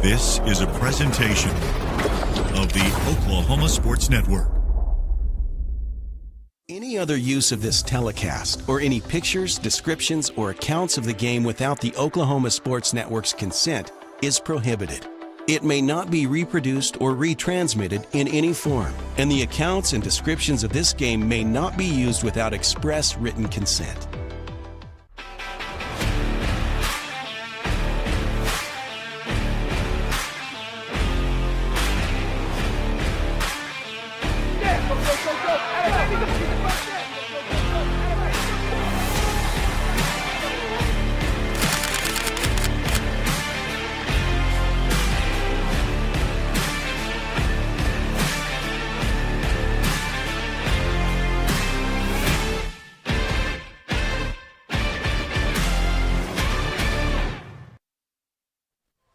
This is a presentation of the Oklahoma Sports Network. Any other use of this telecast or any pictures, descriptions, or accounts of the game without the Oklahoma Sports Network's consent is prohibited. It may not be reproduced or retransmitted in any form, and the accounts and descriptions of this game may not be used without express written consent.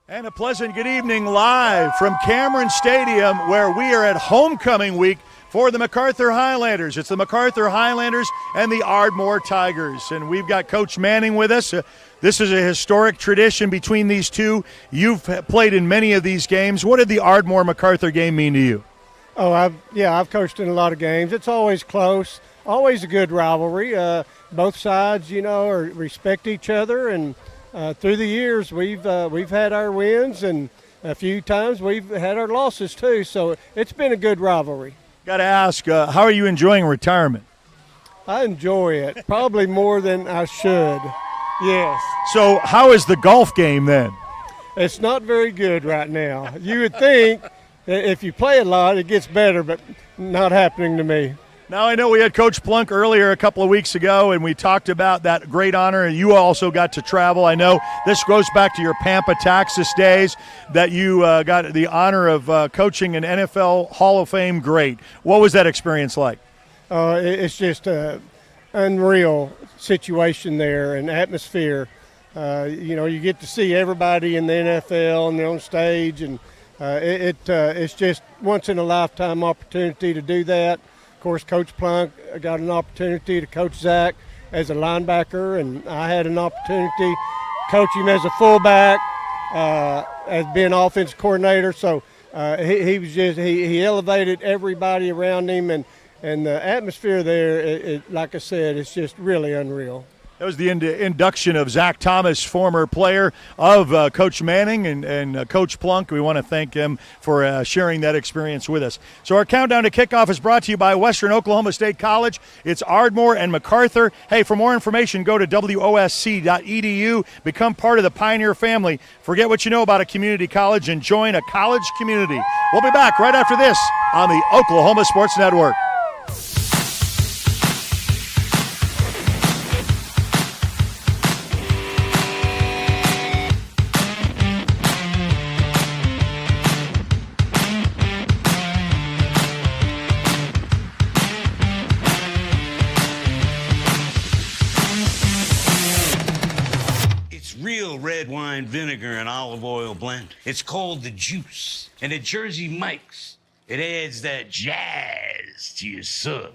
And a pleasant good evening live from Cameron Stadium, where we are at homecoming week for the Macarthur Highlanders. It's the Macarthur Highlanders and the Ardmore Tigers. And we've got Coach Manning with us. This is a historic tradition between these two. You've played in many of these games. What did the Ardmore-Macarthur game mean to you? Oh, I've coached in a lot of games. It's always close, always a good rivalry. Both sides, respect each other, and through the years, we've had our wins, and a few times we've had our losses too. So it's been a good rivalry. Got to ask, how are you enjoying retirement? I enjoy it probably more than I should. Yes. So how is the golf game then? It's not very good right now. You would think that if you play a lot, it gets better, but not happening to me. Now, I know we had Coach Plunk earlier a couple of weeks ago, and we talked about that great honor, and you also got to travel. I know this goes back to your Pampa, Texas days, that you got the honor of coaching an NFL Hall of Fame great. What was that experience like? It's just an unreal situation there and atmosphere. You get to see everybody in the NFL and they're on stage, and it's just once-in-a-lifetime opportunity to do that. Of course, Coach Plunk got an opportunity to coach Zach as a linebacker, and I had an opportunity to coach him as a fullback, as being offensive coordinator. So he elevated everybody around him, and the atmosphere there, like I said, it's just really unreal. That was the induction of Zach Thomas, former player of Coach Manning and Coach Plunk. We want to thank him for sharing that experience with us. So our countdown to kickoff is brought to you by Western Oklahoma State College. It's Ardmore and Macarthur. Hey, for more information, go to wosc.edu. Become part of the Pioneer family. Forget what you know about a community college and join a college community. We'll be back right after this on the Oklahoma Sports Network. Real red wine vinegar and olive oil blend. It's called the Juice. And at Jersey Mike's, it adds that jazz to your sub.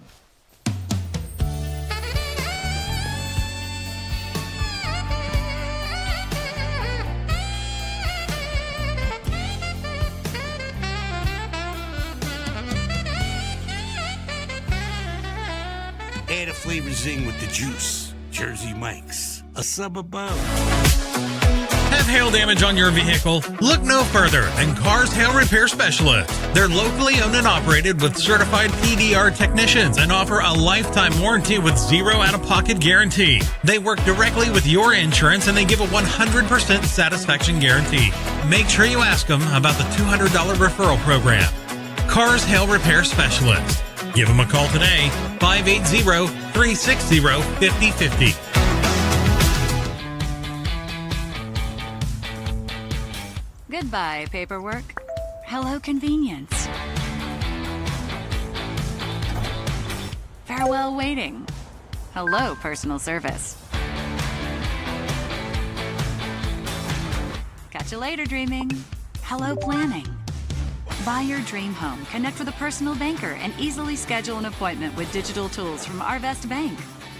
Add a flavor zing with the Juice. Jersey Mike's, a sub above. Have hail damage on your vehicle? Look no further than Cars Hail Repair Specialist. They're locally owned and operated with certified PDR technicians and offer a lifetime warranty with zero out-of-pocket guarantee. They work directly with your insurance and they give a 100% satisfaction guarantee. Make sure you ask them about the $200 referral program. Cars Hail Repair Specialist. Give them a call today, 580-360-5050. Goodbye, paperwork. Hello, convenience. Farewell, waiting. Hello, personal service. Catch you later, dreaming. Hello, planning. Buy your dream home, connect with a personal banker, and easily schedule an appointment with digital tools from Arvest Bank.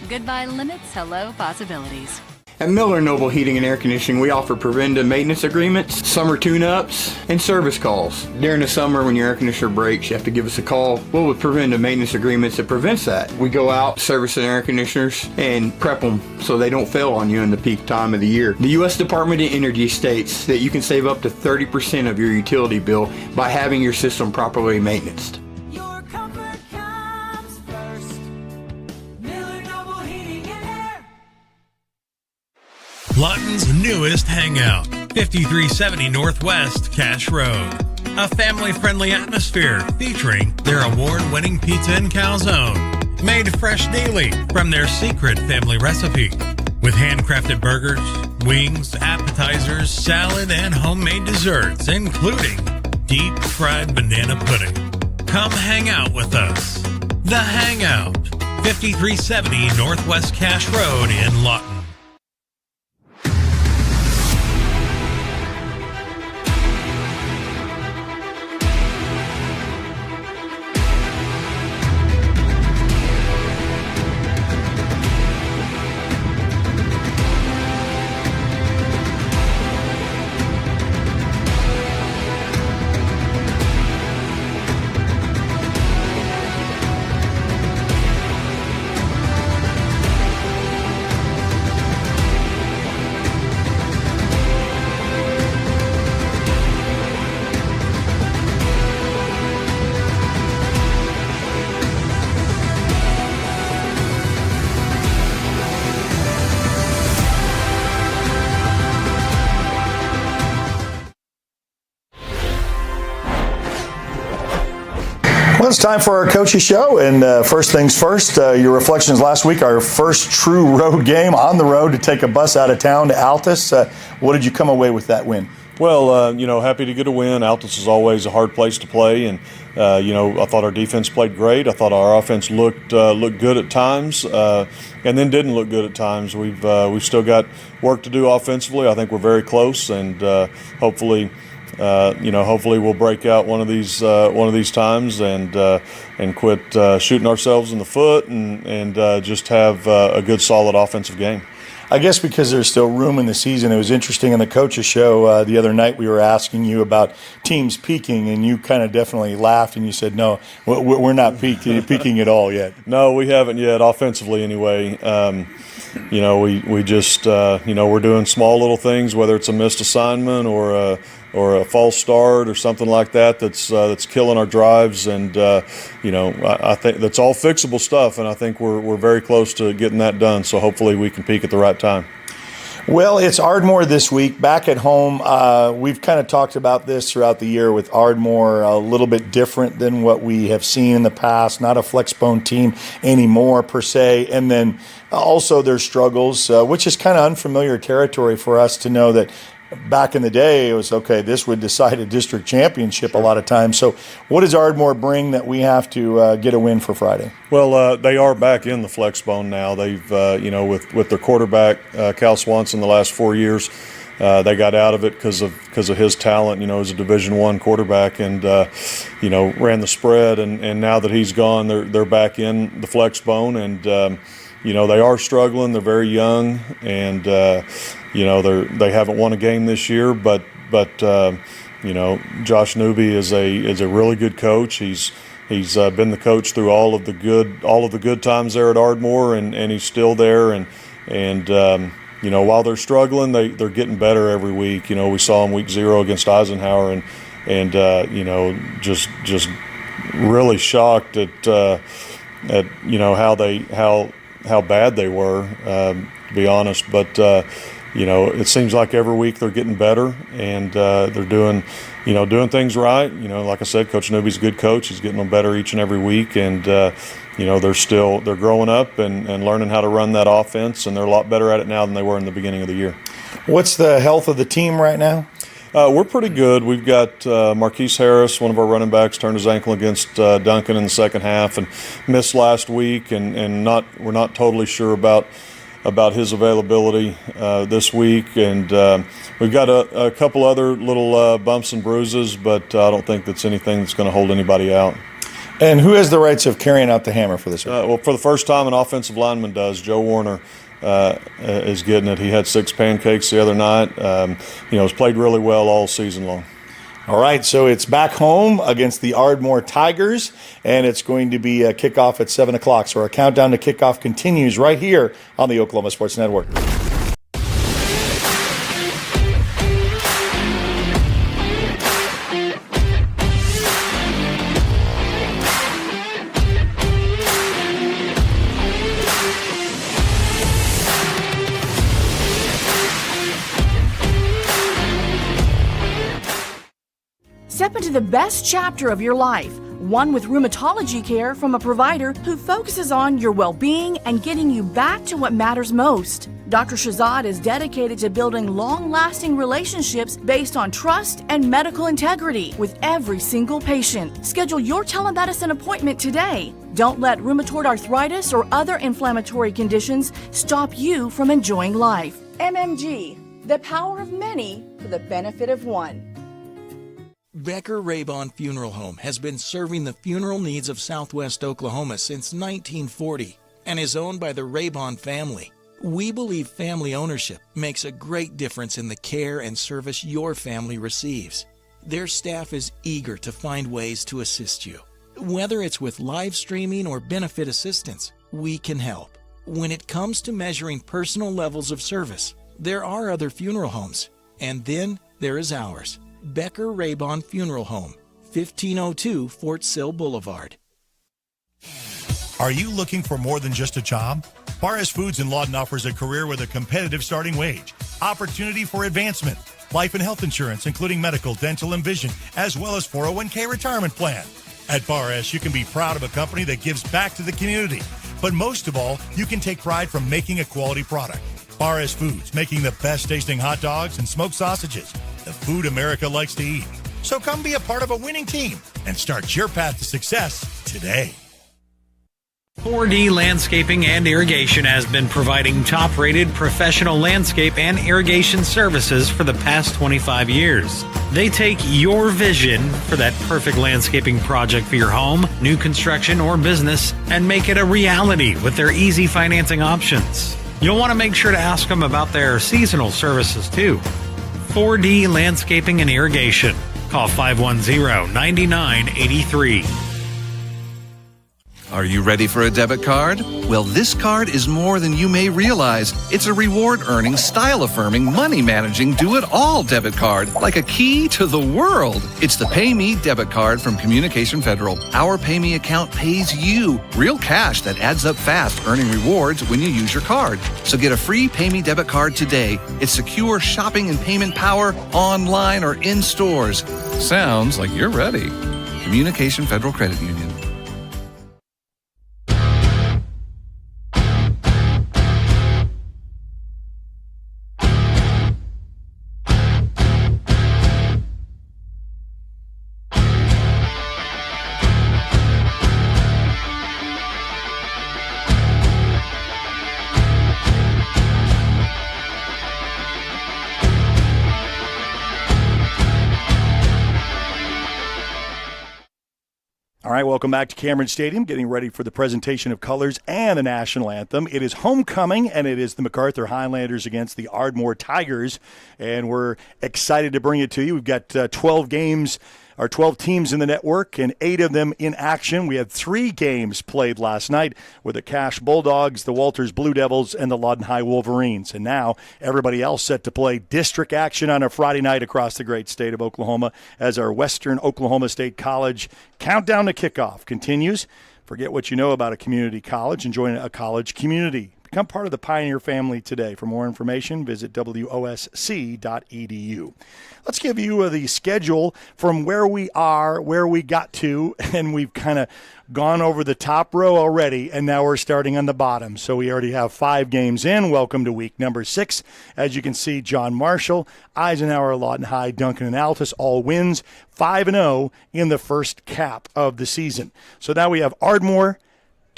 Goodbye limits, hello possibilities. At Miller Noble Heating and Air Conditioning, we offer preventive maintenance agreements, summer tune-ups, and service calls. During the summer when your air conditioner breaks, you have to give us a call. Well, with preventive maintenance agreements, it prevents that. We go out, service the air conditioners, and prep them so they don't fail on you in the peak time of the year. The U.S. Department of Energy states that you can save up to 30% of your utility bill by having your system properly maintained. Your comfort comes first. Miller Noble Heating and Air. Lawton's newest hangout, 5370 Northwest Cash Road. A family-friendly atmosphere featuring their award-winning pizza and calzone, made fresh daily from their secret family recipe. With handcrafted burgers, wings, appetizers, salad, and homemade desserts, including deep-fried banana pudding. Come hang out with us. The Hangout, 5370 Northwest Cash Road in Lawton. Well, it's time for our coaches show, and first things first, your reflections last week, our first true road game on the road to take a bus out of town to Altus. What did you come away with that win? Well, happy to get a win. Altus is always a hard place to play, and I thought our defense played great. I thought our offense looked good at times, and then didn't look good at times. We've still got work to do offensively. I think we're very close, and hopefully we'll break out one of these times and quit shooting ourselves in the foot and just have a good, solid offensive game. I guess because there's still room in the season. It was interesting in the coaches show the other night. We were asking you about teams peaking, and you kind of definitely laughed and you said, "No, we're not peaking at all yet." No, we haven't yet, offensively anyway. We just we're doing small little things, whether it's a missed assignment or a false start or something like that that's killing our drives, and I think that's all fixable stuff, and I think we're very close to getting that done. So hopefully we can peak at the right time. Well, it's Ardmore this week, back at home. We've kind of talked about this throughout the year with Ardmore, a little bit different than what we have seen in the past, not a flexbone team anymore per se, and then also their struggles, which is kind of unfamiliar territory for us to know that back in the day, it was, okay, this would decide a district championship a lot of times. So what does Ardmore bring that we have to get a win for Friday? Well, they are back in the flexbone now. They've, with their quarterback, Cal Swanson, the last 4 years, they got out of it because of his talent, as a Division I quarterback, and, ran the spread. And now that he's gone, they're back in the flexbone, and, they are struggling. They're very young, and, they haven't won a game this year, but Josh Newby is a really good coach. He's been the coach through all of the good times there at Ardmore, and he's still there. And while they're struggling, they're getting better every week. We saw them week 0 against Eisenhower, and just really shocked at how bad they were, to be honest. But it seems like every week they're getting better, and they're doing things right. Like I said, Coach Newby's a good coach. He's getting them better each and every week, and they're growing up and learning how to run that offense, and they're a lot better at it now than they were in the beginning of the year. What's the health of the team right now? We're pretty good. We've got Marquise Harris, one of our running backs, turned his ankle against Duncan in the second half and missed last week, and we're not totally sure about his availability this week, and we've got a couple other little bumps and bruises, but I don't think that's anything that's going to hold anybody out. And who has the rights of carrying out the hammer for this week? Well, for the first time, an offensive lineman does. Joe Warner is getting it. He had 6 pancakes the other night. Has played really well all season long. All right, so it's back home against the Ardmore Tigers, and it's going to be a kickoff at 7 o'clock. So our countdown to kickoff continues right here on the Oklahoma Sports Network. Step into the best chapter of your life, one with rheumatology care from a provider who focuses on your well-being and getting you back to what matters most. Dr. Shahzad is dedicated to building long-lasting relationships based on trust and medical integrity with every single patient. Schedule your telemedicine appointment today. Don't let rheumatoid arthritis or other inflammatory conditions stop you from enjoying life. MMG, the power of many for the benefit of one. Becker Raybon Funeral Home has been serving the funeral needs of Southwest Oklahoma since 1940 and is owned by the Raybon family. We believe family ownership makes a great difference in the care and service your family receives. Their staff is eager to find ways to assist you. Whether it's with live streaming or benefit assistance, we can help. When it comes to measuring personal levels of service, there are other funeral homes, and then there is ours. Becker Raybon Funeral Home, 1502 Fort Sill Boulevard. Are you looking for more than just a job? Barres Foods in Lawton offers a career with a competitive starting wage, opportunity for advancement, life and health insurance, including medical, dental, and vision, as well as 401k retirement plan. At Barres, you can be proud of a company that gives back to the community. But most of all, you can take pride from making a quality product. Barres Foods, making the best tasting hot dogs and smoked sausages. The food America likes to eat. So come be a part of a winning team and start your path to success today. 4D Landscaping and Irrigation has been providing top-rated professional landscape and irrigation services for the past 25 years. They take your vision for that perfect landscaping project for your home, new construction, or business and make it a reality with their easy financing options. You'll want to make sure to ask them about their seasonal services too. 4D Landscaping and Irrigation. Call 510-9983. Are you ready for a debit card? Well, this card is more than you may realize. It's a reward-earning, style-affirming, money-managing, do-it-all debit card, like a key to the world. It's the Pay Me debit card from Communication Federal. Our Pay Me account pays you real cash that adds up fast, earning rewards when you use your card. So get a free Pay Me debit card today. It's secure shopping and payment power online or in stores. Sounds like you're ready. Communication Federal Credit Union. All right, welcome back to Cameron Stadium, getting ready for the presentation of colors and the national anthem. It is homecoming, and it is the Macarthur Highlanders against the Ardmore Tigers, and we're excited to bring it to you. We've got 12 games, or 12 teams in the network, and 8 of them in action. We had 3 games played last night with the Cache Bulldogs, the Walters Blue Devils, and the Lawton High Wolverines. And now everybody else set to play district action on a Friday night across the great state of Oklahoma as our Western Oklahoma State College countdown to kickoff continues. Forget what you know about a community college and join a college community. Become part of the Pioneer family today. For more information, visit wosc.edu. Let's give you the schedule from where we are, where we got to, and we've kind of gone over the top row already, and now we're starting on the bottom. So we already have 5 games in. Welcome to week number 6. As you can see, John Marshall, Eisenhower, Lawton High, Duncan, and Altus all wins, 5-0 in the first cap of the season. So now we have Ardmore,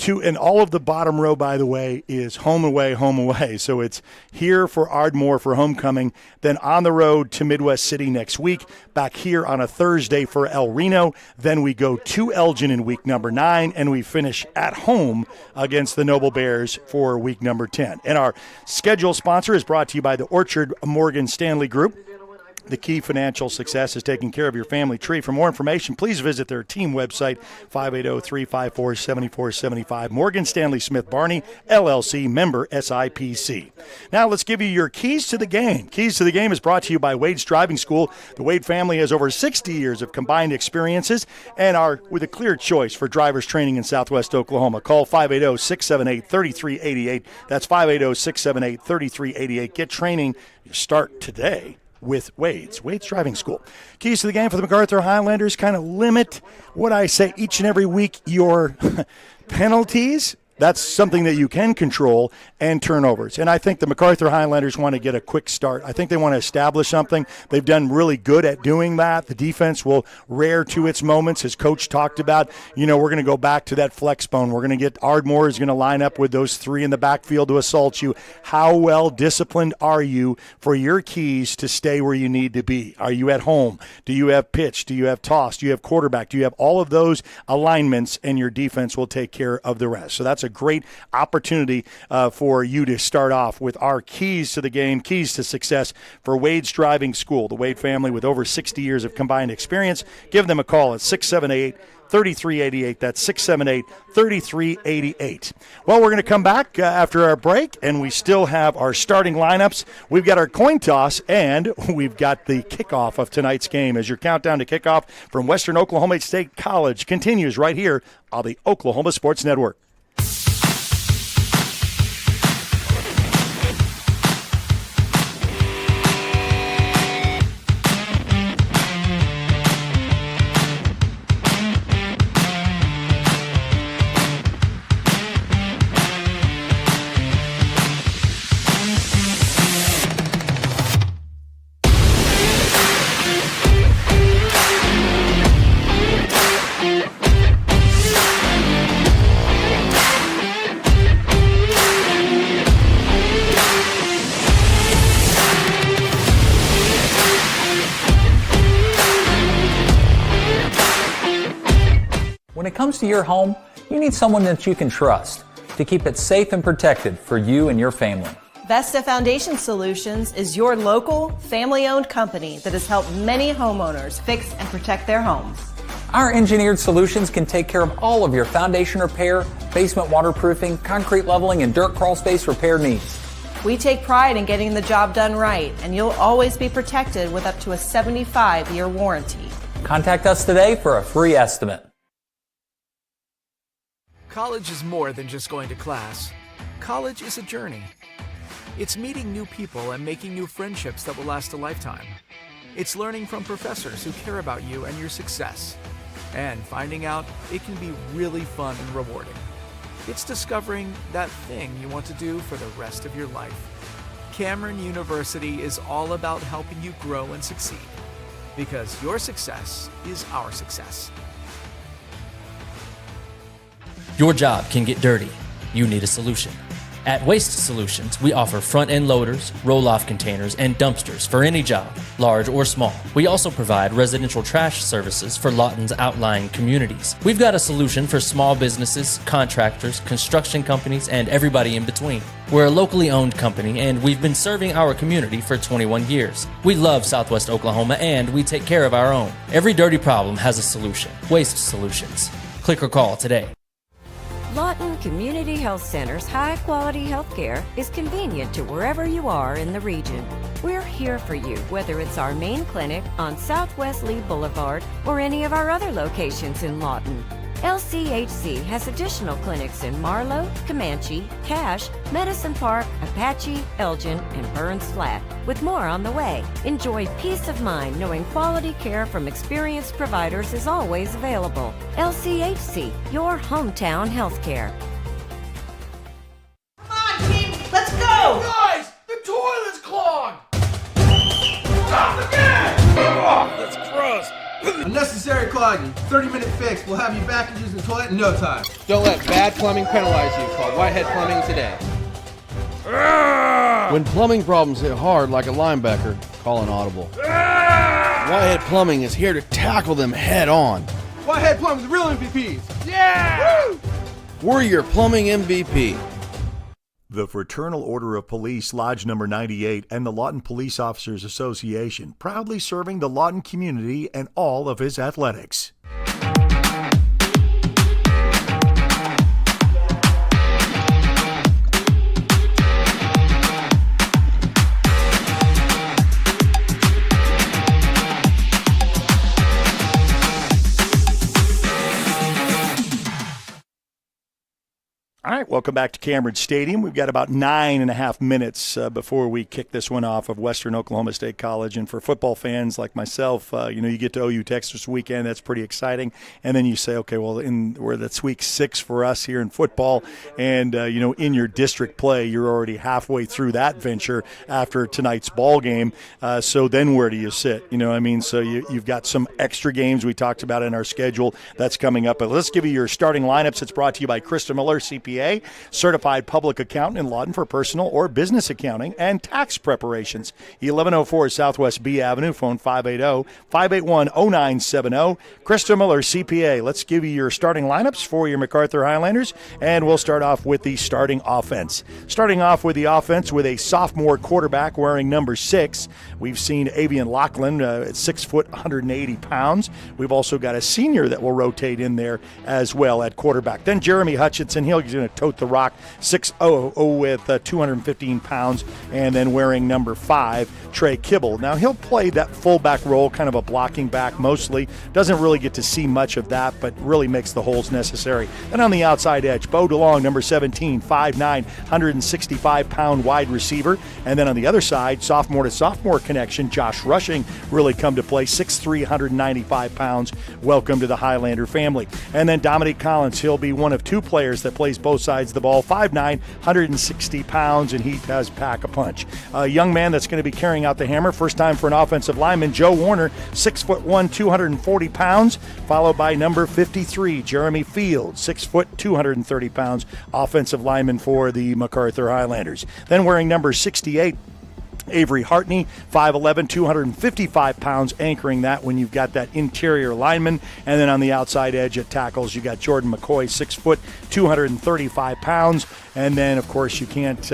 and all of the bottom row, by the way, is home away, home away. So it's here for Ardmore for homecoming, then on the road to Midwest City next week, back here on a Thursday for El Reno. Then we go to Elgin in week number 9, and we finish at home against the Noble Bears for week number 10. And our schedule sponsor is brought to you by the Orchard Morgan Stanley Group. The key financial success is taking care of your family tree. For more information, please visit their team website, 580-354-7475. Morgan Stanley Smith Barney, LLC, member SIPC. Now let's give you your keys to the game. Keys to the game is brought to you by Wade's Driving School. The Wade family has over 60 years of combined experiences and are with a clear choice for driver's training in Southwest Oklahoma. Call 580-678-3388. That's 580-678-3388. Get training. You start today with Wade's Driving School. Keys to the game for the Macarthur Highlanders: kind of limit what I say each and every week, your penalties. That's something that you can control, and turnovers. And I think the Macarthur Highlanders want to get a quick start. I think they want to establish something. They've done really good at doing that. The defense will rear to its moments. As Coach talked about, we're going to go back to that flex bone. We're going to get Ardmore is going to line up with those 3 in the backfield to assault you. How well disciplined are you for your keys to stay where you need to be? Are you at home? Do you have pitch? Do you have toss? Do you have quarterback? Do you have all of those alignments, and your defense will take care of the rest? So that's a great opportunity for you to start off with our keys to the game, keys to success for Wade's Driving School. The Wade family with over 60 years of combined experience. Give them a call at 678-3388. That's 678-3388. Well, we're going to come back after our break, and we still have our starting lineups. We've got our coin toss, and we've got the kickoff of tonight's game as your countdown to kickoff from Western Oklahoma State College continues right here on the Oklahoma Sports Network. When it comes to your home, you need someone that you can trust to keep it safe and protected for you and your family. Vesta Foundation Solutions is your local, family-owned company that has helped many homeowners fix and protect their homes. Our engineered solutions can take care of all of your foundation repair, basement waterproofing, concrete leveling, and dirt crawl space repair needs. We take pride in getting the job done right, and you'll always be protected with up to a 75-year warranty. Contact us today for a free estimate. College is more than just going to class. College is a journey. It's meeting new people and making new friendships that will last a lifetime. It's learning from professors who care about you and your success. And finding out it can be really fun and rewarding. It's discovering that thing you want to do for the rest of your life. Cameron University is all about helping you grow and succeed. Because your success is our success. Your job can get dirty. You need a solution. At Waste Solutions, we offer front-end loaders, roll-off containers, and dumpsters for any job, large or small. We also provide residential trash services for Lawton's outlying communities. We've got a solution for small businesses, contractors, construction companies, and everybody in between. We're a locally owned company, and we've been serving our community for 21 years. We love Southwest Oklahoma, and we take care of our own. Every dirty problem has a solution. Waste Solutions. Click or call today. Lawton Community Health Center's high-quality health care is convenient to wherever you are in the region. We're here for you, whether it's our main clinic on Southwest Lee Boulevard or any of our other locations in Lawton. LCHC has additional clinics in Marlow, Comanche, Cache, Medicine Park, Apache, Elgin, and Burns Flat, with more on the way. Enjoy peace of mind knowing quality care from experienced providers is always available. LCHC, your hometown healthcare. Come on, team, let's go! Guys, the toilet's clogged! Stop again! Oh, that's gross! Unnecessary clogging. 30-minute fix. We'll have you back and using the toilet in no time. Don't let bad plumbing penalize you. Call Whitehead Plumbing today. When plumbing problems hit hard like a linebacker, call an audible. Whitehead Plumbing is here to tackle them head on. Whitehead Plumbing's real MVPs. Yeah! Woo! We're your plumbing MVP. The Fraternal Order of Police, Lodge Number 98, and the Lawton Police Officers Association, proudly serving the Lawton community and all of his athletics. All right, welcome back to Cameron Stadium. We've got about 9.5 minutes before we kick this one off of Western Oklahoma State College. And for football fans like myself, you get to OU Texas weekend. That's pretty exciting. And then you say, okay, well, that's week 6 for us here in football. And, in your district play, you're already halfway through that venture after tonight's ball game. So then where do you sit? So you've got some extra games we talked about in our schedule that's coming up. But let's give you your starting lineups. It's brought to you by Krista Miller, CPA. Certified public accountant in Lawton for personal or business accounting and tax preparations. 1104 Southwest B Avenue, phone 580-581-0970. Krista Miller, CPA. Let's give you your starting lineups for your Macarthur Highlanders, and we'll start off with the starting offense. Starting off with the offense with a sophomore quarterback wearing number 6. We've seen Avian Lachlan at 6 foot, 180 pounds. We've also got a senior that will rotate in there as well at quarterback. Then Jeremy Hutchinson, he's going to tote the rock, 6'0" with 215 pounds, and then wearing number 5, Trey Kibble. Now, he'll play that fullback role, kind of a blocking back mostly. Doesn't really get to see much of that, but really makes the holes necessary. And on the outside edge, Bo DeLong, number 17, 5'9", 165-pound wide receiver. And then on the other side, sophomore to sophomore connection, Josh Rushing really come to play, 6'3", 195 pounds. Welcome to the Highlander family. And then Dominique Collins, he'll be one of 2 players that plays both sides of the ball, 5'9", 160 pounds, and he does pack a punch. A young man that's going to be carrying out the hammer, first time for an offensive lineman, Joe Warner, 6'1", 240 pounds, followed by number 53, Jeremy Fields, 6 foot, 230 pounds, offensive lineman for the Macarthur Highlanders. Then wearing number 68, Avery Hartney, 5'11", 255 pounds, anchoring that when you've got that interior lineman. And then on the outside edge at tackles, you got Jordan McCoy, 6 foot, 235 pounds. And then, of course, you can't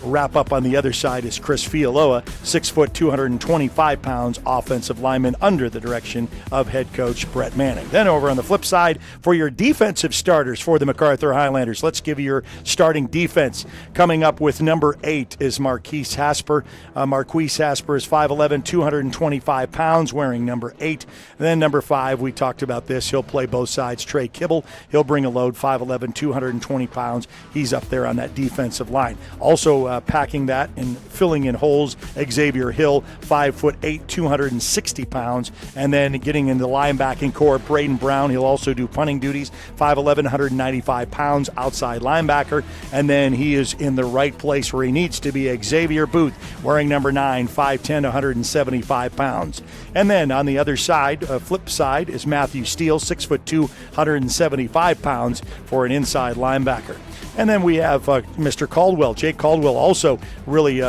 wrap up on the other side is Chris Fialoa, 6 foot, 225 pounds, offensive lineman under the direction of head coach Brett Manning. Then over on the flip side, for your defensive starters for the Macarthur Highlanders, let's give you your starting defense. Coming up with number 8 is Marquise Hasper. Marquise Hasper is 5'11", 225 pounds, wearing number 8. And then number 5, we talked about this. He'll play both sides. Trey Kibble, he'll bring a load, 5'11", 220 pounds. He's up there on that defensive line. Also packing that and filling in holes, Xavier Hill, 5'8", 260 pounds. And then getting into the linebacking core, Braden Brown, he'll also do punting duties, 5'11", 195 pounds, outside linebacker. And then he is in the right place where he needs to be, Xavier Booth, wearing number 9, 5'10", 175 pounds. And then on the other side, flip side, is Matthew Steele, 6'2", 175 pounds for an inside linebacker. And then we have Mr. Caldwell. Jake Caldwell also really,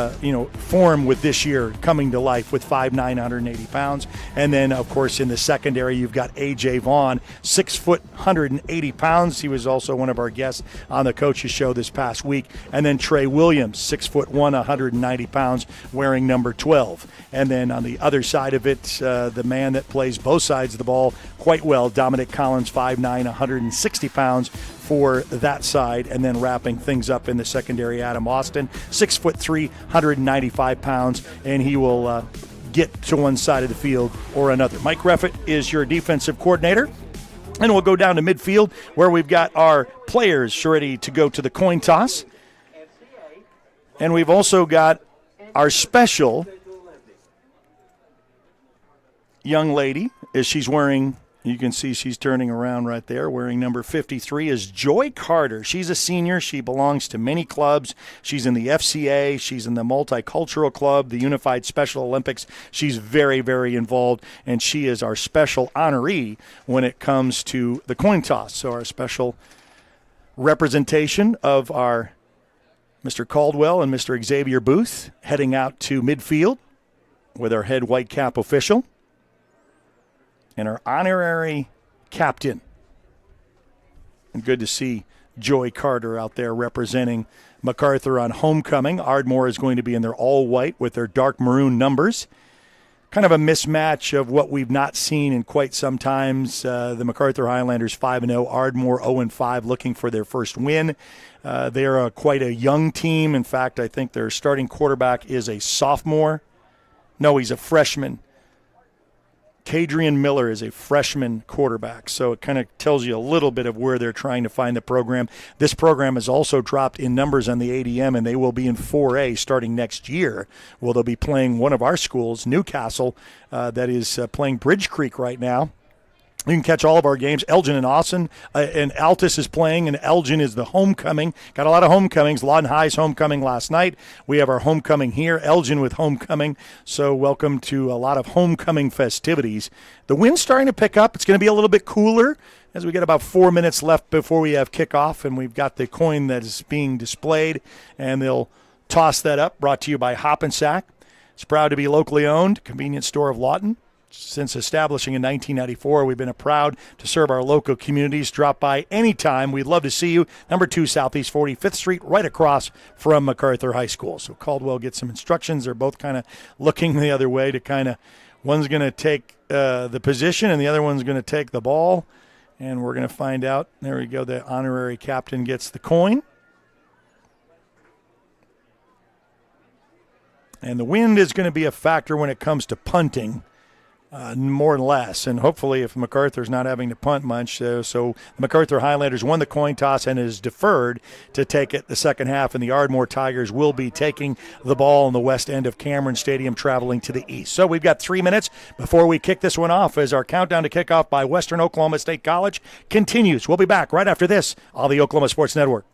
formed with this year coming to life with 5'9", 180 pounds. And then, of course, in the secondary, you've got A.J. Vaughn, 6 foot, 180 pounds. He was also one of our guests on the Coaches Show this past week. And then Trey Williams, 6'1", 190 pounds, wearing number 12. And then on the other side of it, the man that plays both sides of the ball quite well, Dominic Collins, 5'9", 160 pounds, for that side. And then wrapping things up in the secondary, Adam Austin, 6'3", 195 pounds, and he will get to one side of the field or another. Mike Reffett is your defensive coordinator. And we'll go down to midfield where we've got our players ready to go to the coin toss. And we've also got our special young lady, as she's wearing You can see she's turning around right there. Wearing number 53 is Joy Carter. She's a senior. She belongs to many clubs. She's in the FCA. She's in the Multicultural Club, the Unified Special Olympics. She's very, very involved, and she is our special honoree when it comes to the coin toss. So our special representation of our Mr. Caldwell and Mr. Xavier Booth heading out to midfield with our head white cap official and our honorary captain. And good to see Joy Carter out there representing Macarthur on homecoming. Ardmore is going to be in their all-white with their dark maroon numbers. Kind of a mismatch of what we've not seen in quite some times. The Macarthur Highlanders 5-0, Ardmore 0-5, looking for their first win. They are quite a young team. In fact, I think their starting quarterback is a sophomore. No, he's a freshman. Kadrian Miller is a freshman quarterback, so it kind of tells you a little bit of where they're trying to find the program. This program has also dropped in numbers on the ADM, and they will be in 4A starting next year. Well, they'll be playing one of our schools, Newcastle, that is playing Bridge Creek right now. You can catch all of our games. Elgin and Austin and Altus is playing, and Elgin is the homecoming. Got a lot of homecomings. Lawton High's homecoming last night. We have our homecoming here. Elgin with homecoming. So welcome to a lot of homecoming festivities. The wind's starting to pick up. It's going to be a little bit cooler as we get about 4 minutes left before we have kickoff, and we've got the coin that is being displayed, and they'll toss that up. Brought to you by Hop and Sack. It's proud to be locally owned, convenience store of Lawton. Since establishing in 1994, we've been proud to serve our local communities. Drop by anytime. We'd love to see you. Number 2 Southeast 45th Street, right across from Macarthur High School. So Caldwell gets some instructions. They're both kind of looking the other way to kind of, one's going to take the position and the other one's going to take the ball. And we're going to find out. There we go. The honorary captain gets the coin. And the wind is going to be a factor when it comes to punting. More or less, and hopefully if MacArthur's not having to punt much, so the MacArthur Highlanders won the coin toss and is deferred to take it the second half, and the Ardmore Tigers will be taking the ball on the west end of Cameron Stadium, traveling to the east. So we've got 3 minutes before we kick this one off as our countdown to kickoff by Western Oklahoma State College continues. We'll be back right after this on the Oklahoma Sports Network.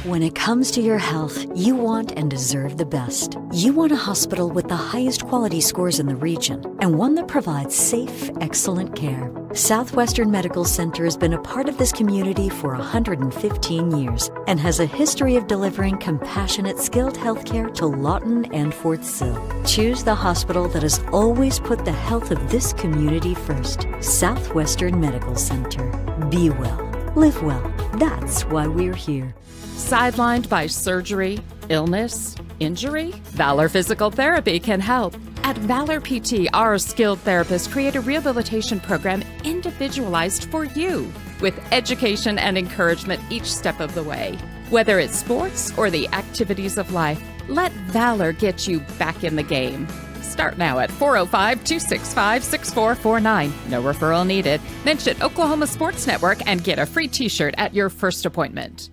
When it comes to your health, you want and deserve the best. You want a hospital with the highest quality scores in the region and one that provides safe, excellent care. Southwestern Medical Center has been a part of this community for 115 years and has a history of delivering compassionate, skilled health care to Lawton and Fort Sill. Choose the hospital that has always put the health of this community first. Southwestern Medical Center. Be well. Live well. That's why we're here. Sidelined by surgery, illness, injury? Valor Physical Therapy can help. At Valor PT, our skilled therapists create a rehabilitation program individualized for you, with education and encouragement each step of the way. Whether it's sports or the activities of life, let Valor get you back in the game. Start now at 405-265-6449. No referral needed. Mention Oklahoma Sports Network and get a free t-shirt at your first appointment.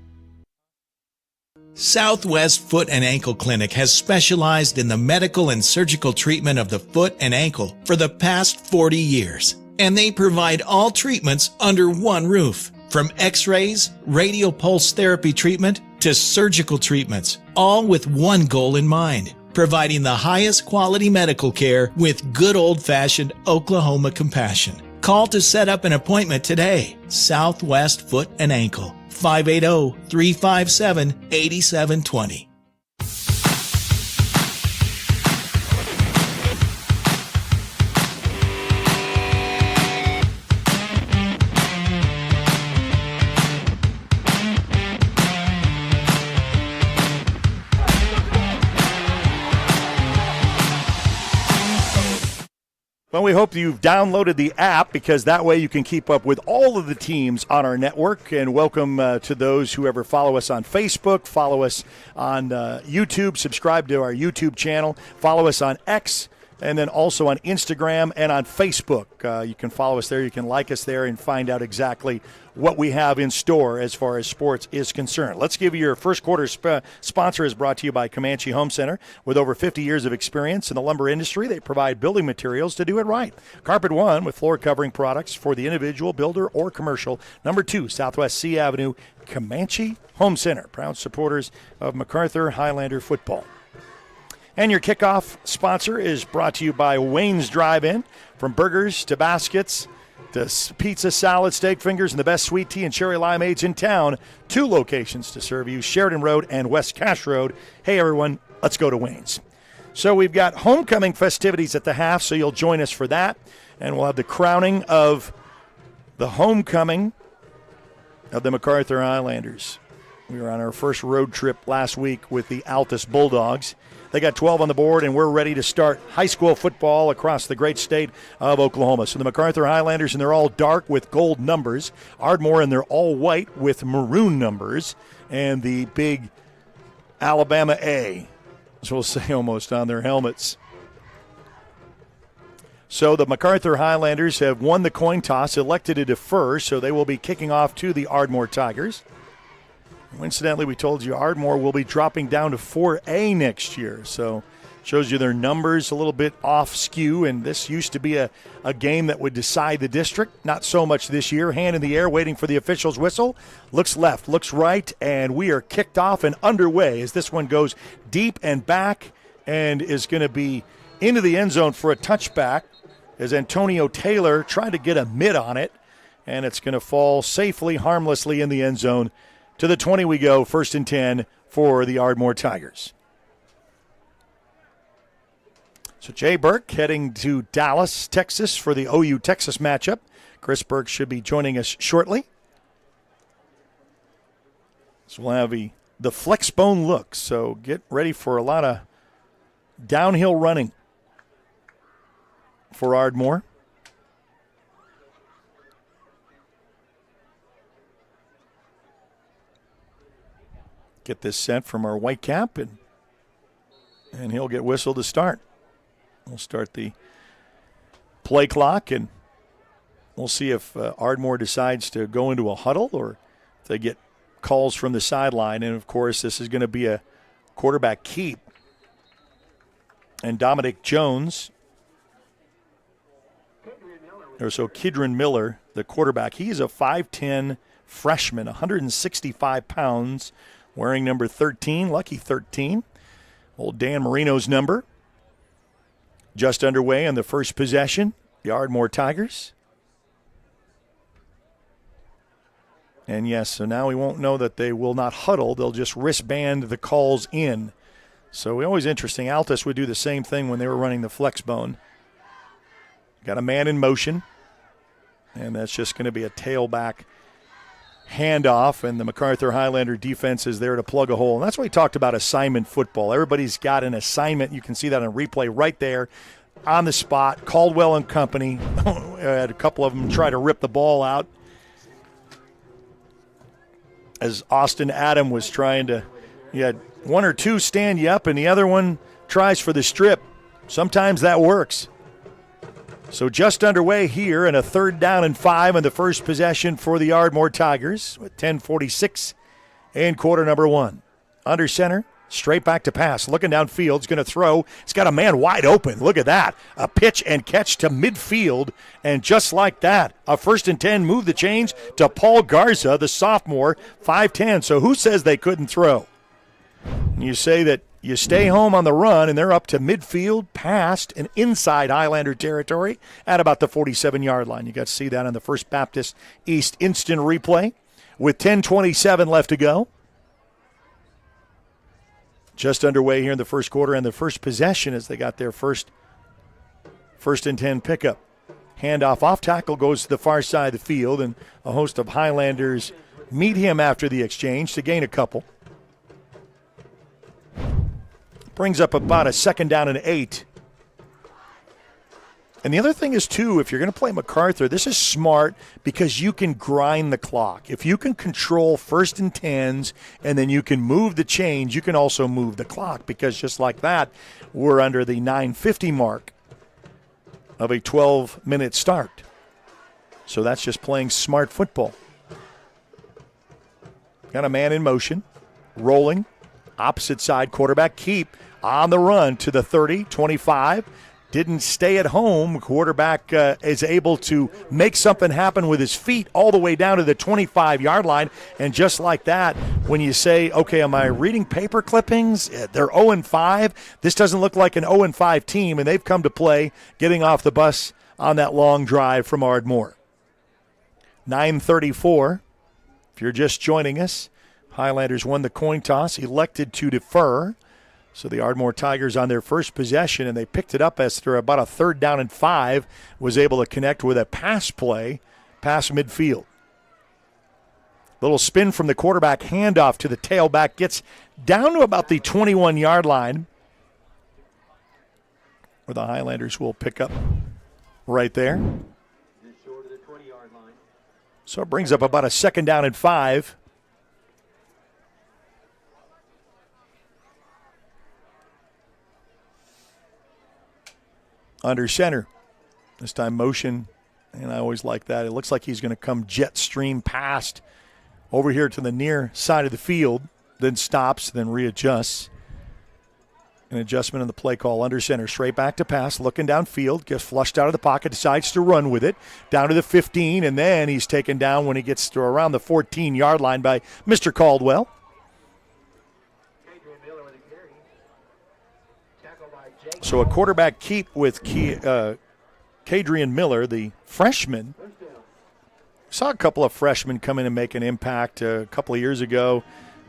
Southwest Foot and Ankle Clinic has specialized in the medical and surgical treatment of the foot and ankle for the past 40 years. And they provide all treatments under one roof. From x-rays, radial pulse therapy treatment, to surgical treatments, all with one goal in mind: providing the highest quality medical care with good old-fashioned Oklahoma compassion. Call to set up an appointment today. Southwest Foot and Ankle, 580-357-8720. Well, we hope you've downloaded the app because that way you can keep up with all of the teams on our network. And welcome to those who ever follow us on Facebook, follow us on YouTube, subscribe to our YouTube channel, follow us on X, and then also on Instagram and on Facebook. You can follow us there. You can like us there and find out exactly what we have in store as far as sports is concerned. Let's give you your first quarter sponsor is brought to you by Comanche Home Center. With over 50 years of experience in the lumber industry, they provide building materials to do it right. Carpet One with floor covering products for the individual, builder, or commercial. Number 2, Southwest C Avenue, Comanche Home Center. Proud supporters of Macarthur Highlander football. And your kickoff sponsor is brought to you by Wayne's Drive-In. From burgers to baskets to pizza, salad, steak fingers, and the best sweet tea and cherry limeades in town. 2 locations to serve you, Sheridan Road and West Cache Road. Hey, everyone, let's go to Wayne's. So we've got homecoming festivities at the half, so you'll join us for that. And we'll have the crowning of the homecoming of the Macarthur Highlanders. We were on our first road trip last week with the Altus Bulldogs. They got 12 on the board, and we're ready to start high school football across the great state of Oklahoma. So the Macarthur Highlanders, and they're all dark with gold numbers. Ardmore, and they're all white with maroon numbers. And the big Alabama A, as we'll say almost, on their helmets. So the Macarthur Highlanders have won the coin toss, elected to defer, so they will be kicking off to the Ardmore Tigers. Incidentally, we told you Ardmore will be dropping down to 4A next year, so shows you their numbers a little bit off skew, and this used to be a game that would decide the district. Not so much this year. Hand in the air, waiting for the official's whistle. Looks left, looks right, and we are kicked off and underway as this one goes deep and back and is going to be into the end zone for a touchback as Antonio Taylor tried to get a mid on it, and it's going to fall safely, harmlessly in the end zone. To the 20 we go, 1st and 10 for the Ardmore Tigers. So Jay Burke heading to Dallas, Texas for the OU-Texas matchup. Chris Burke should be joining us shortly. So we'll have the flex bone look, so get ready for a lot of downhill running for Ardmore. Get this sent from our white cap, and he'll get whistled to start. We'll start the play clock, and we'll see if Ardmore decides to go into a huddle or if they get calls from the sideline. And, of course, this is going to be a quarterback keep. And Dominic Jones, or so Kidron Miller, the quarterback, he's a 5'10 freshman, 165 pounds, wearing number 13, lucky 13, old Dan Marino's number. Just underway on the first possession, the Ardmore Tigers. And yes, so now we won't know that they will not huddle. They'll just wristband the calls in. So always interesting. Altus would do the same thing when they were running the flex bone. Got a man in motion, and that's just going to be a tailback handoff, and the Macarthur Highlander defense is there to plug a hole. And that's why we talked about assignment football. Everybody's got an assignment. You can see that on replay right there on the spot. Caldwell and company had a couple of them try to rip the ball out as Austin Adam was trying to, you had one or two stand you up and the other one tries for the strip. Sometimes that works. So just underway here, and a 3rd down and 5 on the first possession for the Ardmore Tigers with 10:46 in quarter number 1. Under center, straight back to pass. Looking downfield, he's going to throw. He's got a man wide open. Look at that. A pitch and catch to midfield, and just like that, a 1st and 10, move the chains to Paul Garza, the sophomore, 5'10". So who says they couldn't throw? You say that you stay home on the run, and they're up to midfield, past and inside Highlander territory at about the 47-yard line. You got to see that on the First Baptist East instant replay with 10:27 left to go. Just underway here in the first quarter, and the first possession as they got their first and 10 pickup. Handoff off tackle goes to the far side of the field, and a host of Highlanders meet him after the exchange to gain a couple. Brings up about a 2nd down and 8. And the other thing is, too, if you're going to play Macarthur, this is smart because you can grind the clock. If you can control 1st and 10s and then you can move the chains, you can also move the clock because just like that, we're under the 9:50 mark of a 12-minute start. So that's just playing smart football. Got a man in motion, rolling, opposite side quarterback keep on the run to the 30, 25. Didn't stay at home. Quarterback is able to make something happen with his feet all the way down to the 25-yard line. And just like that, when you say, okay, am I reading paper clippings? They're 0-5. This doesn't look like an 0-5 team, and they've come to play getting off the bus on that long drive from Ardmore. 9:34. If you're just joining us, Highlanders won the coin toss, elected to defer. So the Ardmore Tigers on their first possession, and they picked it up as through about a 3rd down and 5, was able to connect with a pass play, pass midfield. Little spin from the quarterback, handoff to the tailback, gets down to about the 21-yard line, where the Highlanders will pick up right there. So it brings up about a 2nd down and 5. Under center. This time motion, and I always like that. It looks like he's going to come jet stream past over here to the near side of the field, then stops, then readjusts. An adjustment in the play call. Under center, straight back to pass, looking downfield, gets flushed out of the pocket, decides to run with it, down to the 15, and then he's taken down when he gets to around the 14-yard line by Mr. Caldwell. So a quarterback keep with Kadrian Miller, the freshman. Saw a couple of freshmen come in and make an impact a couple of years ago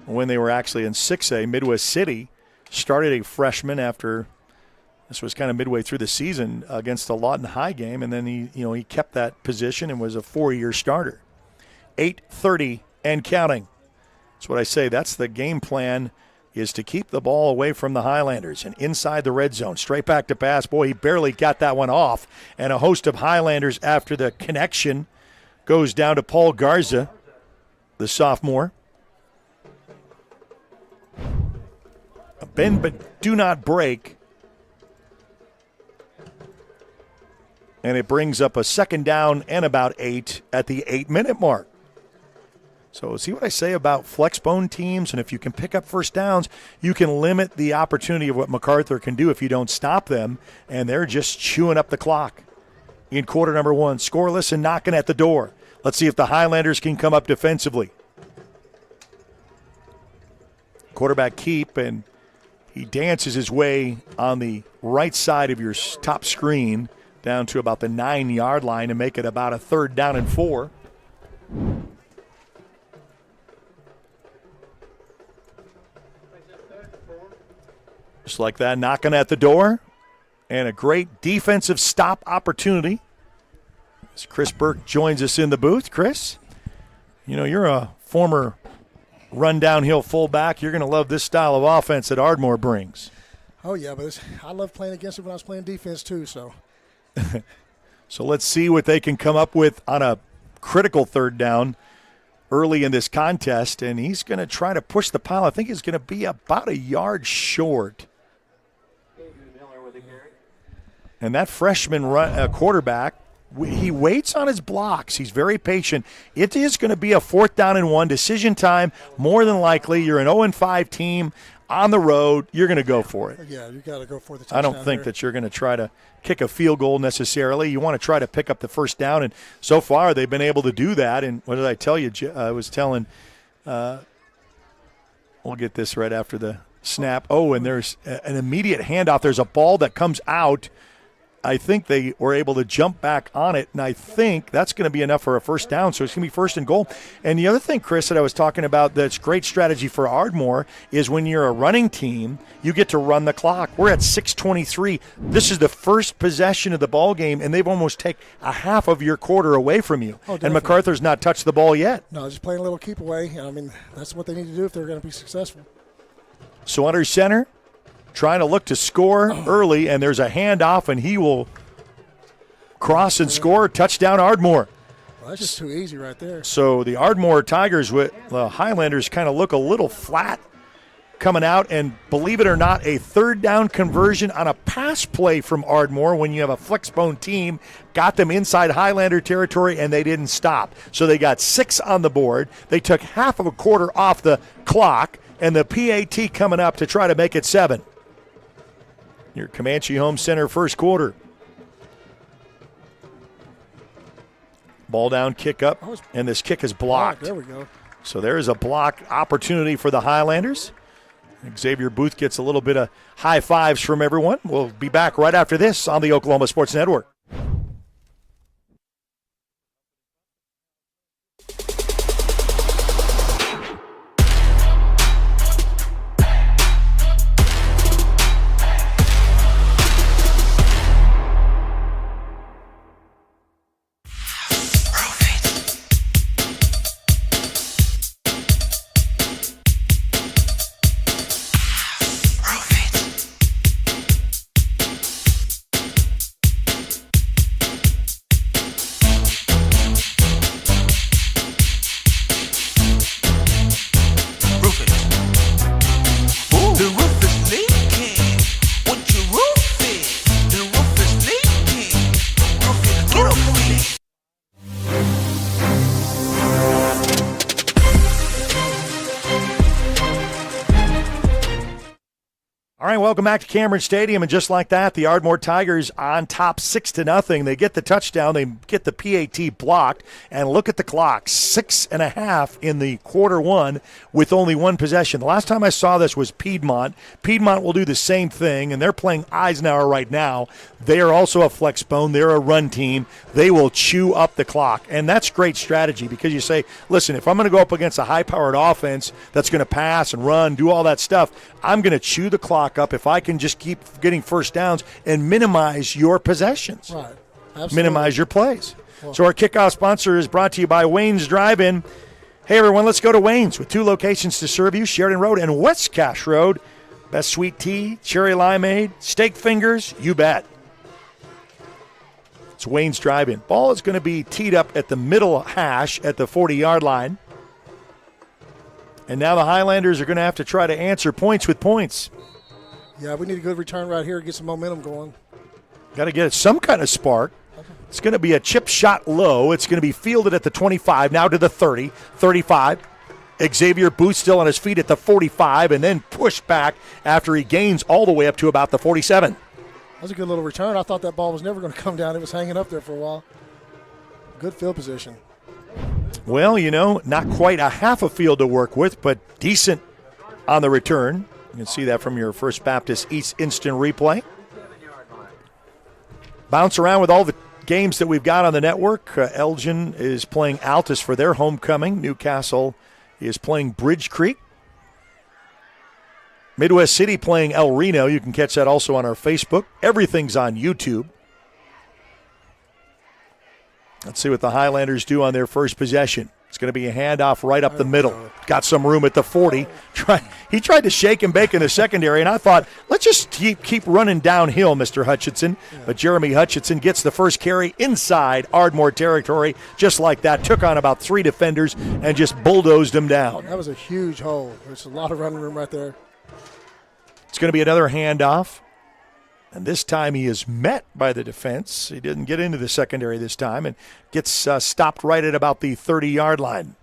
when they were actually in 6A. Midwest City started a freshman after this was kind of midway through the season against the Lawton High game, and then he kept that position and was a 4-year starter. 8:30 and counting. That's what I say. That's the game plan, is to keep the ball away from the Highlanders and inside the red zone. Straight back to pass. Boy, he barely got that one off. And a host of Highlanders after the connection goes down to Paul Garza, the sophomore. A bend but do not break. And it brings up a 2nd down and about 8 at the 8-minute mark. So see what I say about flexbone teams, and if you can pick up first downs, you can limit the opportunity of what Macarthur can do if you don't stop them, and they're just chewing up the clock. In quarter number 1, scoreless and knocking at the door. Let's see if the Highlanders can come up defensively. Quarterback keep, and he dances his way on the right side of your top screen down to about the 9-yard line and make it about a 3rd down and 4. Just like that, knocking at the door. And a great defensive stop opportunity. As Chris Burke joins us in the booth. Chris, you're a former run downhill fullback. You're going to love this style of offense that Ardmore brings. Oh, yeah, but I love playing against it when I was playing defense too. So let's see what they can come up with on a critical 3rd down early in this contest. And he's going to try to push the pile. I think he's going to be about a yard short. And that freshman quarterback, he waits on his blocks. He's very patient. It is going to be a 4th down and 1 decision time. More than likely, you're an 0-5 team on the road. You're going to go for it. Yeah, you got to go for the touchdown. I don't think that you're going to try to kick a field goal necessarily. You want to try to pick up the first down, and so far they've been able to do that. And what did I tell you? I was telling we'll get this right after the snap. Oh, and there's an immediate handoff. There's a ball that comes out. I think they were able to jump back on it, and I think that's going to be enough for a first down, so it's going to be 1st and goal. And the other thing, Chris, that I was talking about that's great strategy for Ardmore is when you're a running team, you get to run the clock. We're at 6:23. This is the first possession of the ball game, and they've almost taken a half of your quarter away from you. Oh, and Macarthur's not touched the ball yet. No, just playing a little keep away. I mean, that's what they need to do if they're going to be successful. So under center, trying to look to score early, and there's a handoff, and he will cross and score, touchdown Ardmore. Well, that's just too easy right there. So the Ardmore Tigers with the Highlanders kind of look a little flat coming out, and believe it or not, a third down conversion on a pass play from Ardmore when you have a flexbone team got them inside Highlander territory and they didn't stop. So they got 6 on the board. They took half of a quarter off the clock, and the PAT coming up to try to make it 7. Your Comanche Home Center first quarter. Ball down, kick up, and this kick is blocked. There we go. So there is a block opportunity for the Highlanders. Xavier Booth gets a little bit of high fives from everyone. We'll be back right after this on the Oklahoma Sports Network. All right, welcome back to Cameron Stadium, and just like that, the Ardmore Tigers on top 6-0. They get the touchdown, they get the PAT blocked, and look at the clock, 6.5 in the quarter one with only one possession. The last time I saw this was Piedmont. Piedmont will do the same thing, and they're playing Eisenhower right now. They are also a flex bone. They're a run team. They will chew up the clock, and that's great strategy because you say, listen, if I'm going to go up against a high-powered offense that's going to pass and run, do all that stuff, I'm going to chew the clock up if I can just keep getting first downs and minimize your possessions. Right. Absolutely. Minimize your plays. Well, So our kickoff sponsor is brought to you by Wayne's Drive-In. Hey, everyone, let's go to Wayne's with 2 locations to serve you, Sheridan Road and West Cache Road. Best sweet tea, cherry limeade, steak fingers, you bet. It's Wayne's Drive-In. Ball is going to be teed up at the middle hash at the 40-yard line. And now the Highlanders are going to have to try to answer points with points. Yeah, we need a good return right here to get some momentum going. Got to get some kind of spark. It's going to be a chip shot low. It's going to be fielded at the 25, now to the 30, 35. Xavier Booth still on his feet at the 45, and then pushed back after he gains all the way up to about the 47. That was a good little return. I thought that ball was never going to come down. It was hanging up there for a while. Good field position. Well, you know, not quite a half a field to work with, but decent on the return. You can see that from your First Baptist East instant replay. Bounce around with all the games that we've got on the network. Elgin is playing Altus for their homecoming. Newcastle is playing Bridge Creek. Midwest City playing El Reno. You can catch that also on our Facebook. Everything's on YouTube. Let's see what the Highlanders do on their first possession. It's going to be a handoff right up the middle. Got some room at the 40. He tried to shake and bake in the secondary, and I thought, let's just keep running downhill, Mr. Hutchinson. But Jeremy Hutchinson gets the first carry inside Ardmore territory, just like that. Took on about 3 defenders and just bulldozed them down. That was a huge hole. There's a lot of running room right there. It's going to be another handoff. And this time he is met by the defense. He didn't get into the secondary this time and gets stopped right at about the 30-yard line.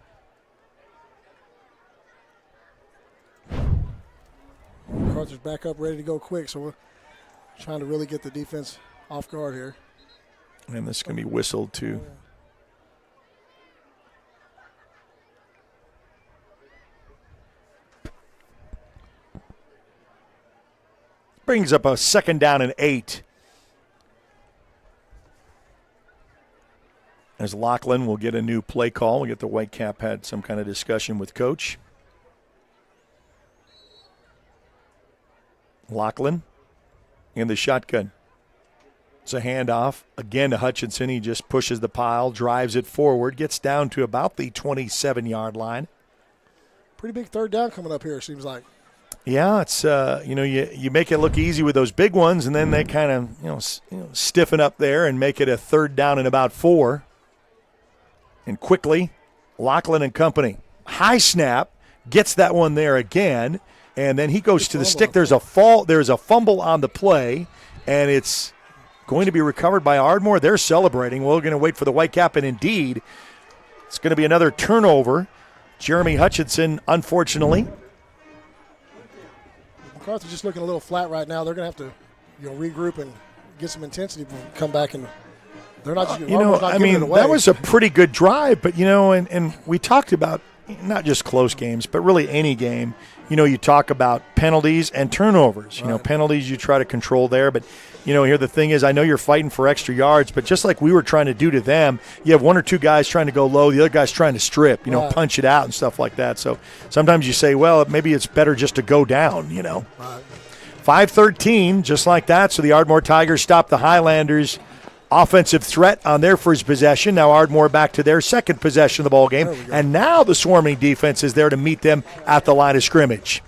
Macarthur's back up, ready to go quick, so we're trying to really get the defense off guard here. And this is going to be whistled too. Brings up a 2nd down and 8. As Lachlan will get a new play call. We'll get the Whitecap had some kind of discussion with Coach. Lachlan in the shotgun. It's a handoff. Again to Hutchinson. He just pushes the pile, drives it forward, gets down to about the 27-yard line. Pretty big 3rd down coming up here, it seems like. Yeah, it's you make it look easy with those big ones, and then they kind of stiffen up there and make it a 3rd down and about 4. And quickly, Lachlan and company, high snap, gets that one there again, and then he goes to the stick. There's a fumble on the play, and it's going to be recovered by Ardmore. They're celebrating. We're going to wait for the Whitecap, and indeed, it's going to be another turnover. Jeremy Hutchinson, unfortunately. Macarthur's just looking a little flat right now. They're going to have to regroup and get some intensity before we come back, and they're not just that was a pretty good drive, but and we talked about not just close games, but really any game. You talk about penalties and turnovers. Right. Penalties you try to control there, but here the thing is, I know you're fighting for extra yards, but just like we were trying to do to them, you have 1 or 2 guys trying to go low, the other guy's trying to strip, right. punch it out and stuff like that. So sometimes you say, well, maybe it's better just to go down. Right. 5-13, just like that. So the Ardmore Tigers stop the Highlanders' offensive threat on their first possession. Now Ardmore back to their second possession of the ball game, and now the swarming defense is there to meet them at the line of scrimmage.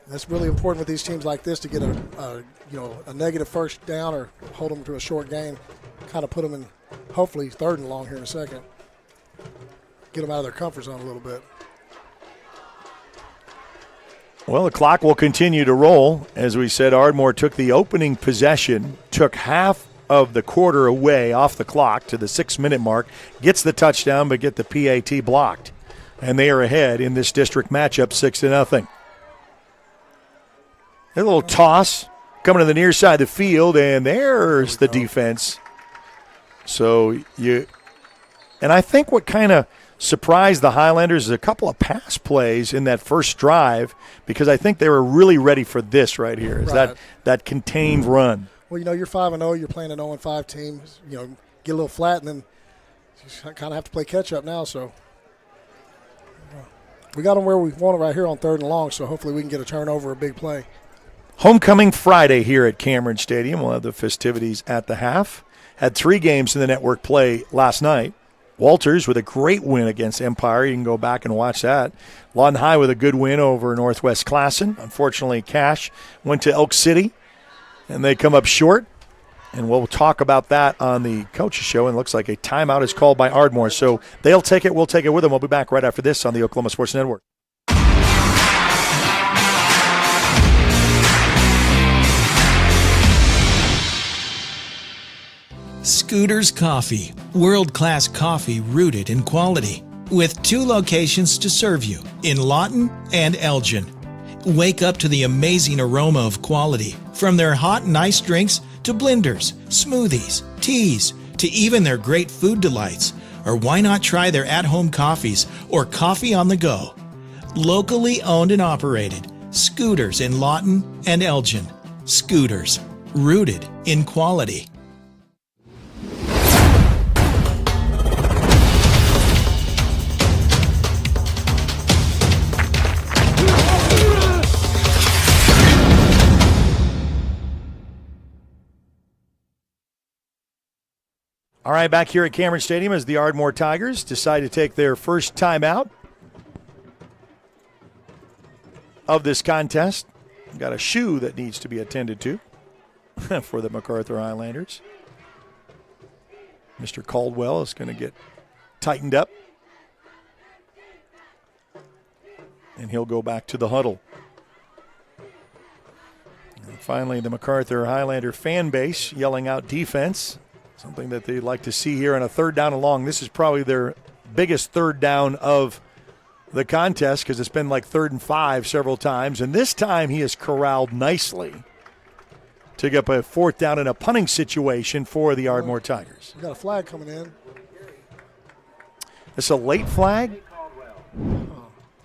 That's really important with these teams like this to get a negative 1st down or hold them to a short gain, kind of put them in hopefully 3rd and long here in a second. Get them out of their comfort zone a little bit. Well, the clock will continue to roll. As we said, Ardmore took the opening possession, took half of the quarter away off the clock to the 6-minute mark, gets the touchdown, but get the PAT blocked. And they are ahead in this district matchup 6-0. A little toss coming to the near side of the field, and there's the defense. So and I think what kind of surprised the Highlanders is a couple of pass plays in that first drive, because I think they were really ready for this right here, is right. that contained run. Well, you're 5-0, you're playing an 0-5 team, get a little flat, and then you kind of have to play catch-up now, so. We got them where we want it right here on 3rd and long, so hopefully we can get a turnover, a big play. Homecoming Friday here at Cameron Stadium. We'll have the festivities at the half. Had 3 games in the network play last night. Walters with a great win against Empire. You can go back and watch that. Lawton High with a good win over Northwest Classen. Unfortunately, Cash went to Elk City, and they come up short. And we'll talk about that on the Coaches Show. And it looks like a timeout is called by Ardmore. So they'll take it. We'll take it with them. We'll be back right after this on the Oklahoma Sports Network. Scooter's Coffee, world-class coffee rooted in quality, with 2 locations to serve you, in Lawton and Elgin. Wake up to the amazing aroma of quality, from their hot and iced drinks to blenders, smoothies, teas, to even their great food delights. Or why not try their at-home coffees or coffee on the go? Locally owned and operated, Scooters in Lawton and Elgin. Scooters, rooted in quality. All right, back here at Cameron Stadium as the Ardmore Tigers decide to take their first timeout of this contest. Got a shoe that needs to be attended to for the Macarthur Highlanders. Mr. Caldwell is going to get tightened up, and he'll go back to the huddle. And finally, the Macarthur Highlander fan base yelling out defense. Something that they'd like to see here on a 3rd down and long. This is probably their biggest 3rd down of the contest, because it's been like 3rd and 5 several times. And this time he is corralled nicely to get a 4th down in a punting situation for the Ardmore Tigers. We got a flag coming in. It's a late flag.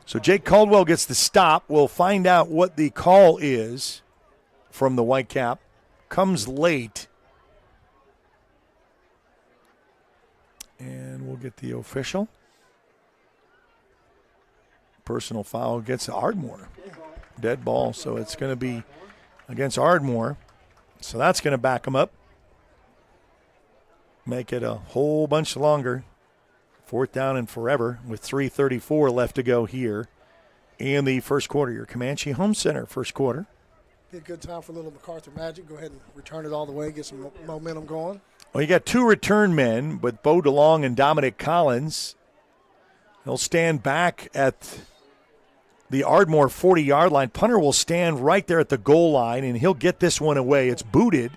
So Jake Caldwell gets the stop. We'll find out what the call is from the Whitecap. Comes late. And we'll get the official. Personal foul gets Ardmore. Dead ball, so it's going to be against Ardmore. So that's going to back them up. Make it a whole bunch longer. 4th down and forever with 3:34 left to go here in the first quarter. Your Comanche Home Center first quarter. Be a good time for a little Macarthur magic. Go ahead and return it all the way, get some momentum going. Well, you got 2 return men with Bo DeLong and Dominic Collins. They'll stand back at the Ardmore 40-yard line. Punter will stand right there at the goal line, and he'll get this one away. It's booted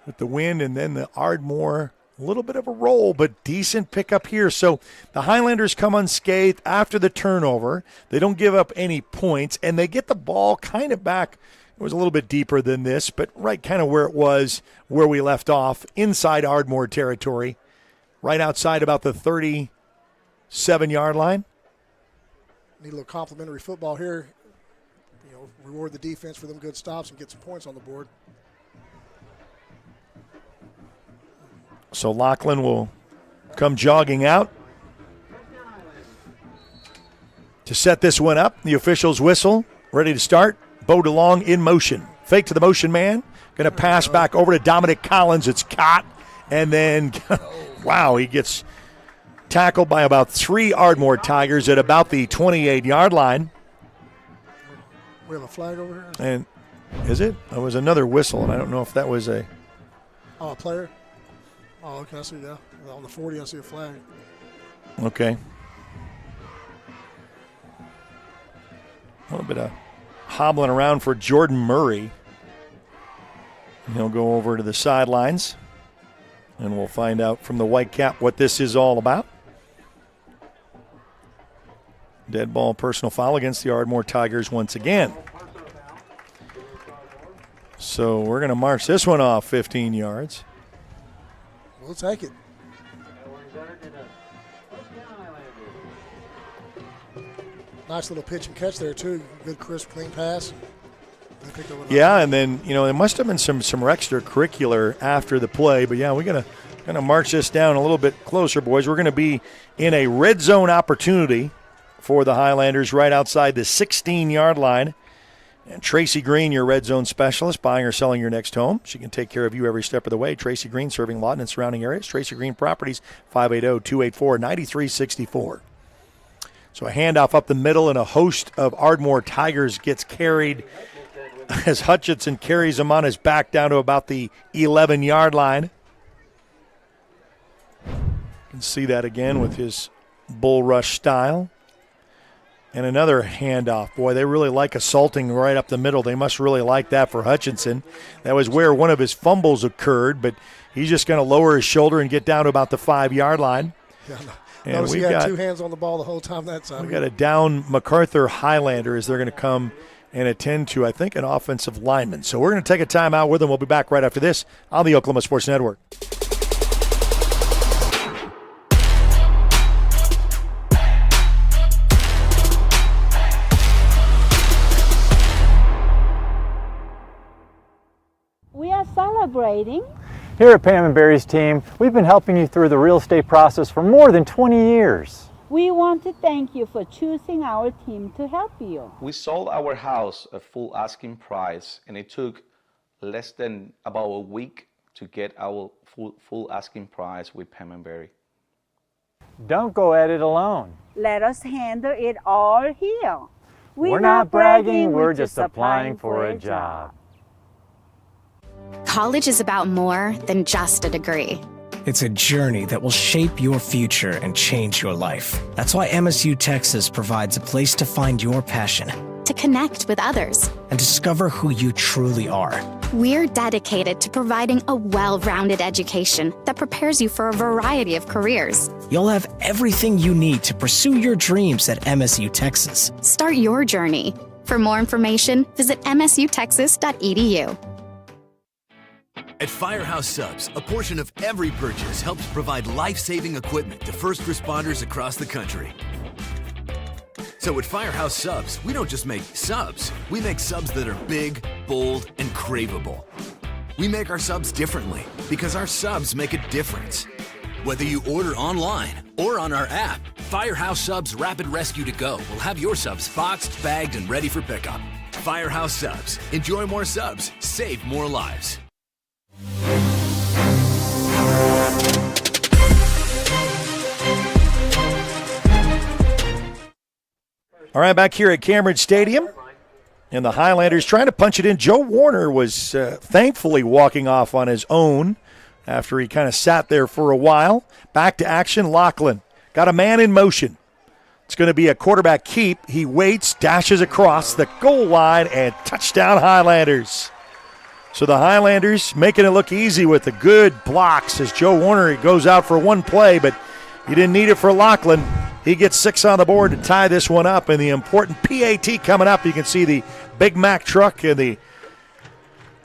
with the wind, and then the Ardmore, a little bit of a roll, but decent pickup here. So the Highlanders come unscathed after the turnover. They don't give up any points, and they get the ball kind of back. It was a little bit deeper than this, but right kind of where it was, where we left off, inside Ardmore territory, right outside about the 37-yard line. Need a little complimentary football here. Reward the defense for them good stops and get some points on the board. So Lachlan will come jogging out to set this one up. The officials whistle, ready to start. Bo DeLong in motion. Fake to the motion man. Going to pass back over to Dominic Collins. It's caught. And then, wow, he gets tackled by about 3 Ardmore Tigers at about the 28-yard line. We have a flag over here? And is it? It was another whistle, and I don't know if that was a... Oh, a player? Oh, okay, I see that. On the 40, I see a flag. Okay. A little bit of hobbling around for Jordan Murray. He'll go over to the sidelines, and we'll find out from the white cap what this is all about. Dead ball personal foul against the Ardmore Tigers once again. So we're going to march this one off 15 yards. We'll take it. Nice little pitch and catch there, too. Good, crisp, clean pass. Yeah, and then, there must have been some extracurricular after the play. But, yeah, we're going to march this down a little bit closer, boys. We're going to be in a red zone opportunity for the Highlanders right outside the 16-yard line. And Tracy Green, your red zone specialist, buying or selling your next home. She can take care of you every step of the way. Tracy Green, serving Lawton and surrounding areas. Tracy Green Properties, 580-284-9364. So a handoff up the middle, and a host of Ardmore Tigers gets carried as Hutchinson carries him on his back down to about the 11-yard line. You can see that again with his bull rush style. And another handoff. Boy, they really like assaulting right up the middle. They must really like that for Hutchinson. That was where one of his fumbles occurred, but he's just going to lower his shoulder and get down to about the 5-yard line. Yeah, and notice he had 2 hands on the ball the whole time that time. We got a down Macarthur Highlander as they're going to come and attend to, I think, an offensive lineman. So we're going to take a timeout with them. We'll be back right after this on the Oklahoma Sports Network. We are celebrating. Here at Pam and Barry's team, we've been helping you through the real estate process for more than 20 years. We want to thank you for choosing our team to help you. We sold our house at full asking price, and it took less than about a week to get our full asking price with Pam and Barry. Don't go at it alone. Let us handle it all here. We're not bragging, we're just applying for a job. College is about more than just a degree. It's a journey that will shape your future and change your life. That's why MSU Texas provides a place to find your passion, to connect with others, and discover who you truly are. We're dedicated to providing a well-rounded education that prepares you for a variety of careers. You'll have everything you need to pursue your dreams at MSU Texas. Start your journey. For more information, visit msutexas.edu. At Firehouse Subs, a portion of every purchase helps provide life-saving equipment to first responders across the country. So at Firehouse Subs, we don't just make subs. We make subs that are big, bold, and craveable. We make our subs differently because our subs make a difference. Whether you order online or on our app, Firehouse Subs Rapid Rescue to Go will have your subs boxed, bagged, and ready for pickup. Firehouse Subs. Enjoy more subs. Save more lives. All right, back here at Cameron Stadium. And the Highlanders trying to punch it in. Joe Warner was thankfully walking off on his own after he kind of sat there for a while. Back to action, Lachlan. Got a man in motion. It's going to be a quarterback keep. He waits, dashes across the goal line, and touchdown Highlanders. So the Highlanders making it look easy with the good blocks as Joe Warner goes out for one play, but he didn't need it for Lachlan. He gets 6 on the board to tie this one up, and the important PAT coming up. You can see the Big Mac truck and the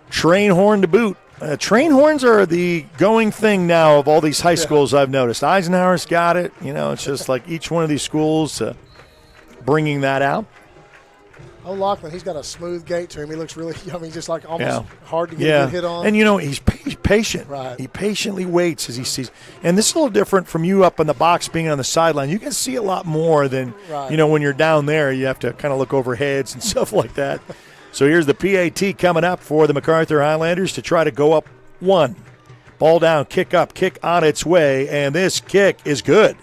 train horn to boot. Train horns are the going thing now of all these high schools I've noticed. Eisenhower's got it. It's just like each one of these schools bringing that out. Oh, Lachlan, he's got a smooth gait to him. He looks really, just like almost hard to get a good hit on. And, he's patient. Right. He patiently waits as he sees. And this is a little different from you up in the box being on the sideline. You can see a lot more than, when you're down there. You have to kind of look over heads and stuff like that. So here's the PAT coming up for the Macarthur Highlanders to try to go up 1. Ball down, kick up, kick on its way, and this kick is good.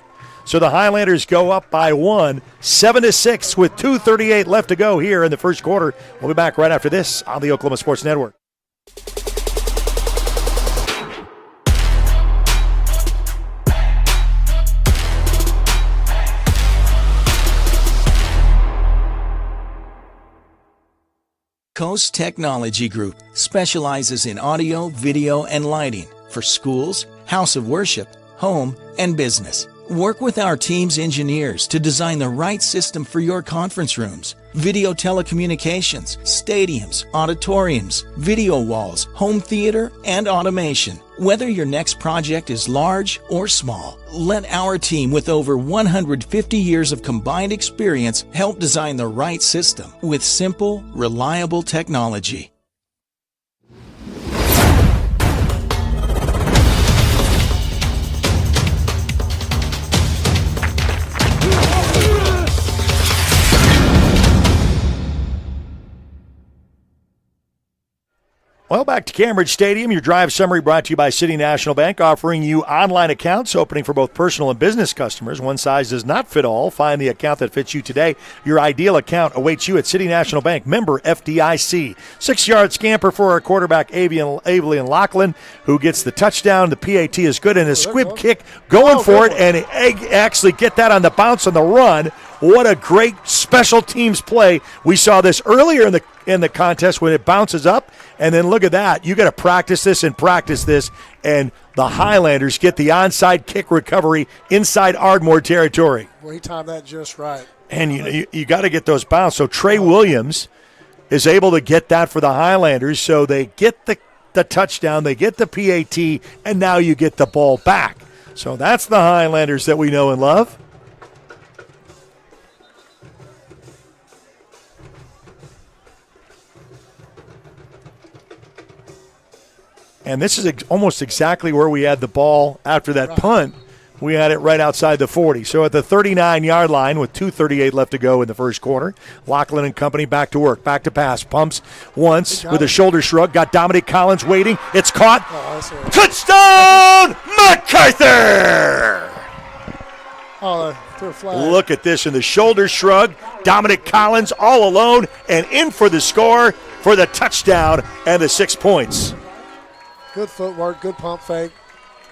So the Highlanders go up by 1, 7-6 with 2:38 left to go here in the first quarter. We'll be back right after this on the Oklahoma Sports Network. Coast Technology Group specializes in audio, video, and lighting for schools, house of worship, home, and business. Work with our team's engineers to design the right system for your conference rooms, video telecommunications, stadiums, auditoriums, video walls, home theater, and automation. Whether your next project is large or small, let our team with over 150 years of combined experience help design the right system with simple, reliable technology. Well, back to Cambridge Stadium. Your drive summary brought to you by City National Bank, offering you online accounts opening for both personal and business customers. One size does not fit all. Find the account that fits you today. Your ideal account awaits you at City National Bank, member FDIC. 6-yard scamper for our quarterback, Avian Lachlan, who gets the touchdown. The PAT is good, and a squib kick going for it, and actually get that on the bounce on the run. What a great special teams play. We saw this earlier in the contest when it bounces up, and then look at that. You got to practice this, and the Highlanders get the onside kick recovery inside Ardmore territory. Well, he timed that just right. And you got to get those bounce. So Trey Williams is able to get that for the Highlanders, so they get the touchdown, they get the PAT, and now you get the ball back. So that's the Highlanders that we know and love. And this is almost exactly where we had the ball after that punt. We had it right outside the 40. So at the 39-yard line with 2:38 left to go in the first quarter, Lachlan and company back to work, back to pass. Pumps once with a shoulder shrug. Got Dominic Collins waiting. It's caught. Touchdown, Macarthur! Threw a flag. Look at this in the shoulder shrug. Dominic Collins all alone and in for the score for the touchdown and the 6 points. Good footwork, good pump fake.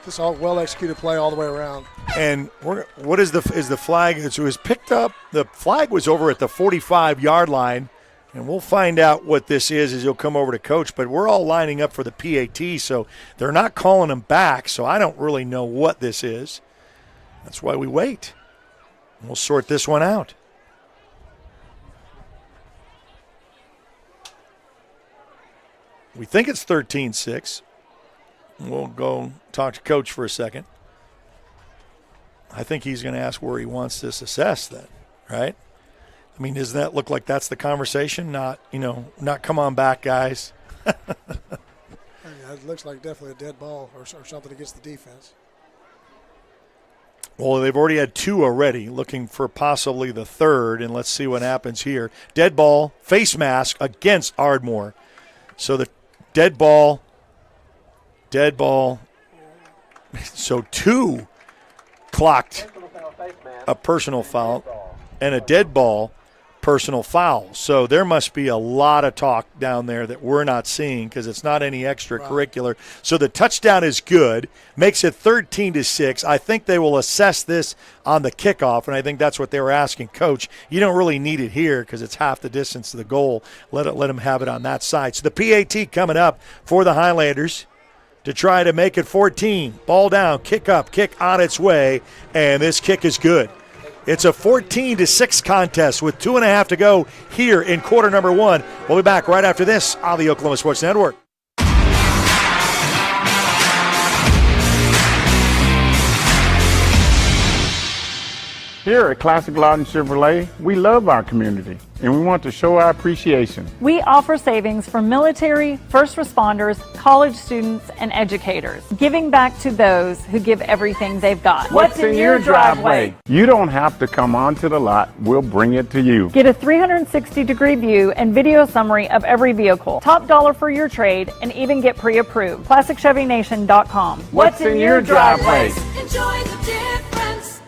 Just all well-executed play all the way around. And what is the flag? It was picked up. The flag was over at the 45-yard line, and we'll find out what this is as he'll come over to coach. But we're all lining up for the PAT, so they're not calling him back, so I don't really know what this is. That's why we wait. We'll sort this one out. We think it's 13-6. We'll go talk to Coach for a second. I think he's going to ask where he wants this assessed then, right? I mean, doesn't that look like that's the conversation? Not come on back, guys. It looks like definitely a dead ball or something against the defense. Well, they've already had 2 already, looking for possibly the 3rd, and let's see what happens here. Dead ball, face mask against Ardmore. So the dead ball. So 2 clocked a personal foul and a dead ball personal fouls. So there must be a lot of talk down there that we're not seeing because it's not any extracurricular. Right. So the touchdown is good, makes it 13-6. I think they will assess this on the kickoff, and I think that's what they were asking. Coach, you don't really need it here because it's half the distance to the goal. Let them have it on that side. So the PAT coming up for the Highlanders to try to make it 14. Ball down, kick up, kick on its way, and this kick is good. It's a 14-6 contest with 2.5 to go here in quarter number 1. We'll be back right after this on the Oklahoma Sports Network. Here at Classic Lawton Chevrolet, we love our community, and we want to show our appreciation. We offer savings for military, first responders, college students, and educators, giving back to those who give everything they've got. What's in your driveway? You don't have to come onto the lot. We'll bring it to you. Get a 360-degree view and video summary of every vehicle. Top dollar for your trade, and even get pre-approved. ClassicChevyNation.com. What's in your driveway? Enjoy the difference.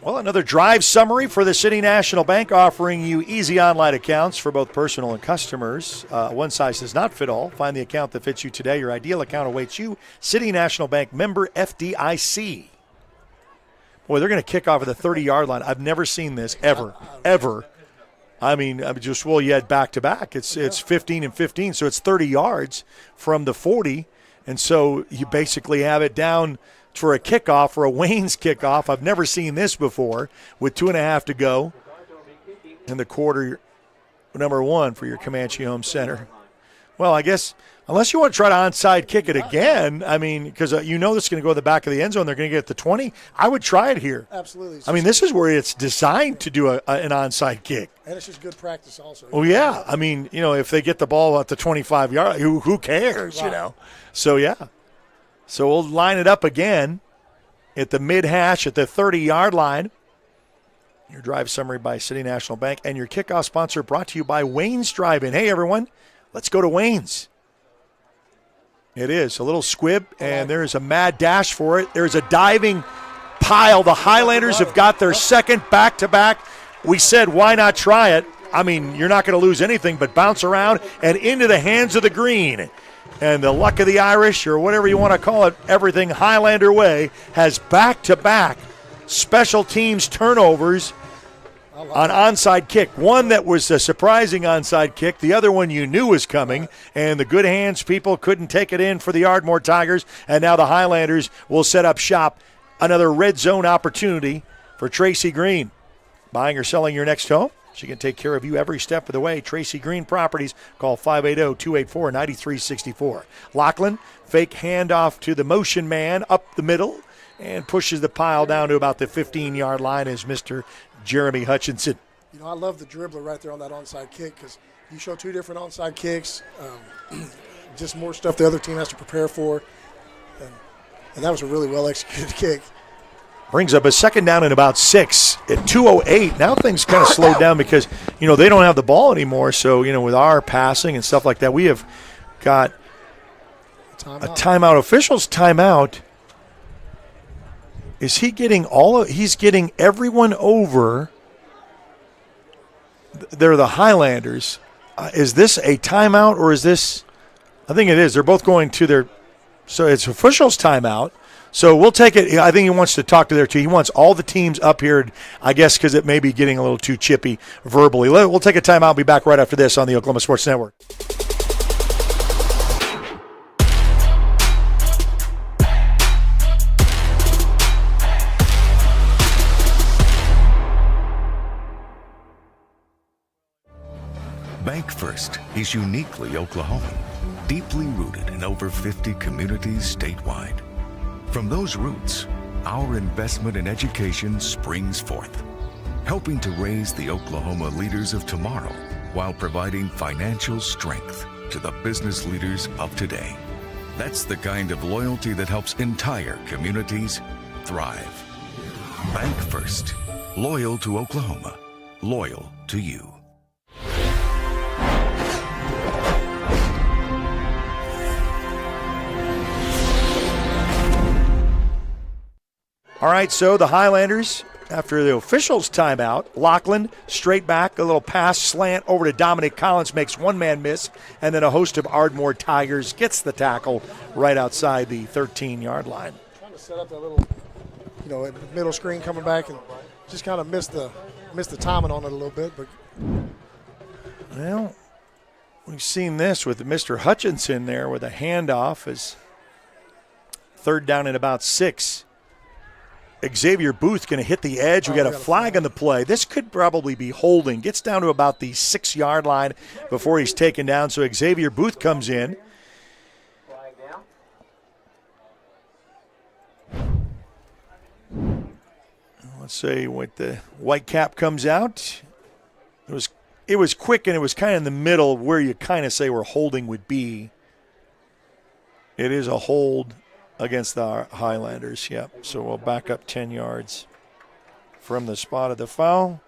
Well, another drive summary for the City National Bank, offering you easy online accounts for both personal and customers. One size does not fit all. Find the account that fits you today. Your ideal account awaits you. City National Bank, member FDIC. Boy, they're going to kick off at the 30-yard line. I've never seen this ever. I mean, you had back-to-back. It's 15 and 15, so it's 30 yards from the 40. And so you basically have it down for a kickoff, for a Wayne's kickoff. I've never seen this before with 2.5 to go in the quarter number 1 for your Comanche Home Center. Well, I guess unless you want to try to onside kick it again, I mean, because you know this is going to go to the back of the end zone. They're going to get it to 20. I would try it here. Absolutely. I mean, this is where it's designed to do an onside kick. And it's just good practice also. Oh, yeah. I mean, if they get the ball at the 25-yard, who cares, Right. So, yeah. So we'll line it up again at the mid-hash at the 30-yard line. Your drive summary by City National Bank, and your kickoff sponsor brought to you by Wayne's Drive-In. Hey, everyone, let's go to Wayne's. It is a little squib, and there's a mad dash for it. There's a diving pile. The Highlanders have got their second back-to-back. We said, why not try it? I mean, you're not going to lose anything but bounce around and into the hands of the green. And the luck of the Irish, or whatever you want to call it, everything Highlander way, has back-to-back special teams turnovers on onside kick. One that was a surprising onside kick. The other one you knew was coming. And the good hands people couldn't take it in for the Ardmore Tigers. And now the Highlanders will set up shop. Another red zone opportunity for Tracy Green. Buying or selling your next home? She can take care of you every step of the way. Tracy Green Properties. Call 580-284-9364. Lachlan, fake handoff to the motion man up the middle and pushes the pile down to about the 15-yard line as Mr. Jeremy Hutchinson. I love the dribbler right there on that onside kick because you show 2 different onside kicks, just more stuff the other team has to prepare for. And that was a really well-executed kick. Brings up a second down and about 6 at 2:08. Now things kind of slowed down because, they don't have the ball anymore. So, with our passing and stuff like that, we have got a timeout. Officials timeout. Is he getting he's getting everyone over? They're the Highlanders. Is this a timeout or is this? I think it is. They're both going to their. So it's officials timeout. So we'll take it. I think he wants to talk to their team. He wants all the teams up here, I guess, because it may be getting a little too chippy verbally. We'll take a timeout. I'll be back right after this on the Oklahoma Sports Network. Bank First is uniquely Oklahoman, deeply rooted in over 50 communities statewide. From those roots, our investment in education springs forth, helping to raise the Oklahoma leaders of tomorrow while providing financial strength to the business leaders of today. That's the kind of loyalty that helps entire communities thrive. Bank First, loyal to Oklahoma, loyal to you. All right, so the Highlanders, after the officials' timeout, Lachlan straight back, a little pass slant over to Dominic Collins, makes one man miss, and then a host of Ardmore Tigers gets the tackle right outside the 13-yard line. Trying to set up that little, middle screen coming back and just kind of missed the timing on it a little bit. But well, we've seen this with Mr. Hutchinson there with a handoff as third down and about 6. Xavier Booth going to hit the edge. We got a flag on the play. This could probably be holding. Gets down to about the 6-yard line before he's taken down. So Xavier Booth comes in. Let's see what the white cap comes out. It was quick, and it was kind of in the middle where you kind of say where holding would be. It is a hold against the Highlanders, yep. So we'll back up 10 yards from the spot of the foul.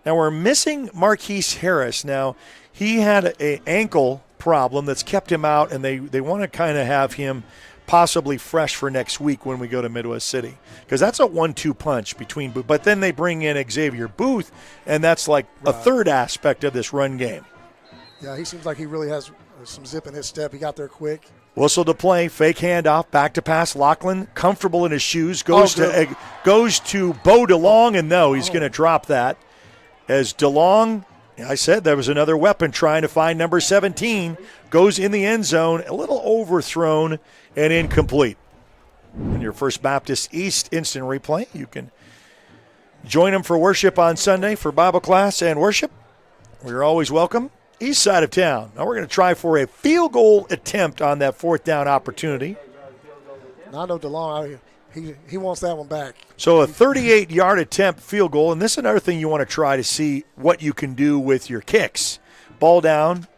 Now we're missing Marquise Harris. Now he had an ankle problem that's kept him out, and they want to kind of have him possibly fresh for next week when we go to Midwest City, because that's a 1-2 punch between Booth. But then they bring in Xavier Booth, and that's like a third aspect of this run game. Yeah, he seems like he really has some zip in his step. He got there quick. Whistle to play, fake handoff, back to pass. Lachlan, comfortable in his shoes, goes to Bo DeLong, and no, he's going to drop that. As DeLong, I said there was another weapon trying to find number 17, goes in the end zone, a little overthrown and incomplete. In your First Baptist East instant replay, you can join them for worship on Sunday for Bible class and worship. We're always welcome. East side of town. Now we're going to try for a field goal attempt on that fourth down opportunity. Now I know DeLong, he wants that one back. So a 38-yard attempt field goal, and this is another thing you want to try to see what you can do with your kicks. Ball down,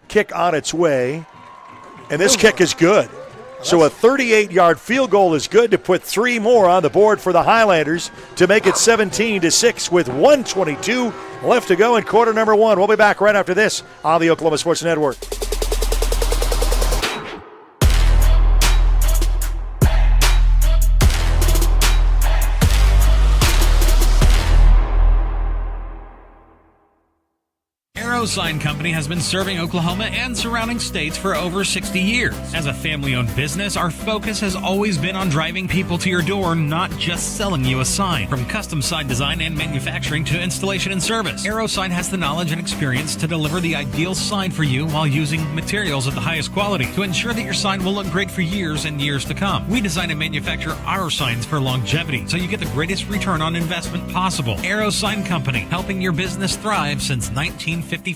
kick on its way, and this kick is good. So a 38-yard field goal is good to put 3 more on the board for the Highlanders to make it 17-6 with 1:22 left to go in quarter number 1. We'll be back right after this on the Oklahoma Sports Network. Sign Company has been serving Oklahoma and surrounding states for over 60 years. As a family-owned business, our focus has always been on driving people to your door, not just selling you a sign. From custom sign design and manufacturing to installation and service, AeroSign has the knowledge and experience to deliver the ideal sign for you while using materials of the highest quality to ensure that your sign will look great for years and years to come. We design and manufacture our signs for longevity, so you get the greatest return on investment possible. AeroSign Company, helping your business thrive since 1955.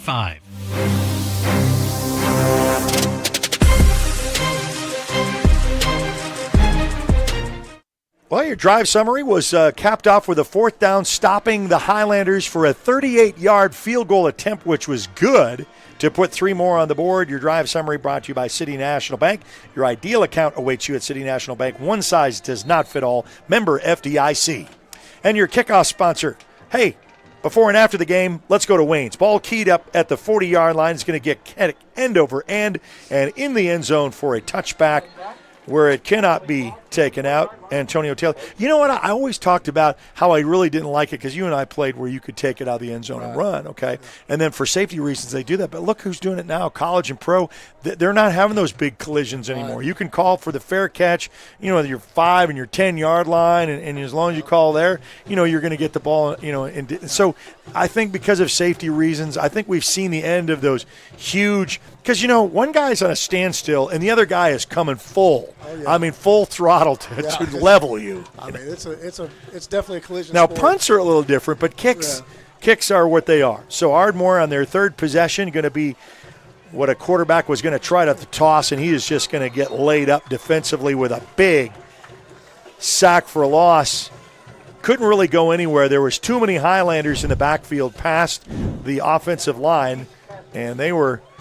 Well, your drive summary was capped off with a fourth down, stopping the Highlanders for a 38-yard field goal attempt, which was good to put 3 more on the board. Your drive summary brought to you by City National Bank. Your ideal account awaits you at City National Bank. One size does not fit all. Member FDIC. And your kickoff sponsor. Hey, before and after the game, let's go to Wayne's. Ball keyed up at the 40-yard line. It's going to get end over end and in the end zone for a touchback where it cannot be taken out. Antonio Taylor. You know what? I always talked about how I really didn't like it because you and I played where you could take it out of the end zone and run, okay? And then for safety reasons, they do that. But look who's doing it now, college and pro. They're not having those big collisions anymore. You can call for the fair catch, your 5 and your 10-yard line, and as long as you call there, you're going to get the ball, And so I think because of safety reasons, I think we've seen the end of those huge – because, one guy's on a standstill and the other guy is coming full. Oh, yeah. I mean, full throttle to level you. I mean, it's definitely a collision now, sport. punts are a little different, but kicks are what they are. So Ardmore on their third possession going to be what a quarterback was going to try to toss, and he is just going to get laid up defensively with a big sack for a loss. Couldn't really go anywhere. There was too many Highlanders in the backfield past the offensive line, and they were –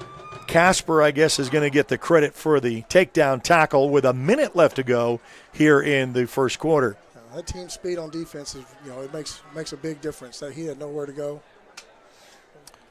Casper, I guess, is going to get the credit for the takedown tackle with a minute left to go here in the first quarter. That team speed on defense is, it makes a big difference. That he had nowhere to go.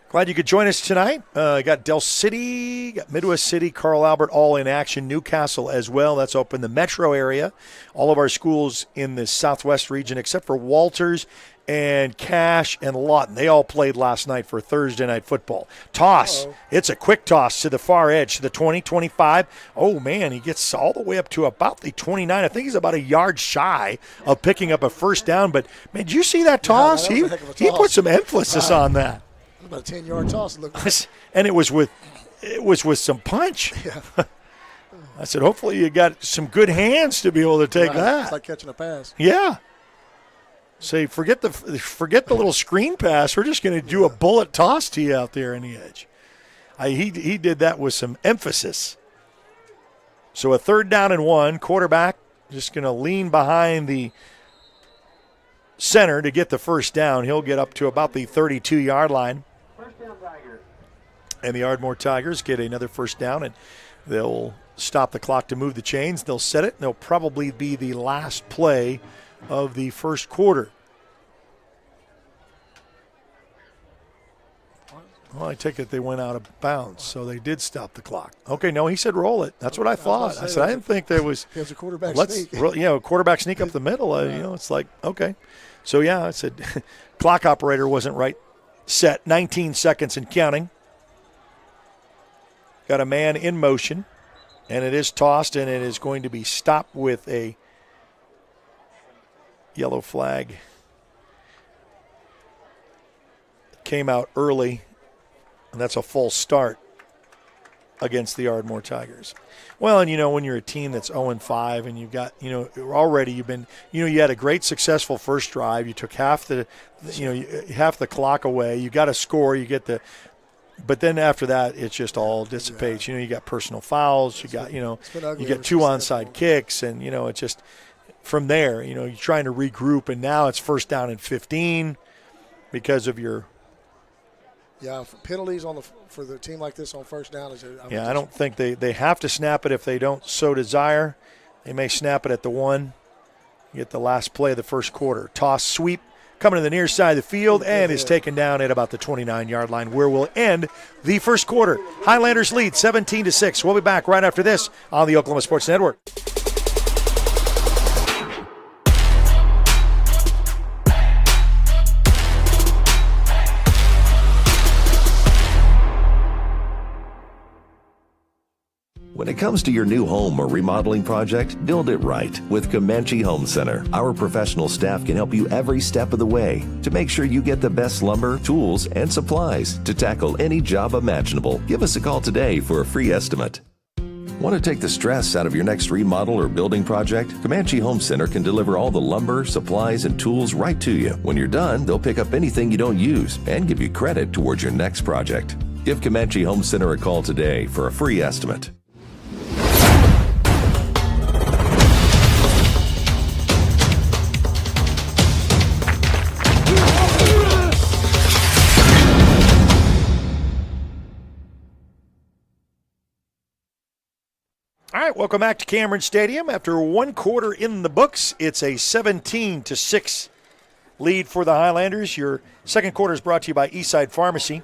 Glad you could join us tonight. Got Del City, got Midwest City, Carl Albert all in action. Newcastle as well. That's open the metro area. All of our schools in the southwest region except for Walters and Cache and Lawton. They all played last night for Thursday night football. Toss. It's a quick toss to the far edge, to the 20, 25. Oh, man, he gets all the way up to about the 29. I think he's about a yard shy of picking up a first down. But, man, did you see that toss? Yeah, that was a heck of a He toss. put some emphasis on that. About a 10-yard toss. It looked like. And it was with some punch. Yeah. I said, hopefully you got some good hands to be able to take that. It's like catching a pass. Yeah. Say, forget the little screen pass. We're just going to do a bullet toss to you out there in the edge. He did that with some emphasis. So a 3rd down and 1. Quarterback just going to lean behind the center to get the first down. He'll get up to about the 32-yard line. And the Ardmore Tigers get another first down, and they'll stop the clock to move the chains. They'll set it, and they'll probably be the last play of the first quarter. Well, I take it they went out of bounds, so they did stop the clock. Okay, no, he said roll it. That's what I thought. I said I didn't think there was. It was a quarterback sneak. Quarterback sneak up the middle. It's like, okay. So, yeah, I said clock operator wasn't right. Set, 19 seconds and counting. Got a man in motion, and it is tossed, and it is going to be stopped with a yellow flag. Came out early, and that's a false start against the Ardmore Tigers. Well, and when you're a team that's 0-5 and you've got, already you've been, you had a great successful first drive. You took half the clock away. You got a score. You get but then after that, it just all dissipates. You got personal fouls. You got, you get 2 onside kicks, and it's just from there. You're trying to regroup, and now it's 1st down and 15 because of your. Yeah, penalties for the team like this on 1st down is. I don't think they have to snap it if they don't so desire. They may snap it at the 1. Get the last play of the first quarter. Toss sweep. Coming to the near side of the field and is taken down at about the 29-yard line, where we'll end the first quarter. Highlanders lead 17-6. We'll be back right after this on the Oklahoma Sports Network. When it comes to your new home or remodeling project, build it right with Comanche Home Center. Our professional staff can help you every step of the way to make sure you get the best lumber, tools, and supplies to tackle any job imaginable. Give us a call today for a free estimate. Want to take the stress out of your next remodel or building project? Comanche Home Center can deliver all the lumber, supplies, and tools right to you. When you're done, they'll pick up anything you don't use and give you credit towards your next project. Give Comanche Home Center a call today for a free estimate. All right, welcome back to Cameron Stadium. After 1 quarter in the books, it's a 17-6 lead for the Highlanders. Your second quarter is brought to you by Eastside Pharmacy.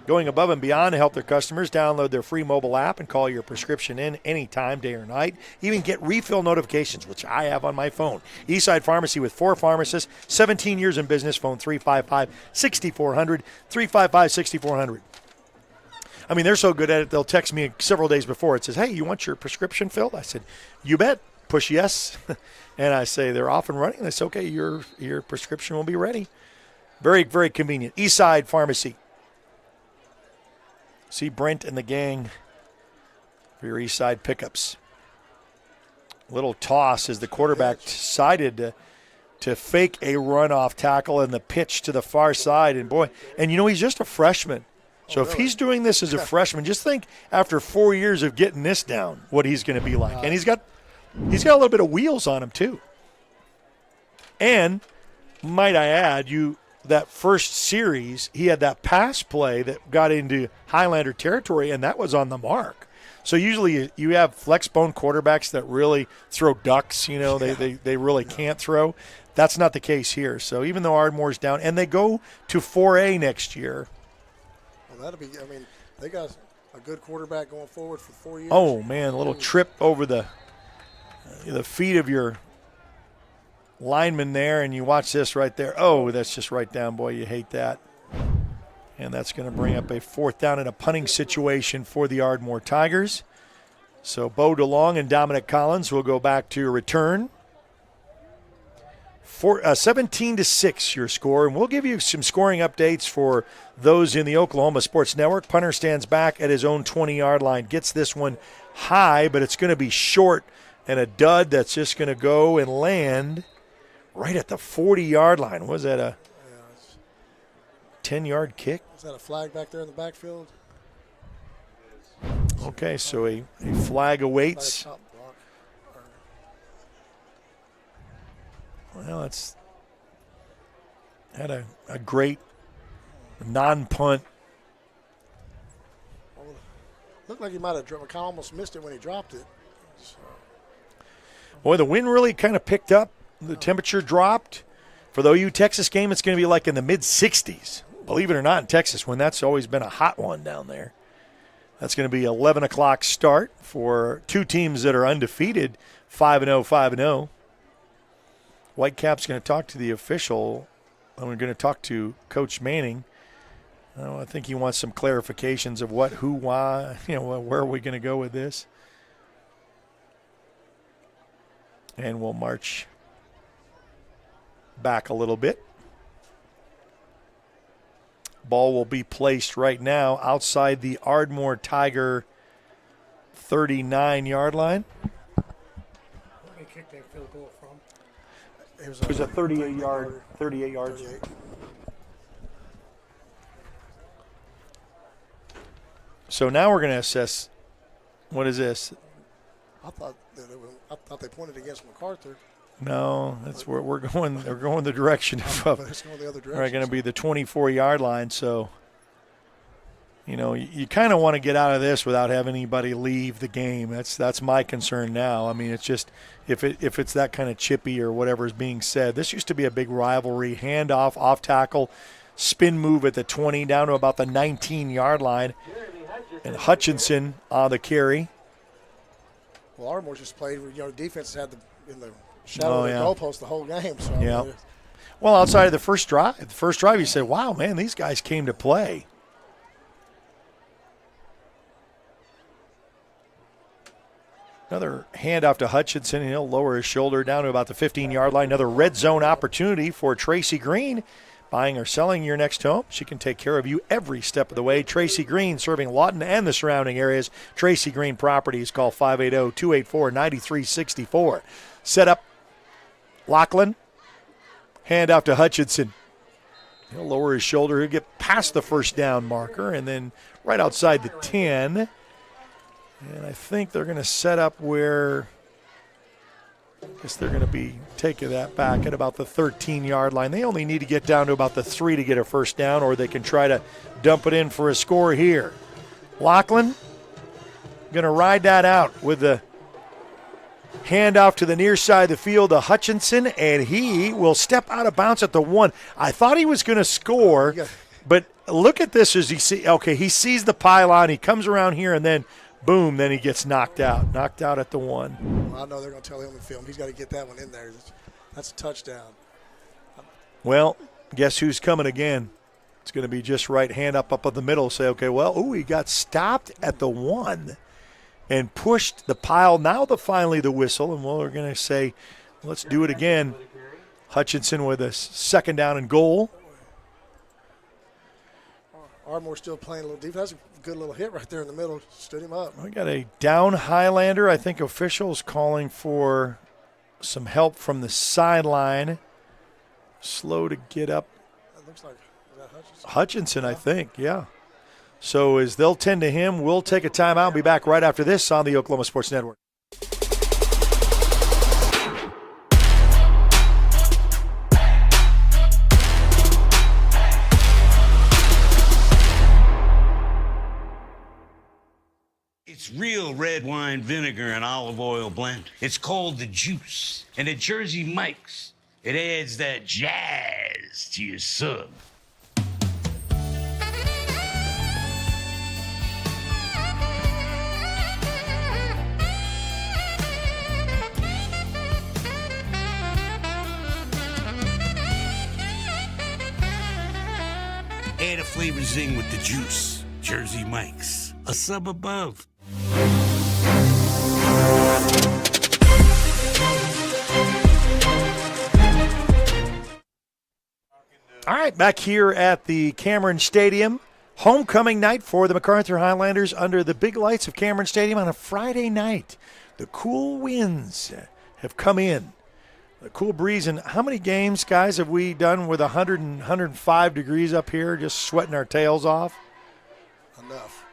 Going above and beyond to help their customers, download their free mobile app and call your prescription in anytime, day or night. Even get refill notifications, which I have on my phone. Eastside Pharmacy with 4 pharmacists, 17 years in business. Phone 355-6400, 355-6400. I mean, they're so good at it, they'll text me several days before. It says, hey, you want your prescription filled? I said, you bet. Push yes. And I say, they're off and running. They say, okay, your prescription will be ready. Very, very convenient. Eastside Pharmacy. See Brent and the gang for your Eastside pickups. Little toss as the quarterback decided to fake a runoff tackle and the pitch to the far side. And, boy, he's just a freshman. So if he's doing this as a freshman, just think after 4 years of getting this down, what he's going to be like. And he's got a little bit of wheels on him too. And might I add, that first series, he had that pass play that got into Highlander territory, and that was on the mark. So usually you have flex bone quarterbacks that really throw ducks. They really can't throw. That's not the case here. So even though Ardmore's down, and they go to 4A next year. Well, that'll be. I mean, they got a good quarterback going forward for 4 years. Oh man, a little trip over the feet of your lineman there, and you watch this right there. Oh, that's just right down, boy. You hate that. And that's going to bring up a 4th down in a punting situation for the Ardmore Tigers. So Bo DeLong and Dominic Collins will go back to return. 17-6 your score, and we'll give you some scoring updates for those in the Oklahoma Sports Network. Punter stands back at his own 20-yard line, gets this one high, but it's going to be short, and a dud that's just going to go and land right at the 40-yard line. Was that a 10-yard kick? Is that a flag back there in the backfield? Okay, so a flag awaits. Well, it's had a great non-punt. Well, looked like he might have dropped. I almost missed it when he dropped it. So. Boy, the wind really kind of picked up. The temperature dropped. For the OU Texas game, it's going to be like in the mid-60s. Believe it or not, in Texas, when that's always been a hot one down there. That's going to be 11 o'clock start for two teams that are undefeated, 5-0, 5-0. Whitecap's going to talk to the official, and we're going to talk to Coach Manning. I think he wants some clarifications of what, who, why, where are we going to go with this? And we'll march back a little bit. Ball will be placed right now outside the Ardmore Tiger 39-yard line. They kicked that field goal from. It was a 38 yards. 38. So now we're going to assess, what is this? I thought they pointed against Macarthur. No, that's where we're going. They're going the direction of. It's going the other direction. They're going to be the 24-yard line. So, you kind of want to get out of this without having anybody leave the game. That's my concern now. I mean, it's just if it's that kind of chippy or whatever is being said. This used to be a big rivalry. Handoff, off tackle, spin move at the 20 down to about the 19-yard line, and Hutchinson on the carry. Well, Ardmore just played. Defense had in the shadow of the goalpost the whole game. So yeah. Well, outside of the first drive, you said, "Wow, man, these guys came to play." Another handoff to Hutchinson, and he'll lower his shoulder down to about the 15-yard line. Another red zone opportunity for Tracy Green. Buying or selling your next home, she can take care of you every step of the way. Tracy Green, serving Lawton and the surrounding areas. Tracy Green Properties. Call 580-284-9364. Set up Lachlan. Hand off to Hutchinson. He'll lower his shoulder. He'll get past the first down marker and then right outside the 10. And I think they're going to set up where I guess they're going to be taking that back at about the 13-yard line. They only need to get down to about the 3 to get a first down, or they can try to dump it in for a score here. Lachlan going to ride that out with the handoff to the near side of the field to Hutchinson, and he will step out of bounds at the 1. I thought he was going to score, but look at this as he sees the pylon. He comes around here, and then boom, then he gets knocked out at the 1. Well, I know they're going to tell him in film. He's got to get that one in there. That's a touchdown. Well, guess who's coming again? It's going to be just right hand up the middle. Say, okay, well, he got stopped at the 1 and pushed the pile. Now finally the whistle, and we're going to say, let's do it again. Hutchinson with a second down and goal. Ardmore still playing a little deep. That's a good little hit right there in the middle. Stood him up. We got a down Highlander. I think officials calling for some help from the sideline. Slow to get up. It looks like Hutchinson, I think, yeah. So as they'll tend to him, we'll take a timeout and be back right after this on the Oklahoma Sports Network. It's real red wine vinegar and olive oil blend. It's called the Juice. And at Jersey Mike's, it adds that jazz to your sub. flavor zing with the juice. Jersey Mike's, a sub above. All right, back here at the Cameron Stadium. Homecoming night for the Macarthur Highlanders under the big lights of Cameron Stadium on a Friday night. The cool winds have come in. The cool breeze. And how many games, guys, have we done with 100 and 105 degrees up here, just sweating our tails off? Enough.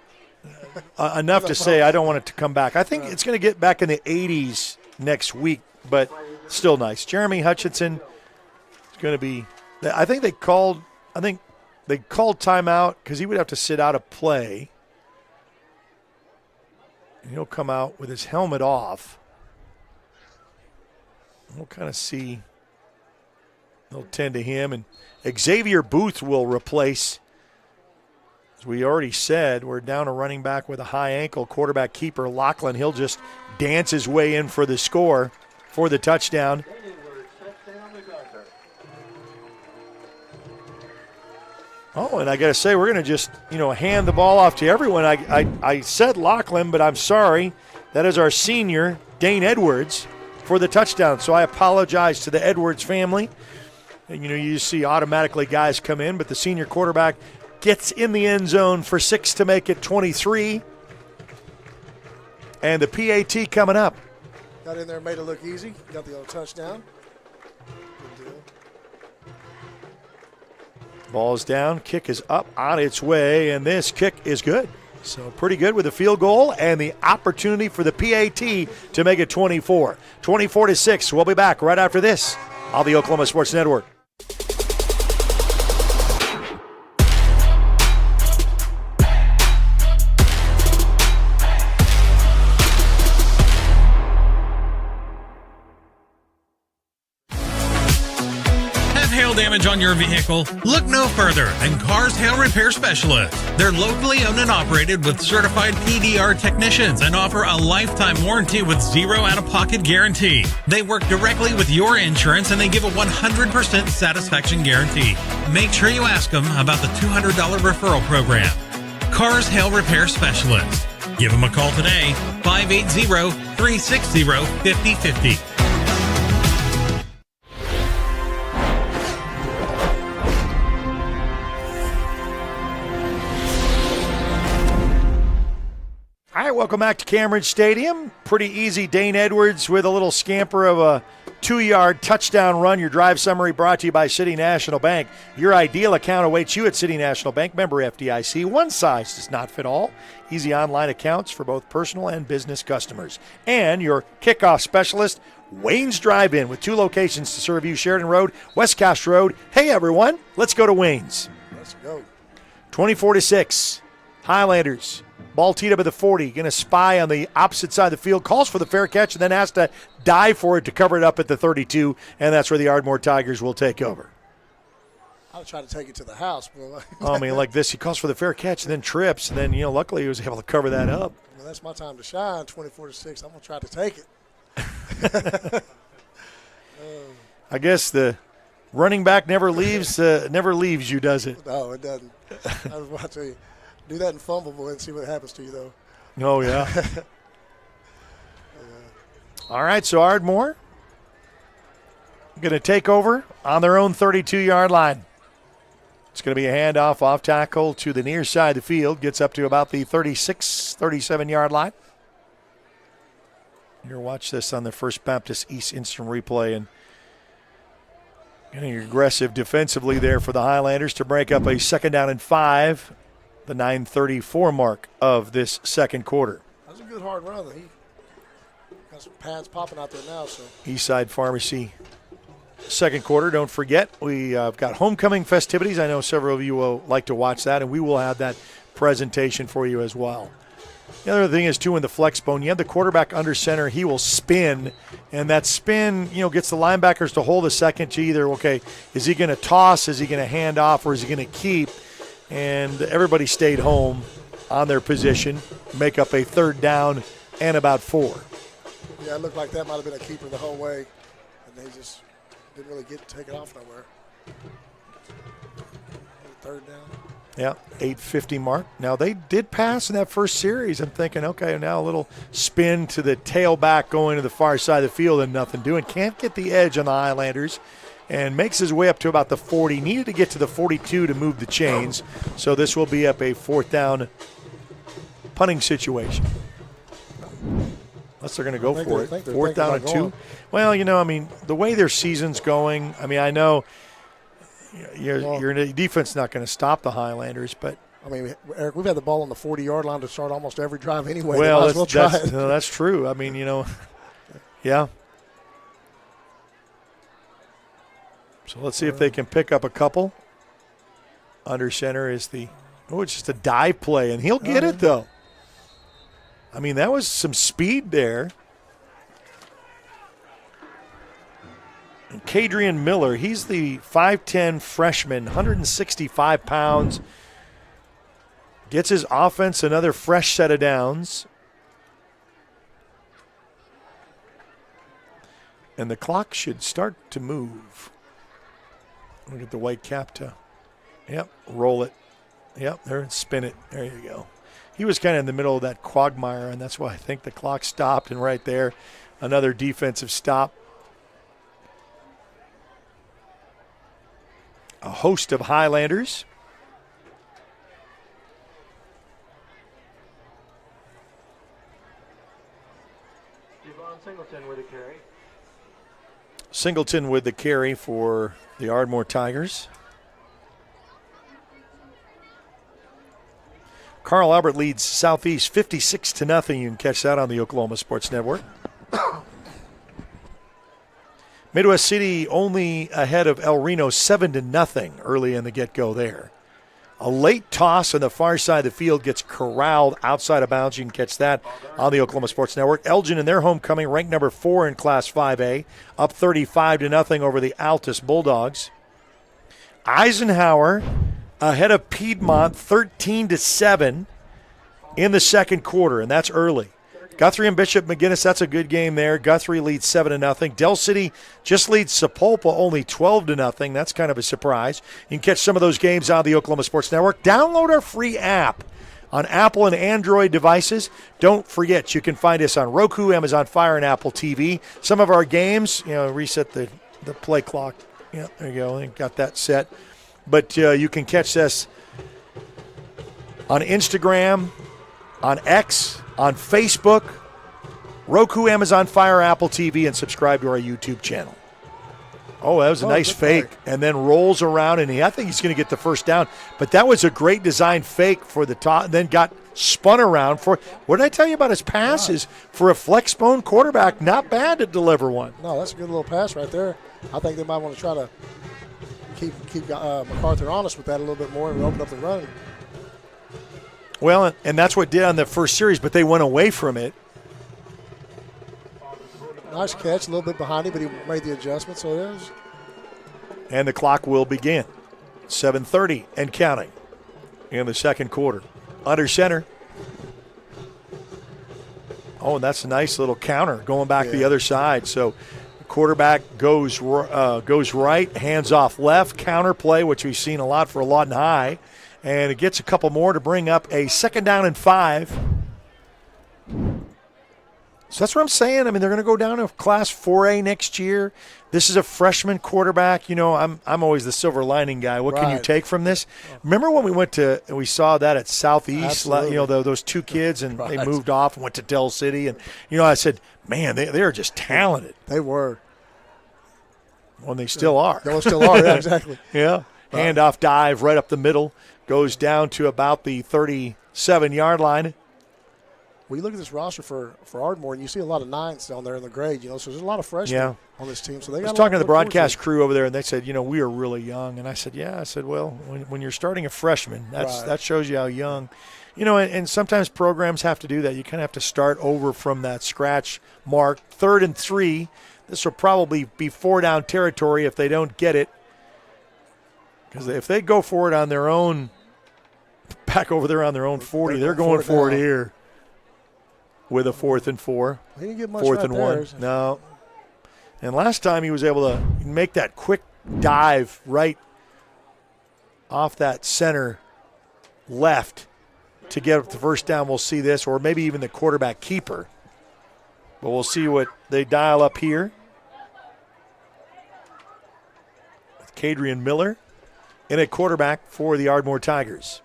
Enough to say I don't want it to come back. I think it's going to get back in the 80s next week, but still nice. Jeremy Hutchinson is going to be – I think they called timeout because he would have to sit out of play. And he'll come out with his helmet off. We'll kind of see. They'll tend to him. And Xavier Booth will replace. As we already said, we're down a running back with a high ankle. Quarterback keeper Lachlan. He'll just dance his way in for the score, for the touchdown. Oh, and I got to say, we're going to just, hand the ball off to everyone. I said Lachlan, but I'm sorry. That is our senior, Dane Edwards, for the touchdown. So I apologize to the Edwards family. And, you see automatically guys come in, but the senior quarterback gets in the end zone for 6 to make it 23. And the PAT coming up. Got in there, made it look easy. Got the other touchdown. Good deal. Ball's down, kick is up on its way, and this kick is good. So pretty good with the field goal and the opportunity for the PAT to make it 24. 24-6. We'll be back right after this on the Oklahoma Sports Network. Damage on your vehicle? Look no further than Cars Hail Repair Specialists. They're locally owned and operated with certified PDR technicians and offer a lifetime warranty with zero out-of-pocket guarantee. They work directly with your insurance and they give a 100% satisfaction guarantee. Make sure you ask them about the $200 referral program. Cars Hail Repair Specialists. Give them a call today, 580-360-5050. All right, welcome back to Cameron Stadium. Pretty easy. Dane Edwards with a little scamper of a 2-yard touchdown run. Your drive summary brought to you by City National Bank. Your ideal account awaits you at City National Bank. Member FDIC. One size does not fit all. Easy online accounts for both personal and business customers. And your kickoff specialist, Wayne's Drive-In, with 2 locations to serve you, Sheridan Road, West Cache Road. Hey, everyone, let's go to Wayne's. Let's go. 24-6. Highlanders. Ball teed up at the 40. Going to spy on the opposite side of the field. Calls for the fair catch and then has to dive for it to cover it up at the 32. And that's where the Ardmore Tigers will take over. I'll try to take it to the house. But like this. He calls for the fair catch and then trips. And then, luckily he was able to cover that up. Well, that's my time to shine, 24-6. I'm going to try to take it. I guess the running back never leaves you, does it? No, it doesn't. I was about to tell you. Do that in fumble, boy, and see what happens to you, though. Oh, yeah. All right, so Ardmore going to take over on their own 32-yard line. It's going to be a handoff off tackle to the near side of the field. Gets up to about the 36, 37-yard line. You'll watch this on the First Baptist East instant replay. And getting aggressive defensively there for the Highlanders to break up a 2nd down and 5. The 9:34 mark of this second quarter. That was a good hard run. He got some pads popping out there now. So Eastside Pharmacy second quarter. Don't forget, we've got homecoming festivities. I know several of you will like to watch that, and we will have that presentation for you as well. The other thing is, too, in the flex bone, you have the quarterback under center. He will spin, and that spin, gets the linebackers to hold a second to either, okay, is he going to toss, is he going to hand off, or is he going to keep? And everybody stayed home on their position, make up a 3rd down and about 4. Yeah, it looked like that might have been a keeper the whole way, and they just didn't really get to take it off nowhere. 3rd down. Yeah, 8:50 mark. Now, they did pass in that first series. I'm thinking, okay, now a little spin to the tailback going to the far side of the field and nothing doing. Can't get the edge on the Highlanders and makes his way up to about the 40. Needed to get to the 42 to move the chains. So this will be up a 4th down punting situation. Unless they're going to go for it. 4th down and 2. Well, the way their season's going, I know your defense not going to stop the Highlanders, but Eric, we've had the ball on the 40-yard line to start almost every drive anyway. Well, that's that's true. Yeah. So let's see if they can pick up a couple. Under center is it's just a dive play, and he'll get it, though. That was some speed there. And Kadrian Miller, he's the 5'10 freshman, 165 pounds. Gets his offense another fresh set of downs. And the clock should start to move. Look at the white cap to, roll it. There and spin it. There you go. He was kind of in the middle of that quagmire, and that's why I think the clock stopped. And right there, another defensive stop. A host of Highlanders. Singleton with a carry. Singleton with the carry for the Ardmore Tigers. Carl Albert leads Southeast 56-0. You can catch that on the Oklahoma Sports Network. Midwest City only ahead of El Reno 7-0 early in the get-go there. A late toss on the far side of the field gets corralled outside of bounds. You can catch that on the Oklahoma Sports Network. Elgin in their homecoming, ranked number 4 in Class 5A, up 35-0 over the Altus Bulldogs. Eisenhower ahead of Piedmont 13-7 in the second quarter, and that's early. Guthrie and Bishop McGinnis, that's a good game there. Guthrie leads 7-0. Del City just leads Sapulpa only 12-0. That's kind of a surprise. You can catch some of those games on the Oklahoma Sports Network. Download our free app on Apple and Android devices. Don't forget, you can find us on Roku, Amazon Fire, and Apple TV. Some of our games, reset the play clock. Yeah, there you go. Got that set. But you can catch us on Instagram, on X, on Facebook, Roku, Amazon Fire, Apple TV, and subscribe to our YouTube channel. Oh, that was a nice fake. And then rolls around, and I think he's going to get the first down. But that was a great design fake for the top, and then got spun around for, what did I tell you about his passes? For a flex bone quarterback, not bad to deliver one. No, that's a good little pass right there. I think they might want to try to keep Macarthur honest with that a little bit more and open up the run. Well, and that's what did on the first series, but they went away from it. Nice catch, a little bit behind him, but he made the adjustment, so it is. And the clock will begin. 7:30 and counting in the second quarter. Under center. Oh, and that's a nice little counter going back the other side. So the quarterback goes right, hands off left, counter play, which we've seen a lot for Lawton High. And it gets a couple more to bring up a 2nd down and 5. So that's what I'm saying. They're going to go down to Class 4A next year. This is a freshman quarterback. I'm always the silver lining guy. What can you take from this? Remember when we saw that at Southeast, those two kids, and they moved off and went to Del City. And, I said, man, they are just talented. They were. Well, they still are. They still are, yeah, exactly. Yeah. Handoff dive right up the middle. Goes down to about the 37-yard line. Well, you look at this roster for Ardmore, and you see a lot of 9s down there in the grade, so there's a lot of freshmen on this team. So they got I was talking to the broadcast crew over there, and they said, we are really young. And I said, well, when you're starting a freshman, that shows you how young. And sometimes programs have to do that. You kind of have to start over from that scratch mark. 3rd and 3. This will probably be 4-down territory if they don't get it. Because if they go for it on their own, back over there on their own 40, they're going for it here with a 4th and 4. He didn't get much 4th right and there. 1. No. And last time he was able to make that quick dive right off that center left to get the first down. We'll see this, or maybe even the quarterback keeper. But we'll see what they dial up here. With Kadrian Miller in at quarterback for the Ardmore Tigers.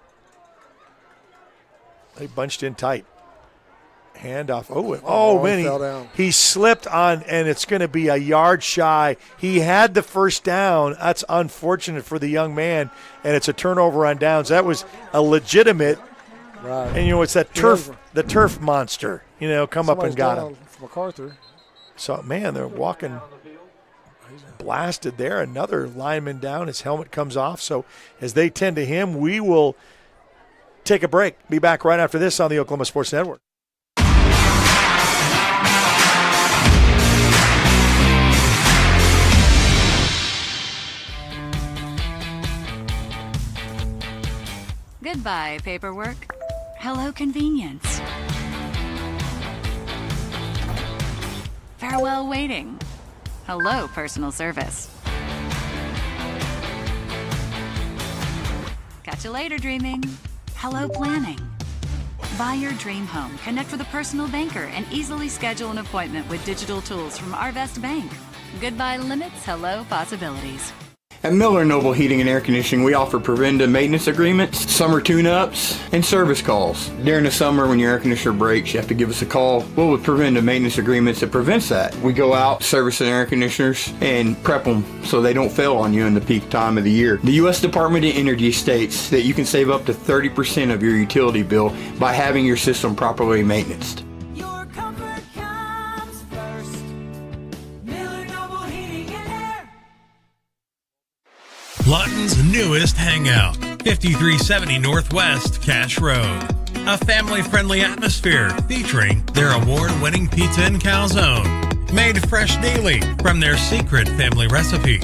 They bunched in tight. Handoff. Oh, man. He slipped on, and it's going to be a yard shy. He had the first down. That's unfortunate for the young man, and it's a turnover on downs. That was a legitimate. Right. And, it's that the turf monster, come up and got him. Macarthur. So, man, they're walking blasted there. Another lineman down. His helmet comes off. So, as they tend to him, we will take a break. Be back right after this on the Oklahoma Sports Network. Goodbye, paperwork. Hello, convenience. Farewell, waiting. Hello, personal service. Catch you later, dreaming. Hello, planning. Buy your dream home, connect with a personal banker, and easily schedule an appointment with digital tools from Arvest Bank. Goodbye limits, hello possibilities. At Miller Noble Heating and Air Conditioning, we offer preventive maintenance agreements, summer tune-ups, and service calls. During the summer, when your air conditioner breaks, you have to give us a call. Well, with preventive maintenance agreements, it prevents that. We go out, service the air conditioners, and prep them so they don't fail on you in the peak time of the year. The U.S. Department of Energy states that you can save up to 30% of your utility bill by having your system properly maintained. Lawton's newest hangout, 5370 Northwest Cash Road. A family-friendly atmosphere featuring their award-winning pizza and calzone, made fresh daily from their secret family recipe.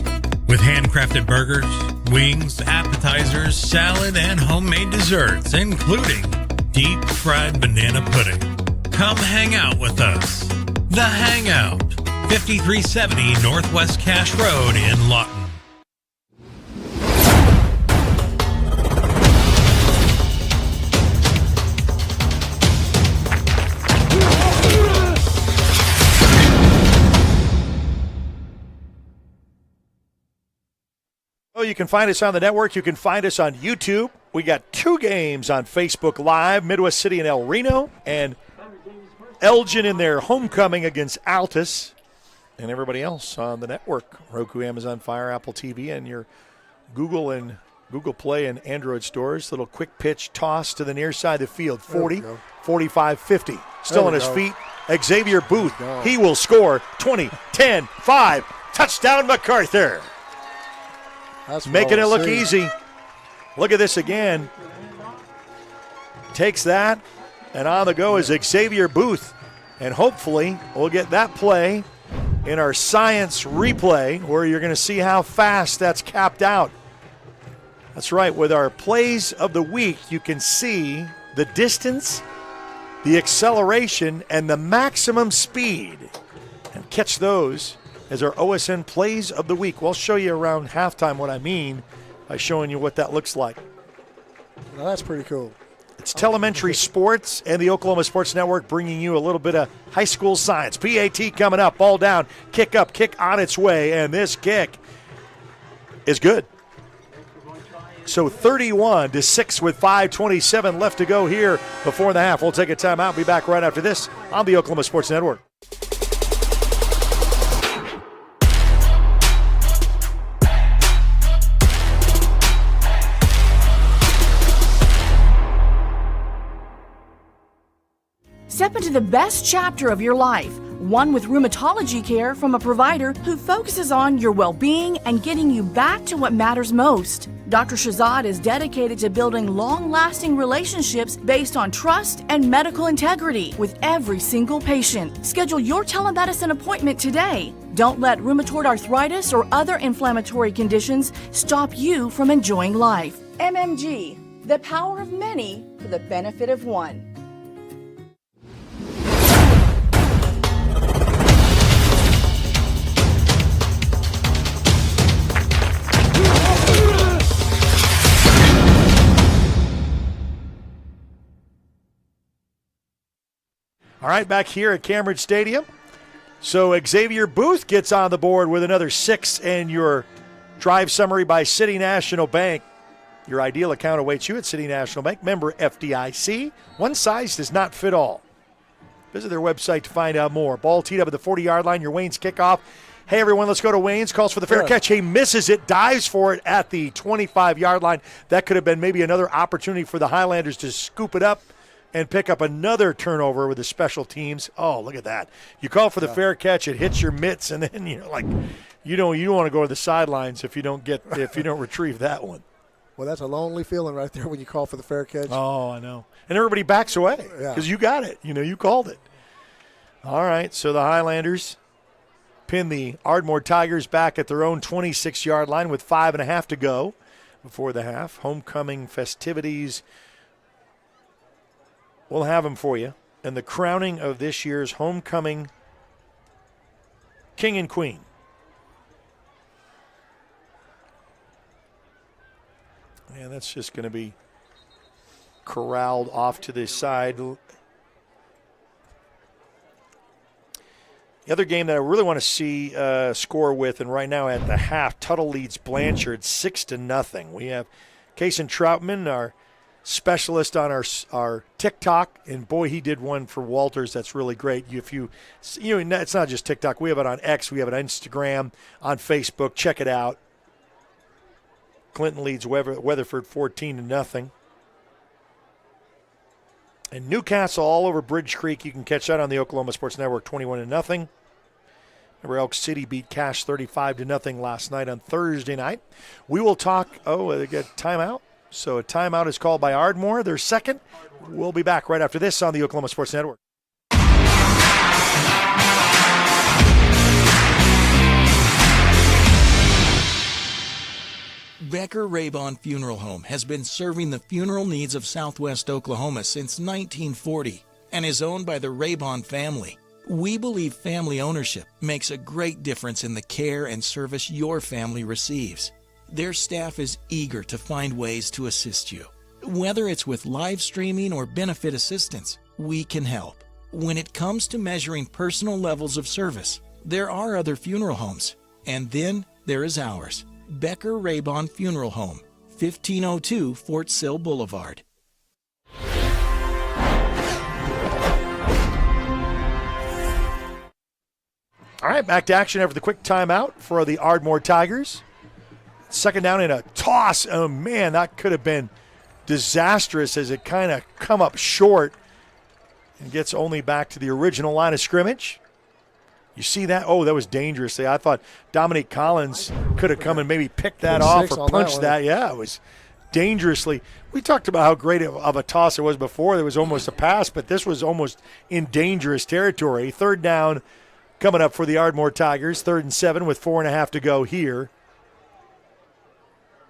With handcrafted burgers, wings, appetizers, salad, and homemade desserts, including deep-fried banana pudding. Come hang out with us. The Hangout, 5370 Northwest Cash Road in Lawton. Oh, you can find us on the network. You can find us on YouTube. We got 2 games on Facebook Live, Midwest City and El Reno, and Elgin in their homecoming against Altus, and everybody else on the network, Roku, Amazon Fire, Apple TV, and your Google and Google Play and Android stores. Little quick pitch toss to the near side of the field, 40, 45, 50. Still on his feet, Xavier Booth. He will score 20, 10, 5. Touchdown, Macarthur. That's making it look easy. Look at this again. Takes that, and on the go is Xavier Booth. And hopefully we'll get that play in our science replay where you're going to see how fast that's capped out. That's right. With our plays of the week, you can see the distance, the acceleration, and the maximum speed. And catch those as our OSN plays of the week. We'll show you around halftime what I mean by showing you what that looks like. Now that's pretty cool. It's Telementary Sports and the Oklahoma Sports Network bringing you a little bit of high school science. PAT coming up, ball down, kick up, kick on its way, and this kick is good. So 31-6 with 5:27 left to go here before the half. We'll take a timeout. Be back right after this on the Oklahoma Sports Network. Step into the best chapter of your life, one with rheumatology care from a provider who focuses on your well-being and getting you back to what matters most. Dr. Shahzad is dedicated to building long-lasting relationships based on trust and medical integrity with every single patient. Schedule your telemedicine appointment today. Don't let rheumatoid arthritis or other inflammatory conditions stop you from enjoying life. MMG, the power of many for the benefit of one. All right, back here at Cambridge Stadium. So Xavier Booth gets on the board with another 6, and your drive summary by City National Bank. Your ideal account awaits you at City National Bank. Member FDIC. One size does not fit all. Visit their website to find out more. Ball teed up at the 40-yard line. Your Wayne's kickoff. Hey, everyone, let's go to Wayne's. Calls for the fair catch. He misses it, dives for it at the 25-yard line. That could have been maybe another opportunity for the Highlanders to scoop it up and pick up another turnover with the special teams. Oh, look at that. You call for the fair catch, it hits your mitts, and then you're like, you don't want to go to the sidelines if you don't retrieve that one. Well, that's a lonely feeling right there when you call for the fair catch. Oh, I know. And everybody backs away because you got it. You called it. All right, so the Highlanders pin the Ardmore Tigers back at their own 26-yard line with 5.5 to go before the half. Homecoming festivities. We'll have them for you. And the crowning of this year's homecoming king and queen. And that's just going to be corralled off to the side. The other game that I really want to see score with, and right now at the half, Tuttle leads Blanchard 6-0. We have Kason Troutman, our specialist on our TikTok, and boy, he did one for Walters that's really great. It's not just TikTok. We have it on X. We have it on Instagram, on Facebook. Check it out. Clinton leads Weatherford 14-0. And Newcastle all over Bridge Creek. You can catch that on the Oklahoma Sports Network 21-0. Remember, Elk City beat Cache 35-0 last night on Thursday night. We will talk. They get timeout. So a timeout is called by Ardmore. They're second. We'll be back right after this on the Oklahoma Sports Network. Becker Raybon Funeral Home has been serving the funeral needs of Southwest Oklahoma since 1940 and is owned by the Raybon family. We believe family ownership makes a great difference in the care and service your family receives. Their staff is eager to find ways to assist you. Whether it's with live streaming or benefit assistance, we can help. When it comes to measuring personal levels of service, there are other funeral homes, and then there is ours. Becker Raybon Funeral Home, 1502 Fort Sill Boulevard. All right, back to action after the quick timeout for the Ardmore Tigers. Second down in a toss. Oh, man, that could have been disastrous as it kind of come up short and gets only back to the original line of scrimmage. You see that? Oh, that was dangerous. I thought Dominique Collins could have come and maybe picked that off or punched that. Yeah, it was dangerously. We talked about how great of a toss it was before. There was almost a pass, but this was almost in dangerous territory. Third down coming up for the Ardmore Tigers. 3rd and 7 with 4.5 to go here.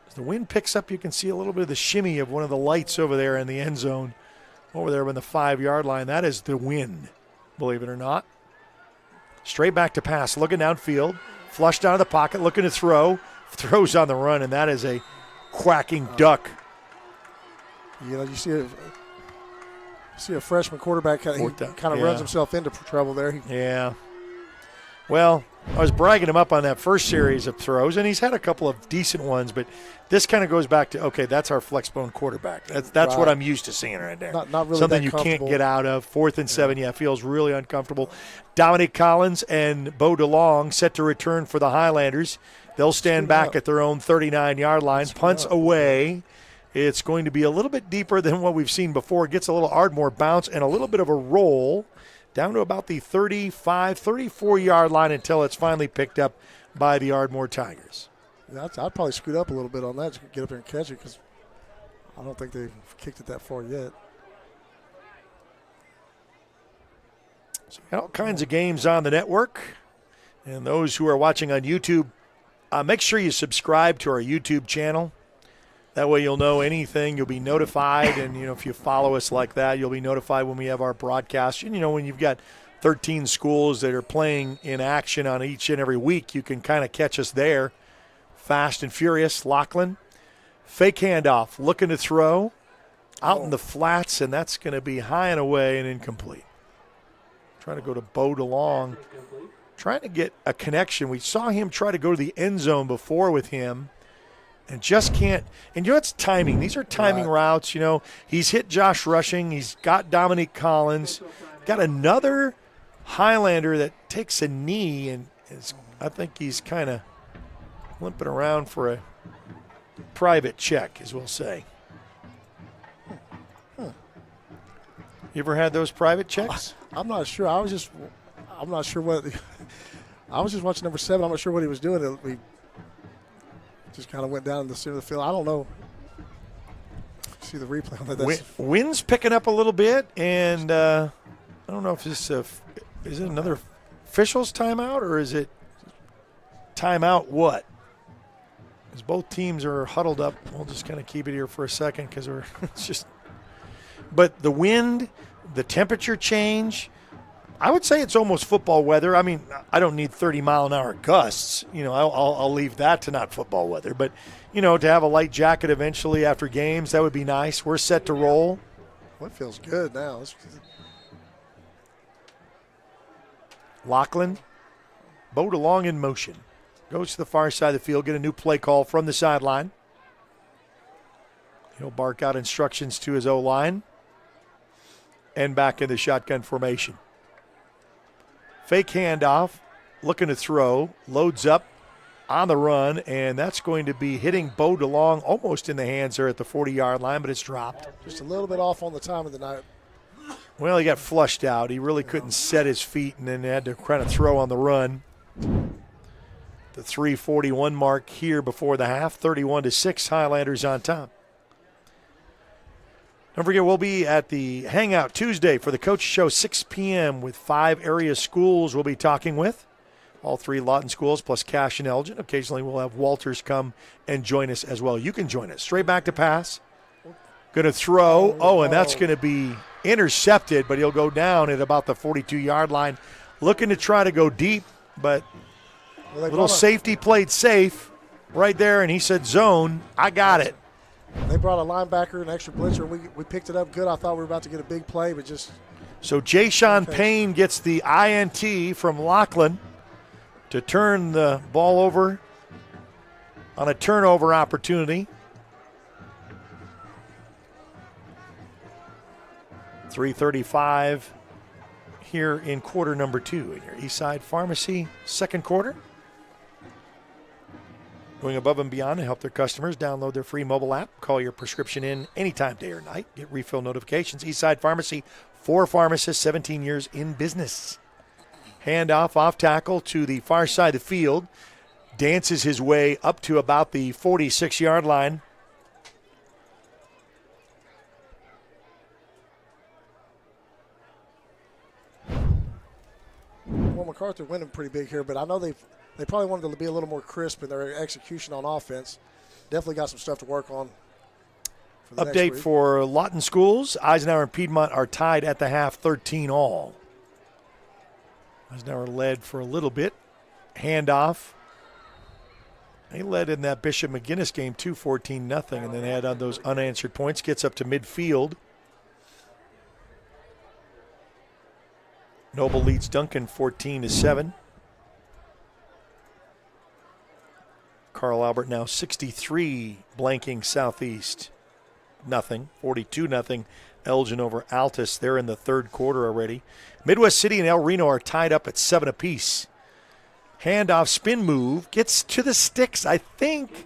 As the wind picks up, you can see a little bit of the shimmy of one of the lights over there in the end zone, over there on the 5-yard line. That is the wind, believe it or not. Straight back to pass, looking downfield, flushed out of the pocket, looking to throw. Throws on the run, and that is a quacking duck. You see a freshman quarterback kind of runs himself into trouble there. Yeah. Well, I was bragging him up on that first series of throws, and he's had a couple of decent ones, but this kind of goes back to, okay, that's our flexbone quarterback. That's right. What I'm used to seeing right there. Not really something you can't get out of. 4th and 7, feels really uncomfortable. Dominique Collins and Beau DeLong set to return for the Highlanders. They'll stand back at their own 39-yard line. Punts away. It's going to be a little bit deeper than what we've seen before. It gets a little Ardmore bounce and a little bit of a roll down to about the 35, 34-yard line until it's finally picked up by the Ardmore Tigers. I'd probably scoot up a little bit on that to get up there and catch it because I don't think they've kicked it that far yet. So we got all kinds of games on the network. And those who are watching on YouTube, make sure you subscribe to our YouTube channel. That way you'll know anything. You'll be notified. And, if you follow us like that, you'll be notified when we have our broadcast. And, when you've got 13 schools that are playing in action on each and every week, you can kind of catch us there. Fast and furious. Lachlan, fake handoff, looking to throw out in the flats, and that's going to be high and away and incomplete. Trying to go to Bo DeLong. Trying to get a connection. We saw him try to go to the end zone before with him and just can't. And it's timing. These are timing routes. He's hit Josh Rushing. He's got Dominique Collins. Got another Highlander that takes a knee, and I think he's kind of limping around for a private check, as we'll say. You ever had those private checks? I'm not sure. I'm not sure what. I was just watching number 7. I'm not sure what he was doing. We just kind of went down in the center of the field. I don't know. See the replay on that. Wind's picking up a little bit, and I don't know if this is it another official's timeout or is it timeout what? Because both teams are huddled up. We'll just kind of keep it here for a second because it's just. But the wind, the temperature change, I would say it's almost football weather. I mean, I don't need 30-mile-an-hour gusts. I'll leave that to not football weather. But, to have a light jacket eventually after games, that would be nice. We're set to roll. Well, it feels good now. Lachlan, Bo DeLong in motion. Goes to the far side of the field, get a new play call from the sideline. He'll bark out instructions to his O-line. And back in the shotgun formation. Fake handoff, looking to throw, loads up on the run, and that's going to be hitting Bo DeLong almost in the hands there at the 40-yard line, but it's dropped. Just a little bit off on the time of the night. Well, he got flushed out. He really couldn't set his feet and then had to kind of throw on the run. The 3:41 mark here before the half, 31-6, Highlanders on top. Don't forget, we'll be at the Hangout Tuesday for the Coach Show, 6 p.m. with 5 area schools we'll be talking with. All 3 Lawton schools plus Cash and Elgin. Occasionally we'll have Walters come and join us as well. You can join us. Straight back to pass. Going to throw. And that's going to be intercepted, but he'll go down at about the 42-yard line. Looking to try to go deep, but little safety played safe right there, and he said zone. I got it. They brought a linebacker, an extra blitzer. We picked it up good. I thought we were about to get a big play, but just. So Jay-Sean Payne gets the INT from Lachlan to turn the ball over on a turnover opportunity. 3:35 here in quarter number 2 in your Eastside Pharmacy second quarter. Going above and beyond to help their customers download their free mobile app. Call your prescription in anytime, day or night. Get refill notifications. Eastside Pharmacy, 4 pharmacists, 17 years in business. Handoff off tackle to the far side of the field. Dances his way up to about the 46-yard line. Well, Macarthur winning pretty big here, but I know they probably wanted to be a little more crisp in their execution on offense. Definitely got some stuff to work on. Update for Lawton schools. Eisenhower and Piedmont are tied at the half, 13-all. Eisenhower led for a little bit. Handoff. They led in that Bishop McGinnis game, 14-0, and then had on those unanswered points. Gets up to midfield. Noble leads Duncan 14-7. Carl Albert now 63, blanking Southeast. 42-0. Elgin over Altus. They're in the third quarter already. Midwest City and El Reno are tied up at 7 apiece. Handoff, spin move, gets to the sticks, I think.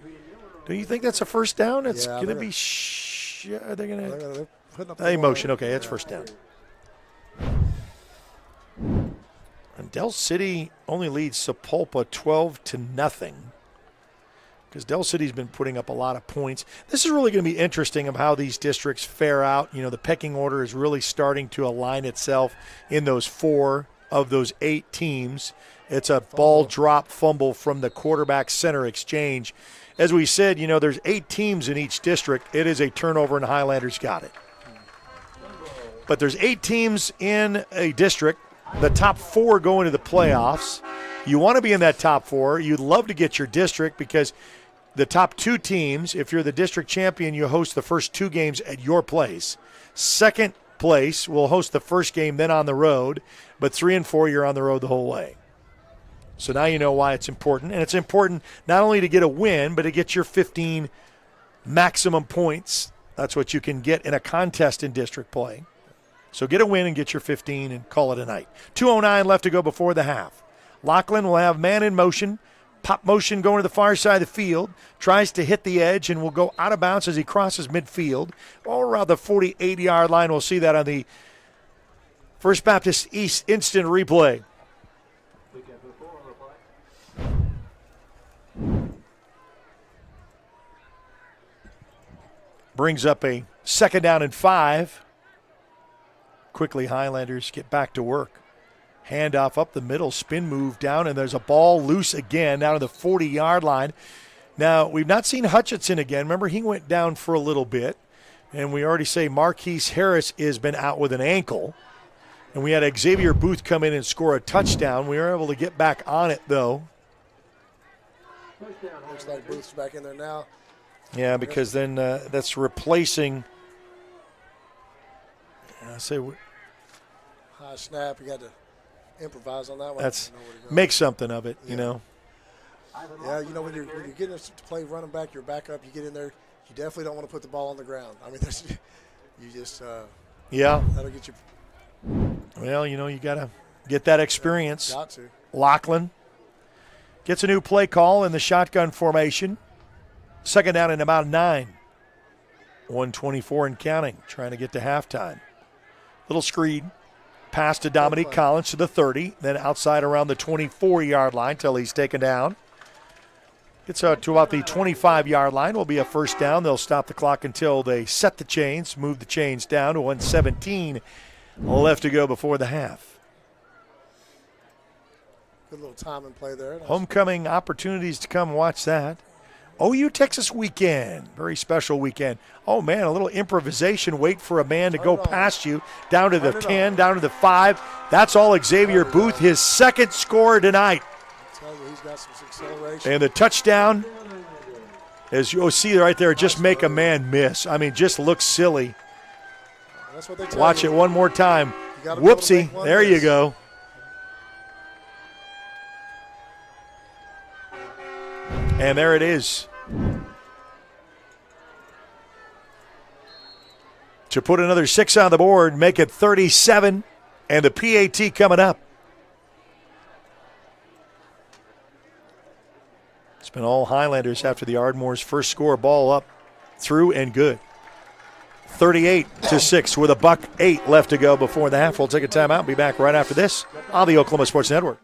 Do you think that's a first down? It's going to be are they going to put up motion? Okay, it's first down. And Del City only leads Sapulpa 12-0. Because Del City's been putting up a lot of points. This is really going to be interesting of how these districts fare out. The pecking order is really starting to align itself in those 4 of those 8 teams. It's a ball drop fumble from the quarterback center exchange. As we said, there's 8 teams in each district. It is a turnover, and Highlanders got it. But there's 8 teams in a district. The top 4 go into the playoffs. You want to be in that top 4. You'd love to get your district because the top 2 teams, if you're the district champion, you host the first 2 games at your place. Second place. We'll host the first game, then on the road. But 3 and 4, you're on the road the whole way. So now you know why it's important. And it's important not only to get a win, but to get your 15 maximum points. That's what you can get in a contest in district play. So get a win and get your 15 and call it a night. 2:09 left to go before the half. Lachlan will have man in motion. Pop motion going to the far side of the field. Tries to hit the edge and will go out of bounds as he crosses midfield. All around the 48-yard line. We'll see that on the First Baptist East instant replay. Brings up a 2nd down and 5. Quickly, Highlanders get back to work. Handoff up the middle, spin move down, and there's a ball loose again down to the 40-yard line. Now, we've not seen Hutchinson again. Remember, he went down for a little bit, and we already say Marquise Harris has been out with an ankle. And we had Xavier Booth come in and score a touchdown. We were able to get back on it, though. Looks like Booth's back in there now. Yeah, because then that's replacing. High snap. You got to improvise on that one. That's make something of it, you know. Yeah, you know, when you're getting to play running back, your backup, you get in there, you definitely don't want to put the ball on the ground. I mean, you just that'll get you. Well, you know, you got to get that experience. Got to. Lachlan gets a new play call in the shotgun formation. 2nd down and about 9. 1:24 and counting, trying to get to halftime. Little screen. Pass to Dominique Collins to the 30, then outside around the 24-yard line till he's taken down. Gets out to about the 25-yard line. Will be a 1st down. They'll stop the clock until they set the chains, move the chains down to 1:17 left to go before the half. Good little time and play there. Homecoming opportunities to come watch that. OU Texas weekend, very special weekend. Oh, man, a little improvisation. Wait for a man to go past you. Down to the 10, down to the 5. That's all Xavier Booth, his 2nd score tonight. I tell you, he's got some acceleration. And the touchdown, as you'll see right there, just make a man miss. I mean, just looks silly. That's what they tell Watch you. it one more time. gotta Whoopsie, there you go. And there it is. To put another 6 on the board, make it 37, and the PAT coming up. It's been all Highlanders after the Ardmore's first score. Ball up, through and good. 38-6 with $1:08 left to go before the half. We'll take a timeout and be back right after this on the Oklahoma Sports Network.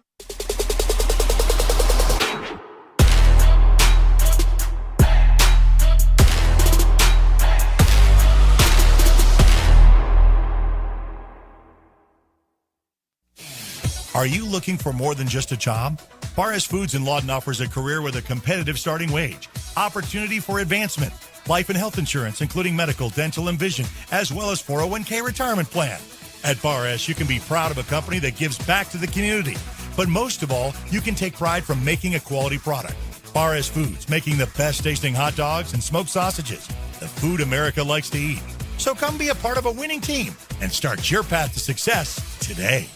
Are you looking for more than just a job? Barres Foods in Lawton offers a career with a competitive starting wage, opportunity for advancement, life and health insurance, including medical, dental, and vision, as well as 401k retirement plan. At Barres, you can be proud of a company that gives back to the community. But most of all, you can take pride from making a quality product. Barres Foods, making the best tasting hot dogs and smoked sausages, the food America likes to eat. So come be a part of a winning team and start your path to success today.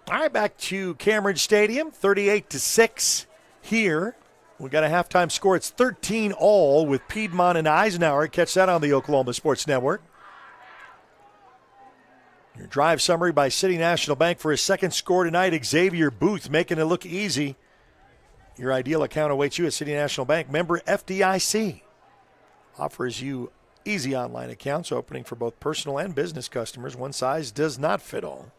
All right, back to Cameron Stadium, 38-6 here. We got a halftime score. It's 13-all with Piedmont and Eisenhower. Catch that on the Oklahoma Sports Network. Your drive summary by City National Bank for his 2nd score tonight. Xavier Booth making it look easy. Your ideal account awaits you at City National Bank. Member FDIC offers you easy online accounts opening for both personal and business customers. One size does not fit all.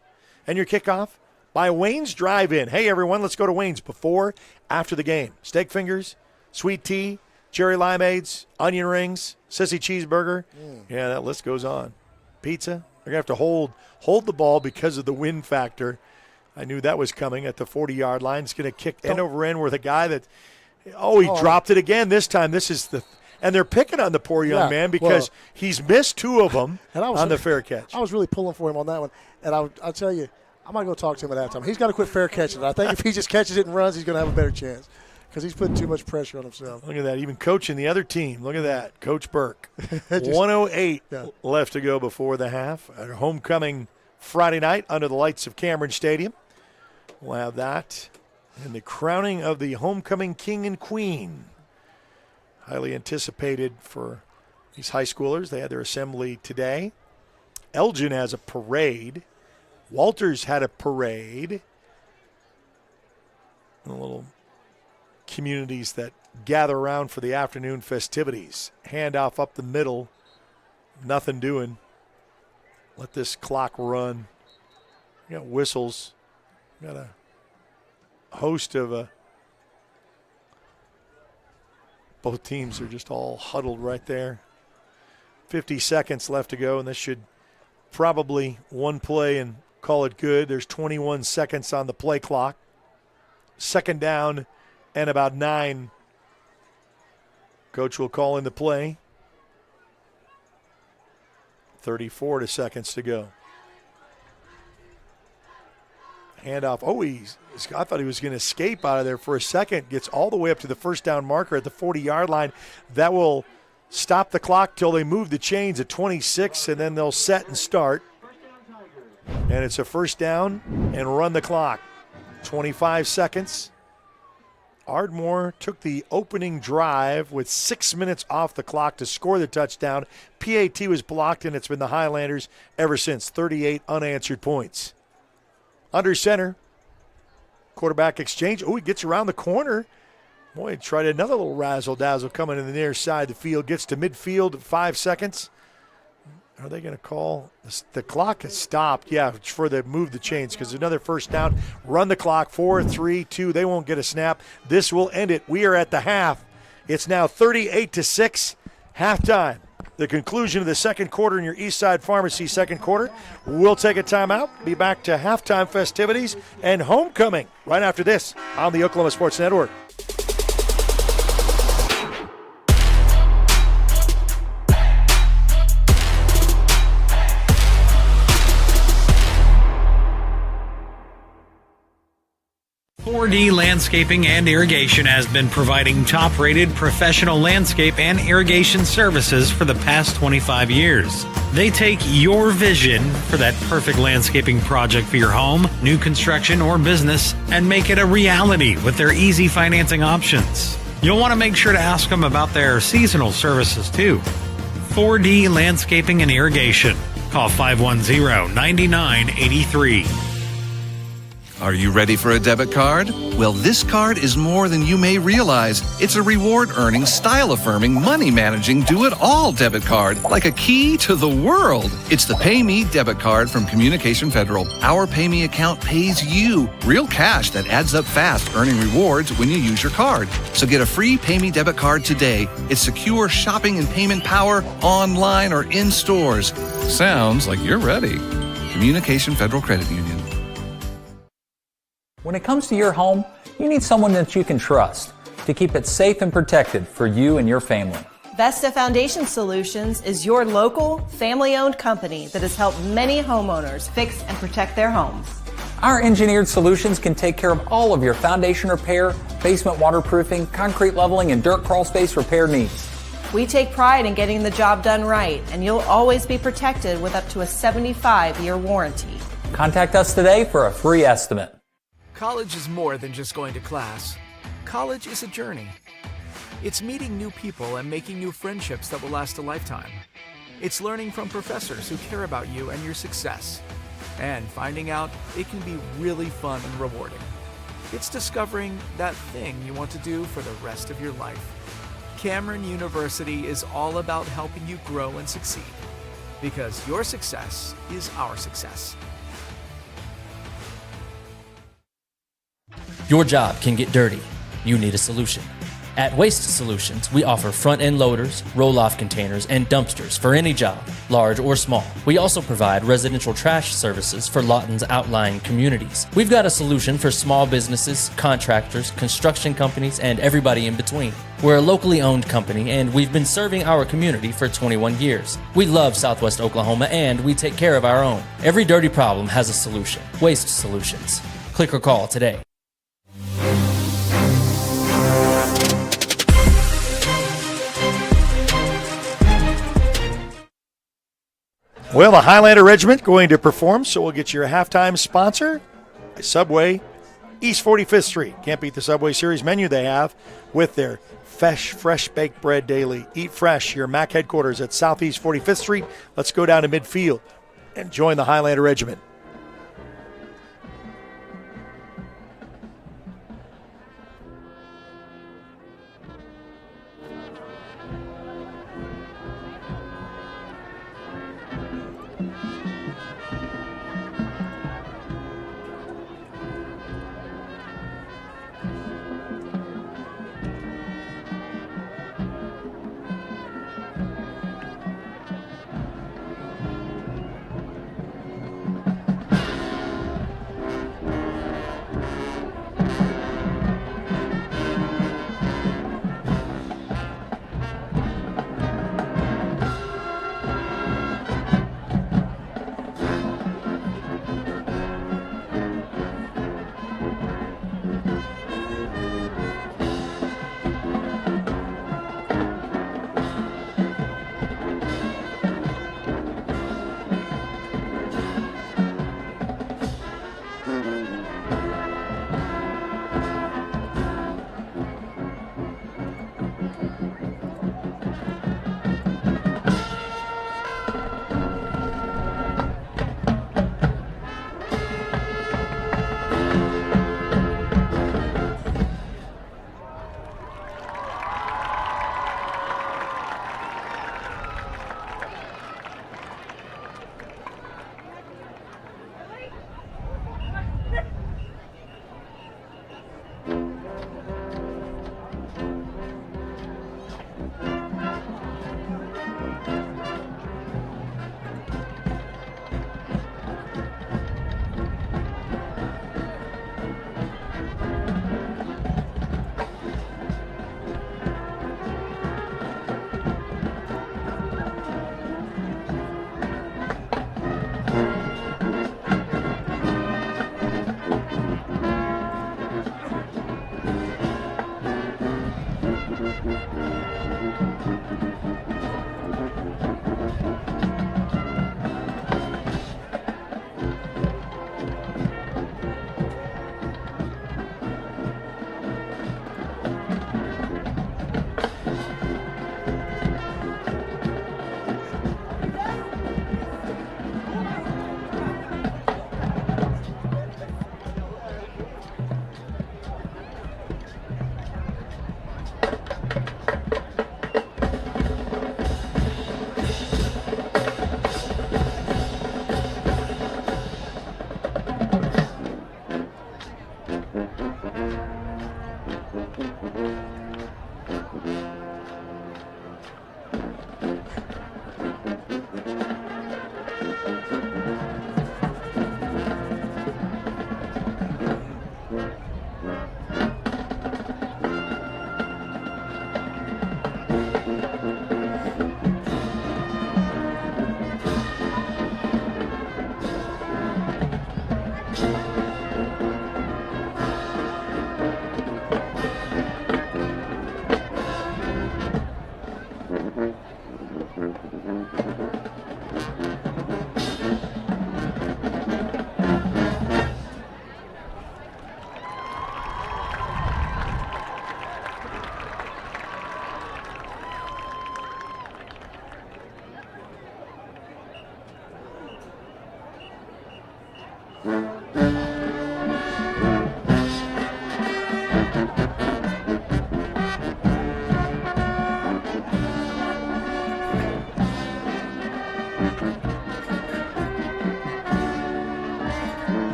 And your kickoff by Wayne's Drive-In. Hey, everyone, let's go to Wayne's before, after the game. Steak fingers, sweet tea, cherry limeades, onion rings, sissy cheeseburger. Yeah, that list goes on. Pizza. They're going to have to hold the ball because of the wind factor. I knew that was coming at the 40-yard line. It's going to kick end over end with a guy that, he dropped it again this time. And they're picking on the poor young man because he's missed 2 of them on the fair catch. I was really pulling for him on that one. And I'll tell you, I might go talk to him at halftime. He's got to quit fair catching it. I think if he just catches it and runs, he's going to have a better chance because he's putting too much pressure on himself. Look at that. Even coaching the other team. Look at that. Coach Burke. 1:08 left to go before the half. Our homecoming Friday night under the lights of Cameron Stadium. We'll have that. And the crowning of the homecoming king and queen. Highly anticipated for these high schoolers. They had their assembly today. Elgin has a parade. Walters had a parade. The little communities that gather around for the afternoon festivities. Handoff up the middle. Nothing doing. Let this clock run. You got whistles. You got a host of both teams are just all huddled right there. 50 seconds left to go, and this should probably one play and call it good. There's 21 seconds on the play clock. Second down and about 9. Coach will call in the play. 34 seconds to go. Handoff. Oh, I thought he was going to escape out of there for a second. Gets all the way up to the first down marker at the 40-yard line. That will stop the clock till they move the chains at 26, and then they'll set and start. And it's a first down and run the clock. 25 seconds. Ardmore took the opening drive with 6 minutes off the clock to score the touchdown. PAT was blocked, and it's been the Highlanders ever since. 38 unanswered points. Under center. Quarterback exchange. Oh, he gets around the corner. Boy, tried another little razzle-dazzle coming in the near side of the field. Gets to midfield, 5 seconds. Are they going to call? The clock has stopped. Yeah, for the move the chains because another first down. Run the clock. 4, 3, 2. They won't get a snap. This will end it. We are at the half. It's now 38-6. Halftime. The conclusion of the second quarter in your Eastside Pharmacy second quarter. We'll take a timeout. Be back to halftime festivities and homecoming right after this on the Oklahoma Sports Network. .4D Landscaping and Irrigation has been providing top-rated professional landscape and irrigation services for the past 25 years. They take your vision for that perfect landscaping project for your home, new construction, or business and make it a reality with their easy financing options. You'll want to make sure to ask them about their seasonal services too. 4D Landscaping and Irrigation. Call 510-9983. Are you ready for a debit card? Well, this card is more than you may realize. It's a reward-earning, style-affirming, money-managing, do-it-all debit card, like a key to the world. It's the Pay Me debit card from Communication Federal. Our Pay Me account pays you real cash that adds up fast, earning rewards when you use your card. So get a free Pay Me debit card today. It's secure shopping and payment power online or in stores. Sounds like you're ready. Communication Federal Credit Union. When it comes to your home, you need someone that you can trust to keep it safe and protected for you and your family. Vesta Foundation Solutions is your local, family-owned company that has helped many homeowners fix and protect their homes. Our engineered solutions can take care of all of your foundation repair, basement waterproofing, concrete leveling, and dirt crawl space repair needs. We take pride in getting the job done right, and you'll always be protected with up to a 75-year warranty. Contact us today for a free estimate. College is more than just going to class. College is a journey. It's meeting new people and making new friendships that will last a lifetime. It's learning from professors who care about you and your success. And finding out it can be really fun and rewarding. It's discovering that thing you want to do for the rest of your life. Cameron University is all about helping you grow and succeed. Because your success is our success. Your job can get dirty. You need a solution. At Waste Solutions, we offer front-end loaders, roll-off containers, and dumpsters for any job, large or small. We also provide residential trash services for Lawton's outlying communities. We've got a solution for small businesses, contractors, construction companies, and everybody in between. We're a locally owned company, and we've been serving our community for 21 years. We love Southwest Oklahoma, and we take care of our own. Every dirty problem has a solution. Waste Solutions. Click or call today. Well, the Highlander Regiment going to perform, so we'll get your halftime sponsor, Subway, East 45th Street. Can't beat the Subway Series menu they have with their fresh baked bread daily. Eat fresh, your MAC headquarters at Southeast 45th Street. Let's go down to midfield and join the Highlander Regiment.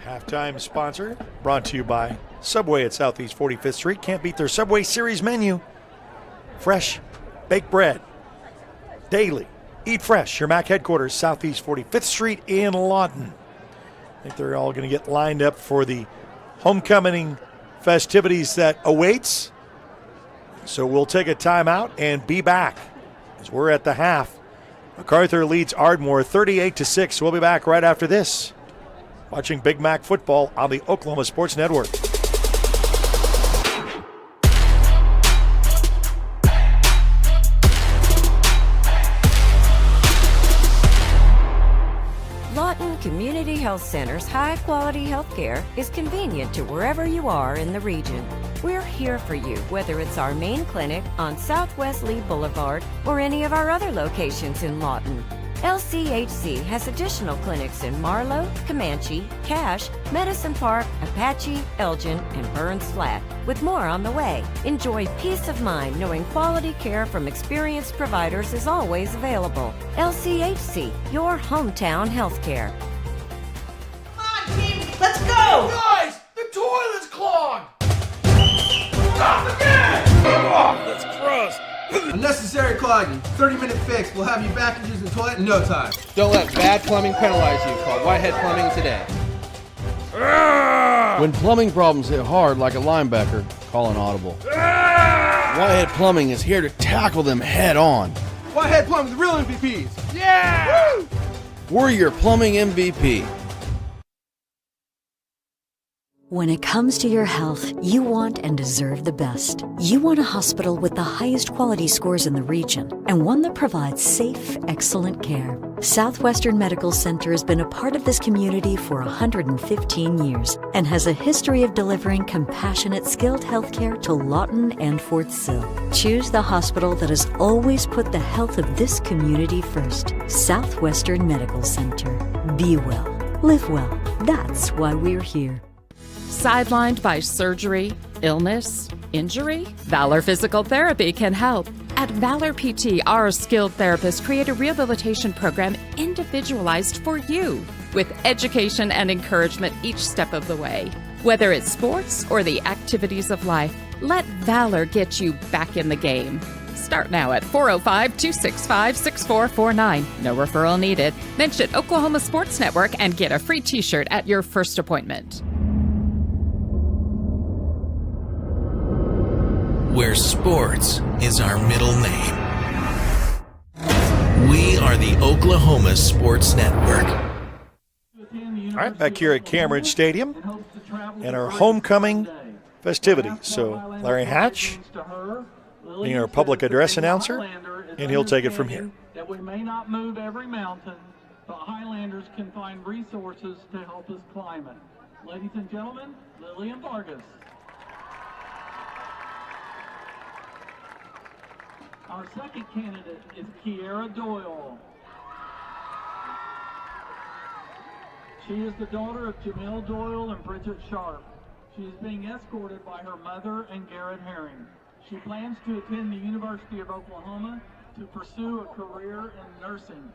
Halftime sponsor brought to you by Subway at Southeast 45th Street. Can't beat their Subway Series menu. Fresh baked bread. Daily. Eat fresh. Your Mac headquarters, Southeast 45th Street in Lawton. I think they're all going to get lined up for the homecoming festivities that awaits. So we'll take a timeout and be back as we're at the half. Macarthur leads Ardmore 38-6. We'll be back right after this. Watching Big Mac football on the Oklahoma Sports Network. Lawton Community Health Center's high-quality health care is convenient to wherever you are in the region. We're here for you, whether it's our main clinic on Southwest Lee Boulevard or any of our other locations in Lawton. LCHC has additional clinics in Marlow, Comanche, Cache, Medicine Park, Apache, Elgin, and Burns Flat, with more on the way. Enjoy peace of mind knowing quality care from experienced providers is always available. LCHC, your hometown healthcare. Let's go! Guys, the toilet's clogged! Stop again! Oh, that's gross. Unnecessary clogging. 30-minute fix. We'll have you back and use the toilet in no time. Don't let bad plumbing penalize you. Call Whitehead Plumbing today. When plumbing problems hit hard like a linebacker, call an audible. Whitehead Plumbing is here to tackle them head on. Whitehead Plumbing's real MVPs. Yeah! Woo! We're your plumbing MVP. When it comes to your health, you want and deserve the best. You want a hospital with the highest quality scores in the region and one that provides safe, excellent care. Southwestern Medical Center has been a part of this community for 115 years and has a history of delivering compassionate, skilled health care to Lawton and Fort Sill. Choose the hospital that has always put the health of this community first. Southwestern Medical Center. Be well. Live well. That's why we're here. Sidelined by surgery, illness, injury? Valor Physical Therapy can help. At Valor PT, our skilled therapists create a rehabilitation program individualized for you, with education and encouragement each step of the way. Whether it's sports or the activities of life, let Valor get you back in the game. Start now at 405-265-6449. No referral needed. Mention Oklahoma Sports Network and get a free t-shirt at your first appointment. Where sports is our middle name. We are the Oklahoma Sports Network. All right, back here at Cameron Stadium and our homecoming festivities. So Larry Hatch being our public address announcer, and he'll take it from here. That we may not move every mountain, but Highlanders can find resources to help us climb it. Ladies and gentlemen, Lillian Vargas. Our second candidate is Kiera Doyle. She is the daughter of Jamil Doyle and Bridget Sharp. She is being escorted by her mother and Garrett Herring. She plans to attend the University of Oklahoma to pursue a career in nursing.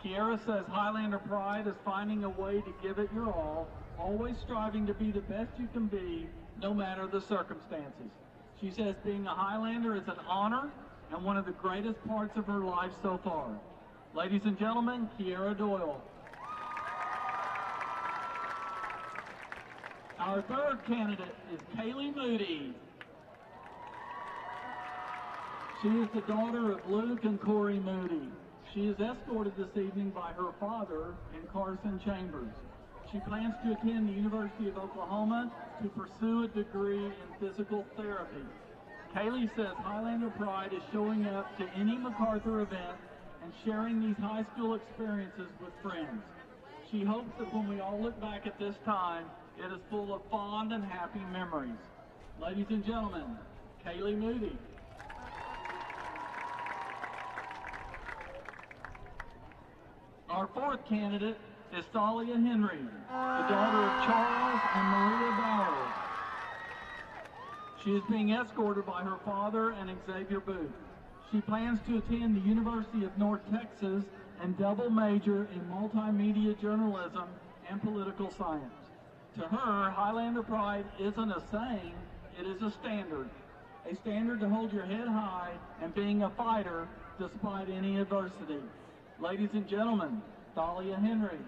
Kiera says Highlander pride is finding a way to give it your all, always striving to be the best you can be, no matter the circumstances. She says being a Highlander is an honor and one of the greatest parts of her life so far. Ladies and gentlemen, Kiera Doyle. Our third candidate is Kaylee Moody. She is the daughter of Luke and Corey Moody. She is escorted this evening by her father and Carson Chambers. She plans to attend the University of Oklahoma to pursue a degree in physical therapy. Kaylee says Highlander pride is showing up to any Macarthur event and sharing these high school experiences with friends. She hopes that when we all look back at this time, it is full of fond and happy memories. Ladies and gentlemen, Kaylee Moody. Our fourth candidate is Thalia Henry, the daughter of Charles and Maria Bowers. She is being escorted by her father and Xavier Booth. She plans to attend the University of North Texas and double major in multimedia journalism and political science. To her, Highlander pride isn't a saying, it is a standard. A standard to hold your head high and being a fighter despite any adversity. Ladies and gentlemen, Dahlia Henry.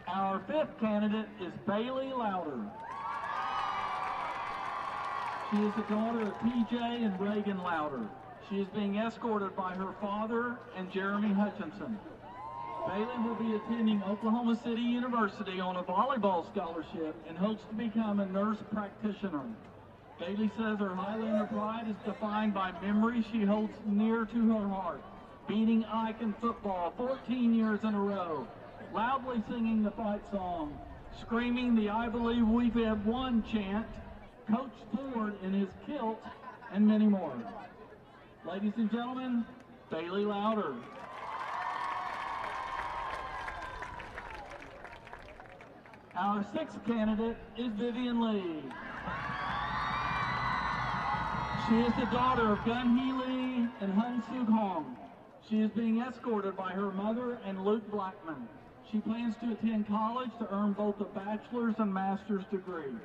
Our fifth candidate is Bailey Louder. She is the daughter of PJ and Reagan Louder. She is being escorted by her father and Jeremy Hutchinson. Bailey will be attending Oklahoma City University on a volleyball scholarship and hopes to become a nurse practitioner. Bailey says her Highlander pride is defined by memories she holds near to her heart. Beating Ike in football 14 years in a row, loudly singing the fight song, screaming the "I believe we have won" chant, Coach Ford in his kilt, and many more. Ladies and gentlemen, Bailey Louder. Our sixth candidate is Vivian Lee. She is the daughter of Gun Hee Lee and Hun Suk Hong. She is being escorted by her mother and Luke Blackman. She plans to attend college to earn both a bachelor's and master's degree.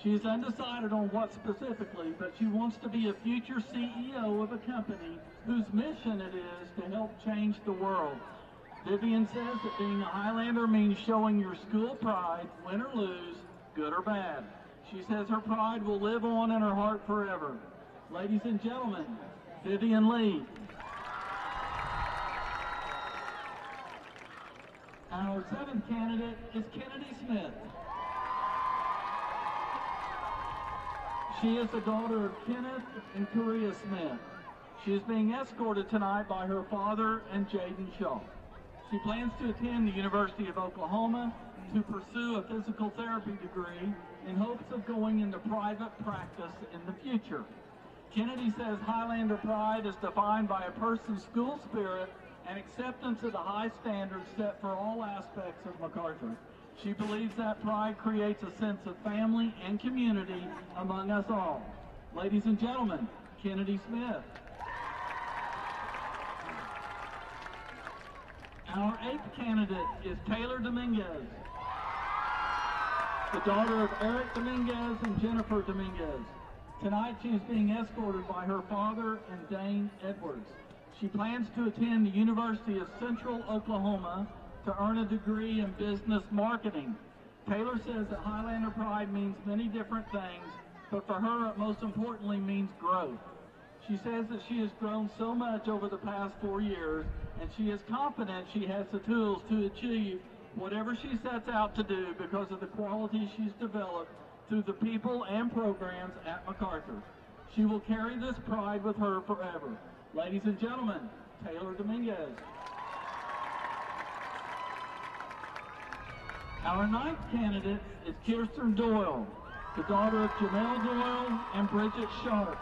She is undecided on what specifically, but she wants to be a future CEO of a company whose mission it is to help change the world. Vivian says that being a Highlander means showing your school pride, win or lose, good or bad. She says her pride will live on in her heart forever. Ladies and gentlemen, Vivian Lee. Our seventh candidate is Kennedy Smith. She is the daughter of Kenneth and Korea Smith. She is being escorted tonight by her father and Jaden Shaw. She plans to attend the University of Oklahoma to pursue a physical therapy degree in hopes of going into private practice in the future. Kennedy says Highlander pride is defined by a person's school spirit and acceptance of the high standards set for all aspects of Macarthur. She believes that pride creates a sense of family and community among us all. Ladies and gentlemen, Kennedy Smith. Our eighth candidate is Taylor Dominguez, the daughter of Eric Dominguez and Jennifer Dominguez. Tonight she is being escorted by her father and Dane Edwards. She plans to attend the University of Central Oklahoma to earn a degree in business marketing. Taylor says that Highlander pride means many different things, but for her it most importantly means growth. She says that she has grown so much over the past 4 years, and she is confident she has the tools to achieve whatever she sets out to do because of the qualities she's developed through the people and programs at Macarthur. She will carry this pride with her forever. Ladies and gentlemen, Taylor Dominguez. Our ninth candidate is Kirsten Doyle, the daughter of Jamel Doyle and Bridget Sharp.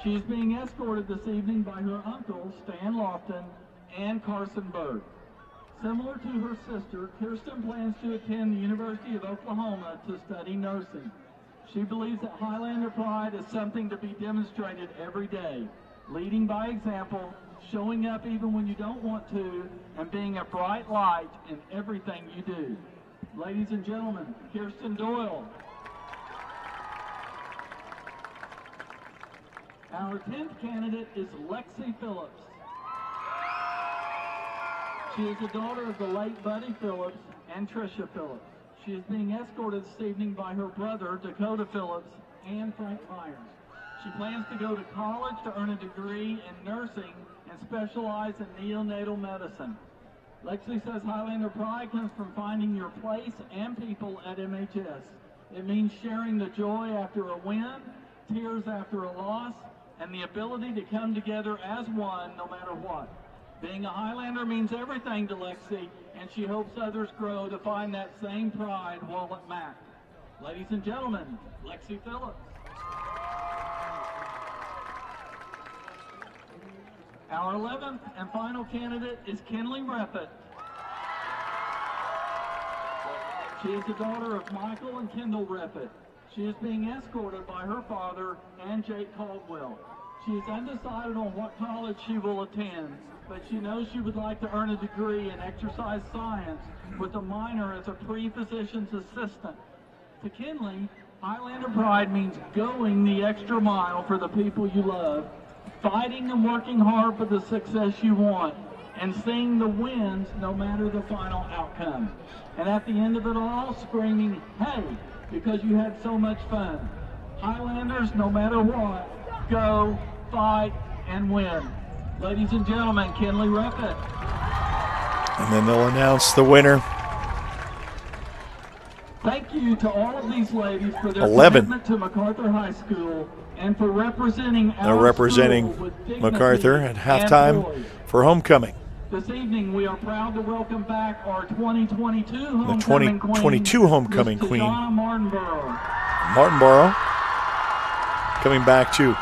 She is being escorted this evening by her uncle, Stan Lofton, and Carson Berg. Similar to her sister, Kirsten plans to attend the University of Oklahoma to study nursing. She believes that Highlander pride is something to be demonstrated every day, leading by example, showing up even when you don't want to, and being a bright light in everything you do. Ladies and gentlemen, Kirsten Doyle. Our 10th candidate is Lexi Phillips. She is the daughter of the late Buddy Phillips and Tricia Phillips. She is being escorted this evening by her brother, Dakota Phillips, and Frank Myers. She plans to go to college to earn a degree in nursing and specialize in neonatal medicine. Lexi says Highlander pride comes from finding your place and people at MHS. It means sharing the joy after a win, tears after a loss, and the ability to come together as one no matter what. Being a Highlander means everything to Lexi, and she hopes others grow to find that same pride while at Mac. Ladies and gentlemen, Lexi Phillips. Our 11th and final candidate is Kenley Reppett. She is the daughter of Michael and Kendall Reppett. She is being escorted by her father and Jake Caldwell. She is undecided on what college she will attend, but she knows she would like to earn a degree in exercise science with a minor as a pre-physician's assistant. To Kinley, Highlander Pride means going the extra mile for the people you love, fighting and working hard for the success you want, and seeing the wins no matter the final outcome. And at the end of it all, screaming, hey, because you had so much fun. Highlanders, no matter what, go, fight, and win. Ladies and gentlemen, Kinley Ruckett. And then they'll announce the winner. Thank you to all of these ladies for their 11. commitment to Macarthur High School and for representing They're representing Macarthur at halftime for homecoming. This evening, we are proud to welcome back our 2022 homecoming The 2022 homecoming Miss queen. Tashana Martinborough. Martinborough coming back to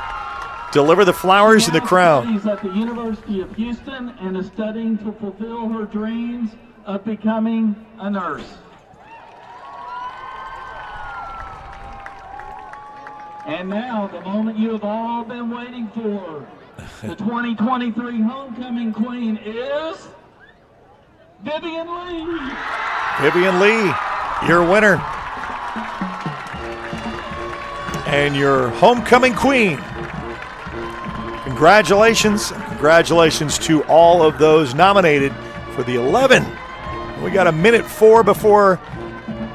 deliver the flowers and the crown. She's at the University of Houston and is studying to fulfill her dreams of becoming a nurse. And now, the moment you have all been waiting for. The 2023 homecoming queen is Vivian Lee. Vivian Lee, your winner. And your homecoming queen. Congratulations. Congratulations to all of those nominated for the 11. We got a minute 4 before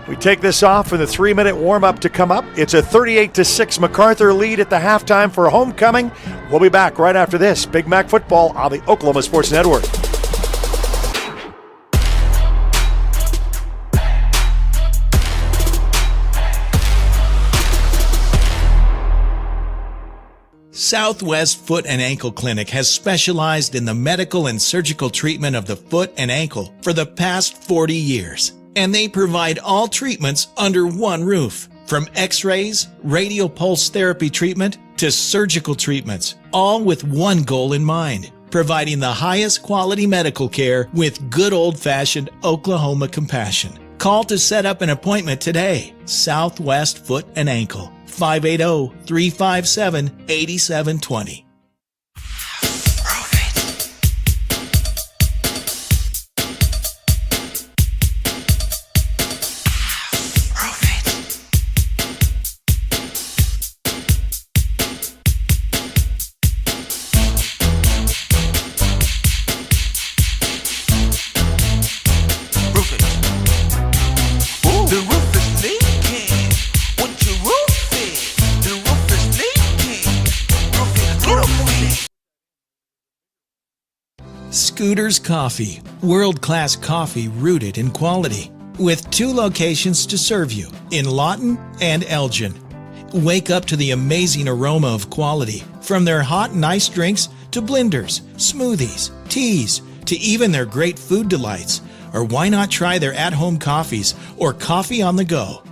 we take this off for the 3-minute warm-up to come up. It's a 38-6 Macarthur lead at the halftime for homecoming. We'll be back right after this. Big Mac football on the Oklahoma Sports Network. Southwest Foot and Ankle Clinic has specialized in the medical and surgical treatment of the foot and ankle for the past 40 years. And they provide all treatments under one roof. From x-rays, radial pulse therapy treatment, to surgical treatments, all with one goal in mind, providing the highest quality medical care with good old-fashioned Oklahoma compassion. Call to set up an appointment today. Southwest Foot and Ankle, 580-357-8720. Scooters Coffee, world-class coffee rooted in quality, with 2 locations to serve you, in Lawton and Elgin. Wake up to the amazing aroma of quality, from their hot and iced drinks to blenders, smoothies, teas, to even their great food delights. Or why not try their at-home coffees or coffee on the go?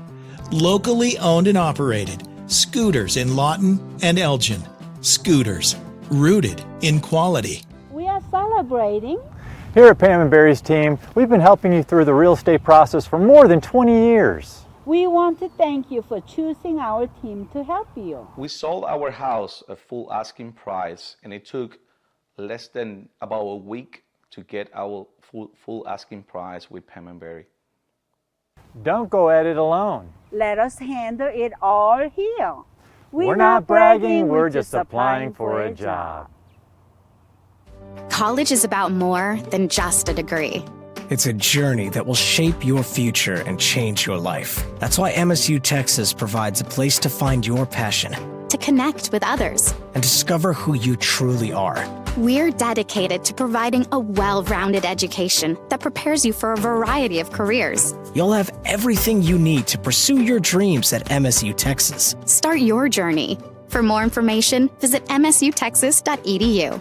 Locally owned and operated, Scooters in Lawton and Elgin. Scooters, rooted in quality. We are celebrating. Here at Pam and Barry's team, we've been helping you through the real estate process for more than 20 years. We want to thank you for choosing our team to help you. We sold our house at full asking price, and it took less than about a week to get our full asking price with Pam and Barry. Don't go at it alone. Let us handle it all here. We're not bragging, we're just applying for a job. College is about more than just a degree. It's a journey that will shape your future and change your life. That's why MSU Texas provides a place to find your passion, to connect with others, and discover who you truly are. We're dedicated to providing a well-rounded education that prepares you for a variety of careers. You'll have everything you need to pursue your dreams at MSU Texas. Start your journey. For more information, visit msutexas.edu.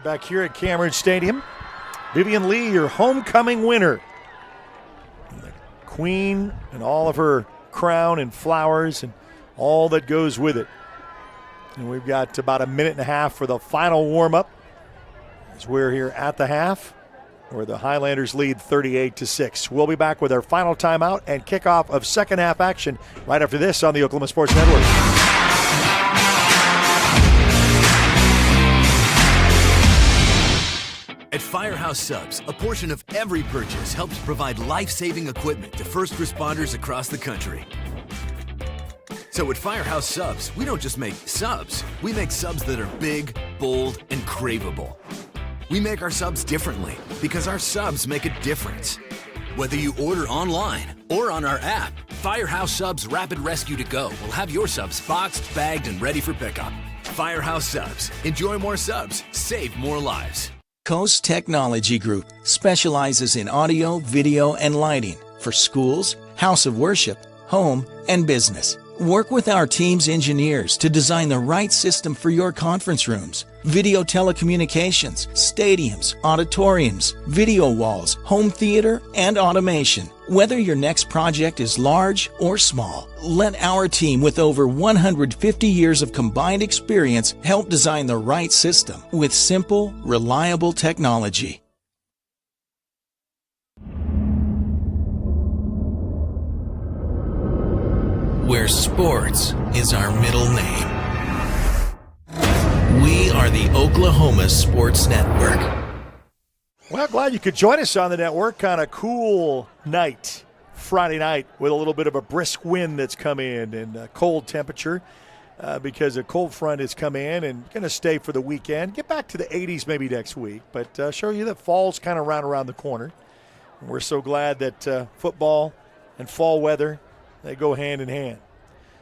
Back here at Cameron Stadium, Vivian Lee, your homecoming winner. And the queen and all of her crown and flowers and all that goes with it. And we've got about a minute and a half for the final warm-up as we're here at the half, where the Highlanders lead 38-6. We'll be back with our final timeout and kickoff of second half action right after this on the Oklahoma Sports Network. At Firehouse Subs, a portion of every purchase helps provide life-saving equipment to first responders across the country. So at Firehouse Subs, we don't just make subs. We make subs that are big, bold, and craveable. We make our subs differently because our subs make a difference. Whether you order online or on our app, Firehouse Subs Rapid Rescue to Go will have your subs boxed, bagged, and ready for pickup. Firehouse Subs. Enjoy more subs. Save more lives. Coast Technology Group specializes in audio, video, and lighting for schools, house of worship, home, and business. Work with our team's engineers to design the right system for your conference rooms, video telecommunications, stadiums, auditoriums, video walls, home theater, and automation. Whether your next project is large or small, let our team with over 150 years of combined experience help design the right system with simple, reliable technology. Where sports is our middle name. We are the Oklahoma Sports Network. Well, glad you could join us on the network on a cool night, Friday night, with a little bit of a brisk wind that's come in and a cold temperature because a cold front has come in and going to stay for the weekend. Get back to the 80s maybe next week, but show you that fall's kind of around the corner. And we're so glad that football and fall weather, they go hand in hand.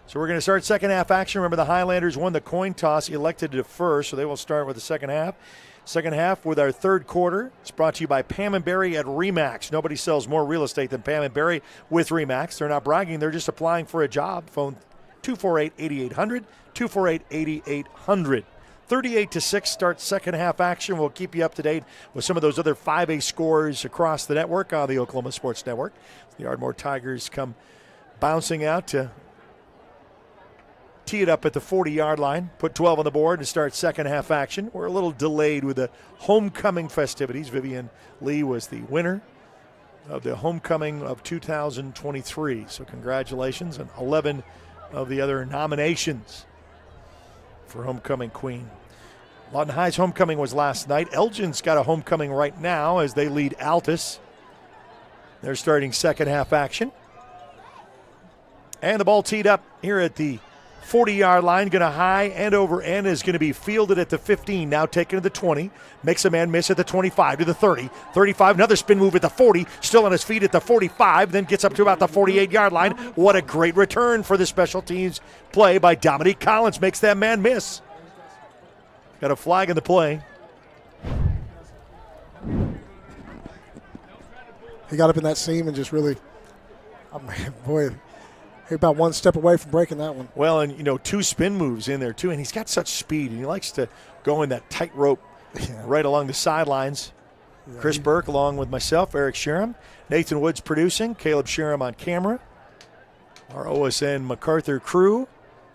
So we're going to start second half action. Remember, the Highlanders won the coin toss, elected to defer, so they will start with the second half. Second half with our third quarter. It's brought to you by Pam & Barry at RE/MAX. Nobody sells more real estate than Pam & Barry with RE/MAX. They're not bragging. They're just applying for a job. Phone 248-8800, 248-8800. 38-6 starts second half action. We'll keep you up to date with some of those other 5A scores across the network on the Oklahoma Sports Network. The Ardmore Tigers come bouncing out to tee it up at the 40-yard line, put 12 on the board, and start second half action. We're a little delayed with the homecoming festivities. Vivian Lee was the winner of the homecoming of 2023. So congratulations on 11 of the other nominations for homecoming queen. Lawton High's homecoming was last night. Elgin's got a homecoming right now as they lead Altus. They're starting second half action. And the ball teed up here at the 40-yard line, going to high and over end, is going to be fielded at the 15, now taken to the 20, makes a man miss at the 25 to the 30, 35, another spin move at the 40, still on his feet at the 45, then gets up to about the 48-yard line. What a great return for the special teams play by Dominique Collins, makes that man miss. Got a flag in the play. He got up in that seam and just really, boy, he's about one step away from breaking that one. Well, and, two spin moves in there, too. And he's got such speed, and he likes to go in that tightrope right along the sidelines. Yeah, Chris Burke, along with myself, Eric Sherem, Nathan Woods producing, Caleb Sherem on camera. Our OSN Macarthur crew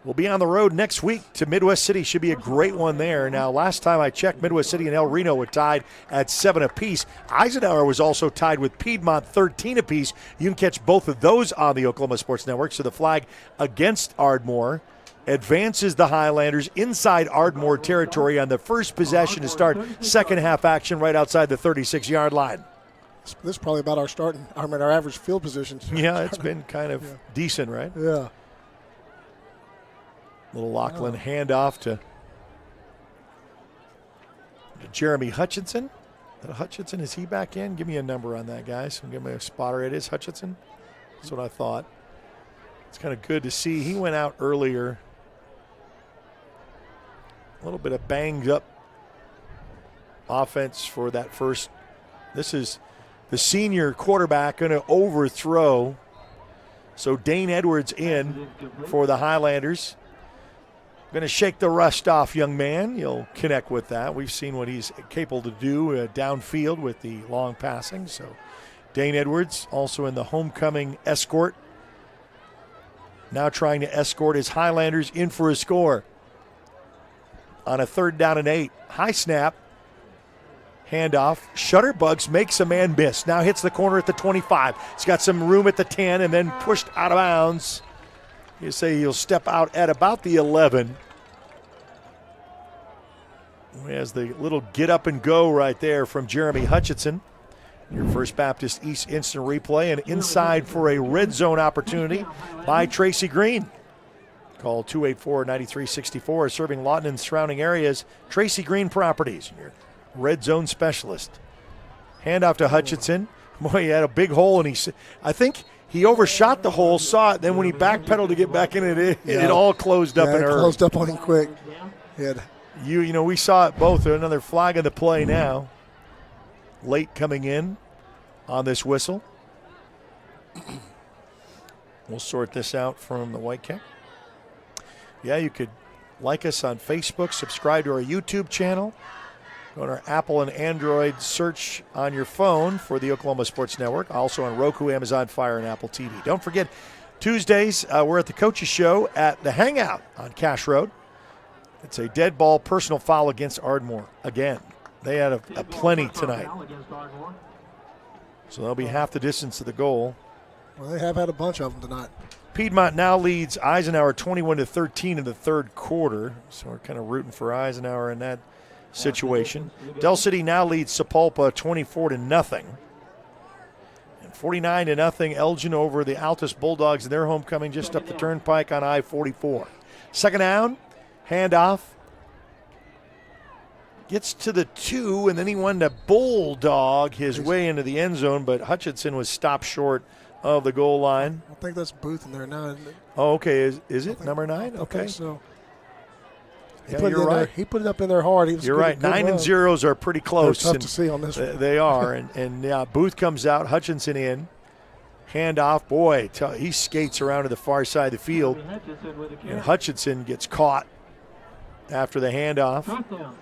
will be on the road next week to Midwest City. Should be a great one there. Now, last time I checked, Midwest City and El Reno were tied at 7 apiece. Eisenhower was also tied with Piedmont 13 apiece. You can catch both of those on the Oklahoma Sports Network. So the flag against Ardmore advances the Highlanders inside Ardmore territory on the first possession to start second half action right outside the 36-yard line. This is probably about our average field positions. Yeah, it's been kind of decent, right? Yeah. Little Lachlan handoff to Jeremy Hutchinson. Hutchinson, is he back in? Give me a number on that, guys. Give me a spotter. It is Hutchinson. That's what I thought. It's kind of good to see. He went out earlier. A little bit of banged up offense for that first. This is the senior quarterback going to overthrow. So Dane Edwards in for the Highlanders. Going to shake the rust off, young man. You'll connect with that. We've seen what he's capable to do downfield with the long passing. So Dane Edwards also in the homecoming escort now trying to escort his Highlanders in for a score. On a 3rd down and 8. High snap. Handoff. Shutterbugs makes a man miss. Now hits the corner at the 25. He's got some room at the 10 and then pushed out of bounds. You say he'll step out at about the 11. He has the little get up and go right there from Jeremy Hutchinson. Your First Baptist East instant replay and inside for a red zone opportunity by Tracy Green. Call 284-9364, serving Lawton and surrounding areas. Tracy Green Properties, your red zone specialist. Handoff to Hutchinson. Boy, he had a big hole, and I think he overshot the hole, saw it, then when he backpedaled to get back in it all closed up in it early. Closed up on him quick. You know, we saw it both. Another flag of the play now. Late coming in on this whistle. We'll sort this out from the Whitecap. Yeah, you could like us on Facebook, subscribe to our YouTube channel. Go on our Apple and Android search on your phone for the Oklahoma Sports Network. Also on Roku, Amazon Fire, and Apple TV. Don't forget, Tuesdays, we're at the Coaches Show at the Hangout on Cash Road. It's a dead ball personal foul against Ardmore. Again, they had a plenty tonight. So they'll be half the distance to the goal. Well, they have had a bunch of them tonight. Piedmont now leads Eisenhower 21-13 in the 3rd quarter. So we're kind of rooting for Eisenhower in that situation. Del City now leads Sapulpa 24-0. And 49-0 Elgin over the Altus Bulldogs in their homecoming just up the turnpike on I-44. 2nd down, handoff. Gets to the 2, and then he wanted to bulldog his way into the end zone, but Hutchinson was stopped short of the goal line. I think that's Booth in there now, isn't it? Oh, okay. Is it number 9? Okay. I think so. You're right. He put it up in there hard. You're right. 9 and 0s are pretty close. They're tough to see on this one. They are. and yeah, Booth comes out, Hutchinson in. Handoff. Boy, he skates around to the far side of the field. And Hutchinson gets caught after the handoff.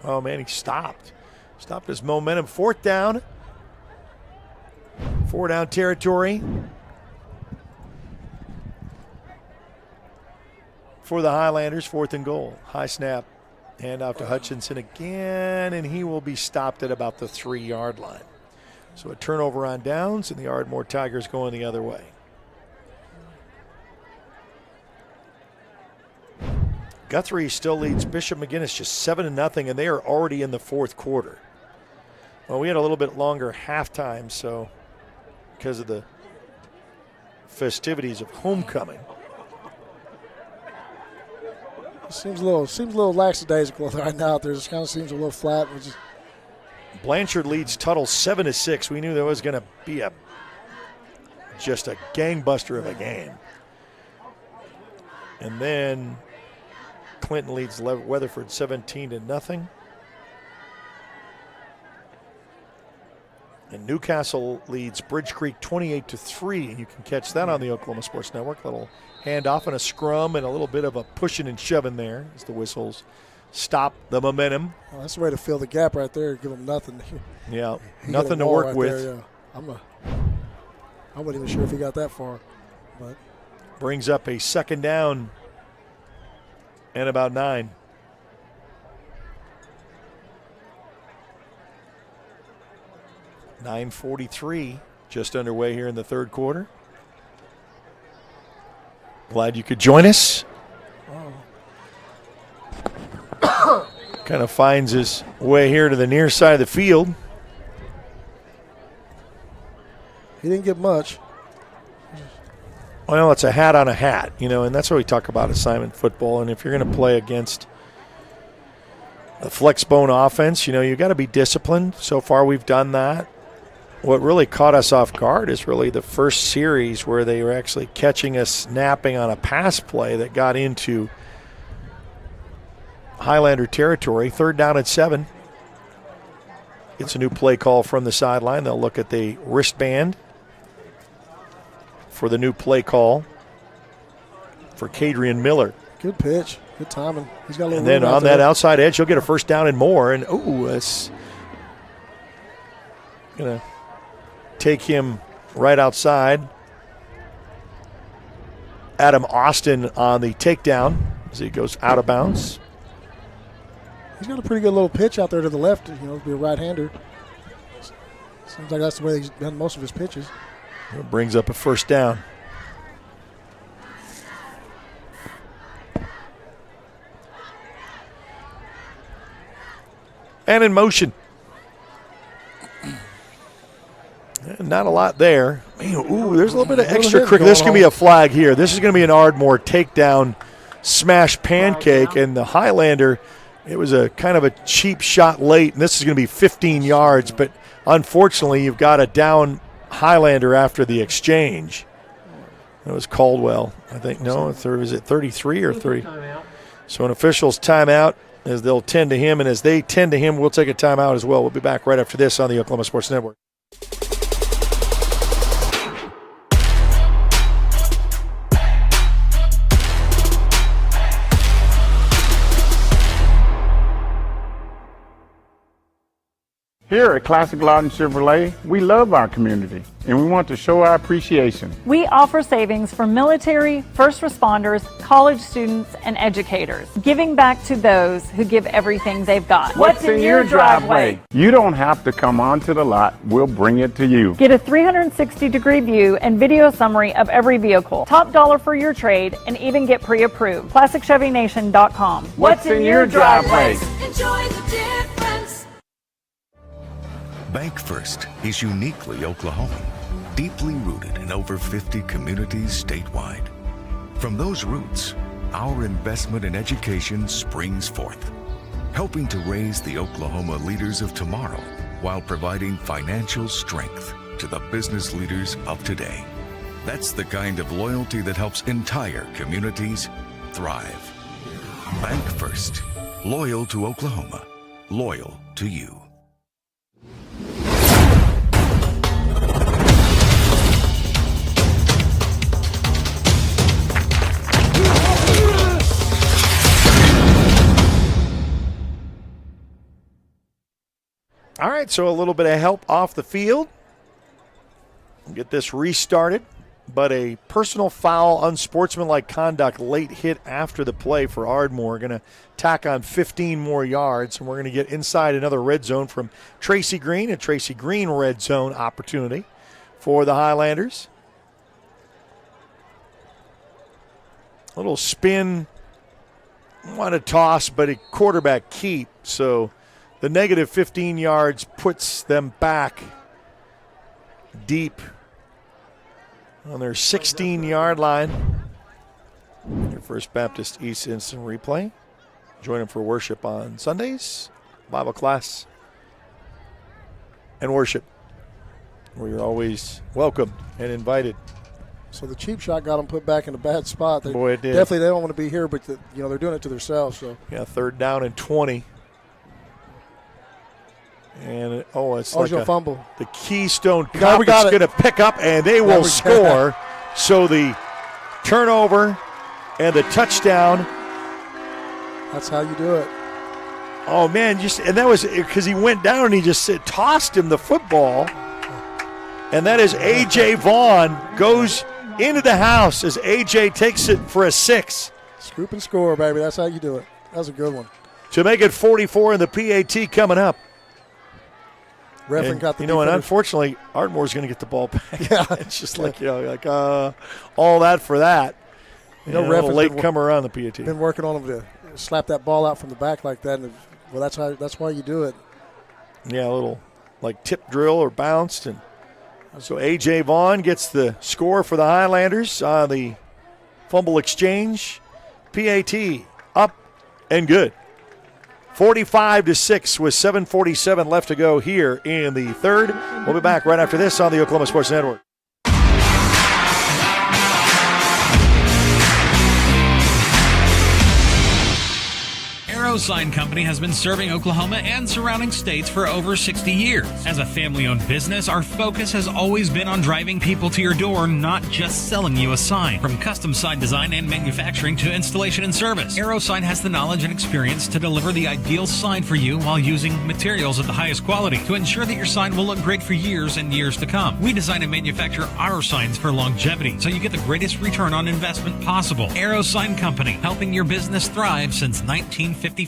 Oh, man, he stopped. Stopped his momentum. 4th down. 4-down territory for the Highlanders. 4th and goal. High snap. Handoff to Hutchinson again, and he will be stopped at about the 3-yard line. So a turnover on downs, and the Ardmore Tigers going the other way. Guthrie still leads Bishop McGinnis just 7-0, and they are already in the 4th quarter. Well, we had a little bit longer halftime, so because of the festivities of homecoming. Seems a little lackadaisical right now out there. It kind of seems a little flat. Blanchard leads Tuttle 7-6. We knew there was going to be just a gangbuster of a game. And then Clinton leads Weatherford 17-0. And Newcastle leads Bridge Creek 28-3. And you can catch that on the Oklahoma Sports Network. Little handoff and a scrum and a little bit of a pushing and shoving there as the whistles stop the momentum. Well, that's the way to fill the gap right there. Give them nothing. Yeah, nothing to work with. There, yeah. I wasn't even sure if he got that far. But brings up a 2nd down and about 9. .943 just underway here in the 3rd quarter. Glad you could join us. Kind of finds his way here to the near side of the field. He didn't get much. Well, it's a hat on a hat, and that's what we talk about assignment football. And if you're going to play against a flex bone offense, you got to be disciplined. So far, we've done that. What really caught us off guard is really the first series where they were actually catching us snapping on a pass play that got into Highlander territory. 3rd down and 7. It's a new play call from the sideline. They'll look at the wristband for the new play call for Kadrian Miller. Good pitch. Good timing. He's got a little and then on that outside edge, he'll get a 1st down and more. And, that's going to take him right outside. Adam Austin on the takedown as he goes out of bounds. He's got a pretty good little pitch out there to the left, to be a right-hander. Seems like that's the way he's done most of his pitches. It brings up a first down. And in motion. Not a lot there. Man, there's a little bit of extra cricket. This can be a flag here. This is going to be an Ardmore takedown smash pancake, and the Highlander, it was a kind of a cheap shot late, and this is going to be 15 yards, but unfortunately you've got a down Highlander after the exchange. It was Caldwell, I think. No, is it 33 or 30? So an official's timeout as they'll tend to him, and as they tend to him, we'll take a timeout as well. We'll be back right after this on the Oklahoma Sports Network. Here at Classic Loudon Chevrolet, we love our community and we want to show our appreciation. We offer savings for military, first responders, college students, and educators, giving back to those who give everything they've got. What's in your driveway? You don't have to come onto the lot, we'll bring it to you. Get a 360-degree view and video summary of every vehicle, top dollar for your trade, and even get pre-approved. ClassicChevyNation.com. What's in your driveway? Enjoy the difference. Bank First is uniquely Oklahoman, deeply rooted in over 50 communities statewide. From those roots, our investment in education springs forth, helping to raise the Oklahoma leaders of tomorrow while providing financial strength to the business leaders of today. That's the kind of loyalty that helps entire communities thrive. Bank First, loyal to Oklahoma, loyal to you. All right, so a little bit of help off the field. Get this restarted, but a personal foul, unsportsmanlike conduct, late hit after the play for Ardmore. Going to tack on 15 more yards, and we're going to get inside another red zone from Tracy Green, a Tracy Green red zone opportunity for the Highlanders. A little spin, want to toss, but a quarterback keep, so the negative 15 yards puts them back deep on their 16-yard line. Your First Baptist East Instant Replay. Join them for worship on Sundays, Bible class, and worship, where you're always welcome and invited. So the cheap shot got them put back in a bad spot. Boy, it did. Definitely they don't want to be here, but they're doing it to themselves. So yeah, 3rd down and 20. And it's like a fumble. The Keystone Cup is going to pick up, and they will score. So the turnover and the touchdown. That's how you do it. Oh man, and that was because he went down and he just tossed him the football. And that is A.J. Vaughn goes into the house as A.J. takes it for a 6. Scoop and score, baby. That's how you do it. That was a good one. To make it 44 in the PAT coming up. And, got the and unfortunately, Ardmore's going to get the ball back. Yeah, it's just like all that for that. Ref a late comer on the PAT. Been working on him to slap that ball out from the back like that. And, that's why you do it. Yeah, a little like tip drill or bounced, and so A.J. Vaughn gets the score for the Highlanders on the fumble exchange. PAT up and good. 45-6 with 7:47 left to go here in the 3rd. We'll be back right after this on the Oklahoma Sports Network. AeroSign Company has been serving Oklahoma and surrounding states for over 60 years. As a family-owned business, our focus has always been on driving people to your door, not just selling you a sign. From custom sign design and manufacturing to installation and service, AeroSign has the knowledge and experience to deliver the ideal sign for you while using materials of the highest quality to ensure that your sign will look great for years and years to come. We design and manufacture our signs for longevity, so you get the greatest return on investment possible. AeroSign Company, helping your business thrive since 1955.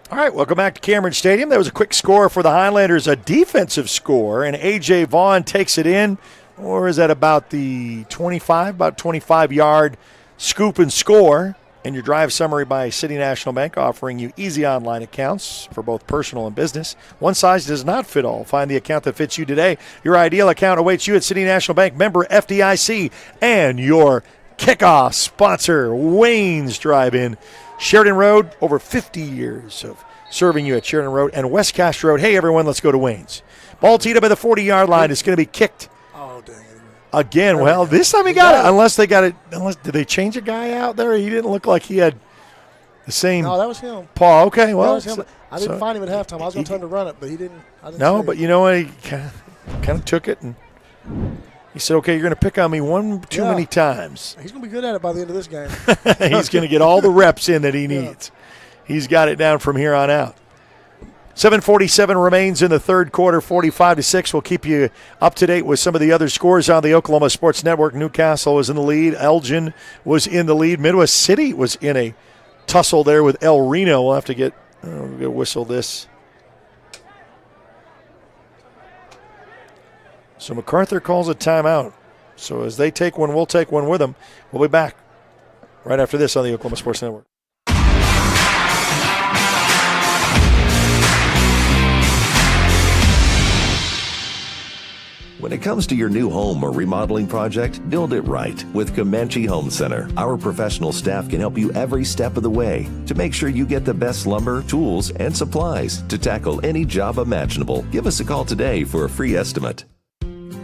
All right, welcome back to Cameron Stadium. That was a quick score for the Highlanders, a defensive score, and A.J. Vaughn takes it in, or is that about the 25-yard scoop and score. And your drive summary by City National Bank, offering you easy online accounts for both personal and business. One size does not fit all. Find the account that fits you today. Your ideal account awaits you at City National Bank, member FDIC, and your kickoff sponsor, Wayne's Drive-In. Sheridan Road, over 50 years of serving you at Sheridan Road and West Cash Road. Hey, everyone, let's go to Wayne's. Ball teed up at the 40-yard line. It's going to be kicked. Oh, dang it. Again, well, this time he got it. Unless did they change a guy out there? He didn't look like he had the same. No, that was him. Paul, okay, well. That was him. I didn't find him at halftime. I was going to tell him to run it, but he didn't. No, but you know what? He kind of took it and he said, okay, you're going to pick on me one too many times. He's going to be good at it by the end of this game. He's going to get all the reps in that he needs. He's got it down from here on out. 7:47 remains in the third quarter, 45-6. We'll keep you up to date with some of the other scores on the Oklahoma Sports Network. Newcastle was in the lead. Elgin was in the lead. Midwest City was in a tussle there with El Reno. We'll have to whistle this. So Macarthur calls a timeout. So as they take one, we'll take one with them. We'll be back right after this on the Oklahoma Sports Network. When it comes to your new home or remodeling project, build it right with Comanche Home Center. Our professional staff can help you every step of the way to make sure you get the best lumber, tools, and supplies to tackle any job imaginable. Give us a call today for a free estimate.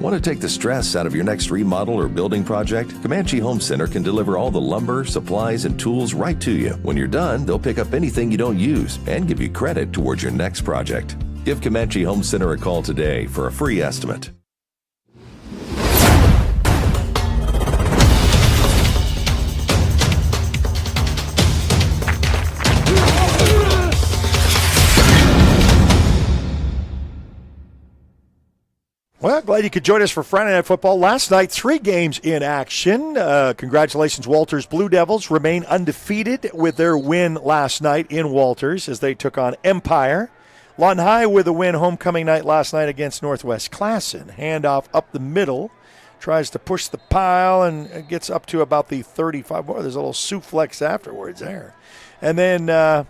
Want to take the stress out of your next remodel or building project? Comanche Home Center can deliver all the lumber, supplies, and tools right to you. When you're done, they'll pick up anything you don't use and give you credit towards your next project. Give Comanche Home Center a call today for a free estimate. Well, glad you could join us for Friday Night Football. Last night, 3 games in action. Congratulations, Walters Blue Devils remain undefeated with their win last night in Walters as they took on Empire. Lawton High with a win homecoming night last night against Northwest Classen. Handoff up the middle. Tries to push the pile and gets up to about the 35. Boy, there's a little suplex afterwards there. And then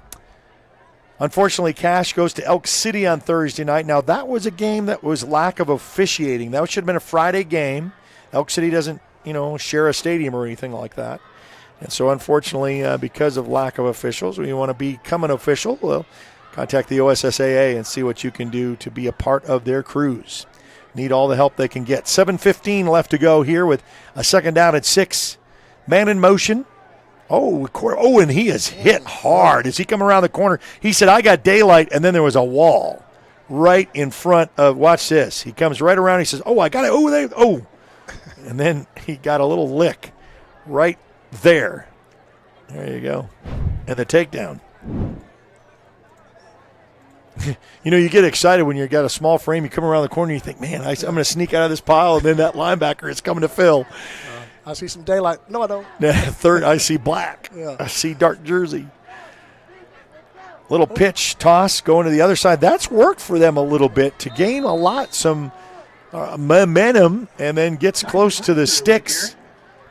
unfortunately, Cash goes to Elk City on Thursday night. Now, that was a game that was lack of officiating. That should have been a Friday game. Elk City doesn't, share a stadium or anything like that. And so, unfortunately, because of lack of officials, when you want to become an official, well, contact the OSSAA and see what you can do to be a part of their crews. Need all the help they can get. 7:15 left to go here with a second down at 6. Man in motion. Oh, and he is hit hard as he come around the corner. He said, I got daylight, and then there was a wall right in front of, watch this. He comes right around. He says, I got it. And then he got a little lick right there. There you go. And the takedown. You get excited when you've got a small frame. You come around the corner, you think, man, I'm going to sneak out of this pile, and then that linebacker is coming to fill. I see some daylight. No, I don't. Third, I see black. Yeah. I see dark jersey. Little pitch toss going to the other side. That's worked for them a little bit to gain some momentum, and then gets close to the sticks.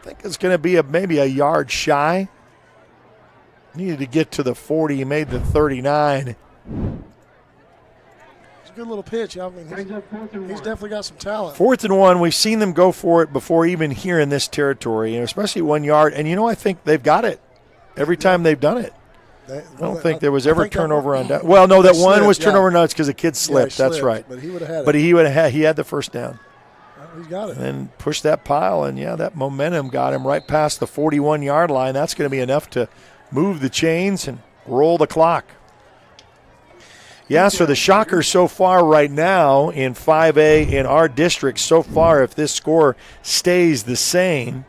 I think it's going to be maybe a yard shy. Needed to get to the 40. He made the 39. Good little pitch. I mean, he's definitely got some talent. 4th and 1. We've seen them go for it before, even here in this territory, especially 1 yard. And I think they've got it every time they've done it. I don't think there was ever turnover on down. Well, no, that one was turnover nuts because the kid slipped. That's right. But he would have had it. But he had the first down. He's got it. And then pushed that pile, and, that momentum got him right past the 41-yard line. That's going to be enough to move the chains and roll the clock. Yeah, so the shocker so far right now in 5A in our district so far, if this score stays the same.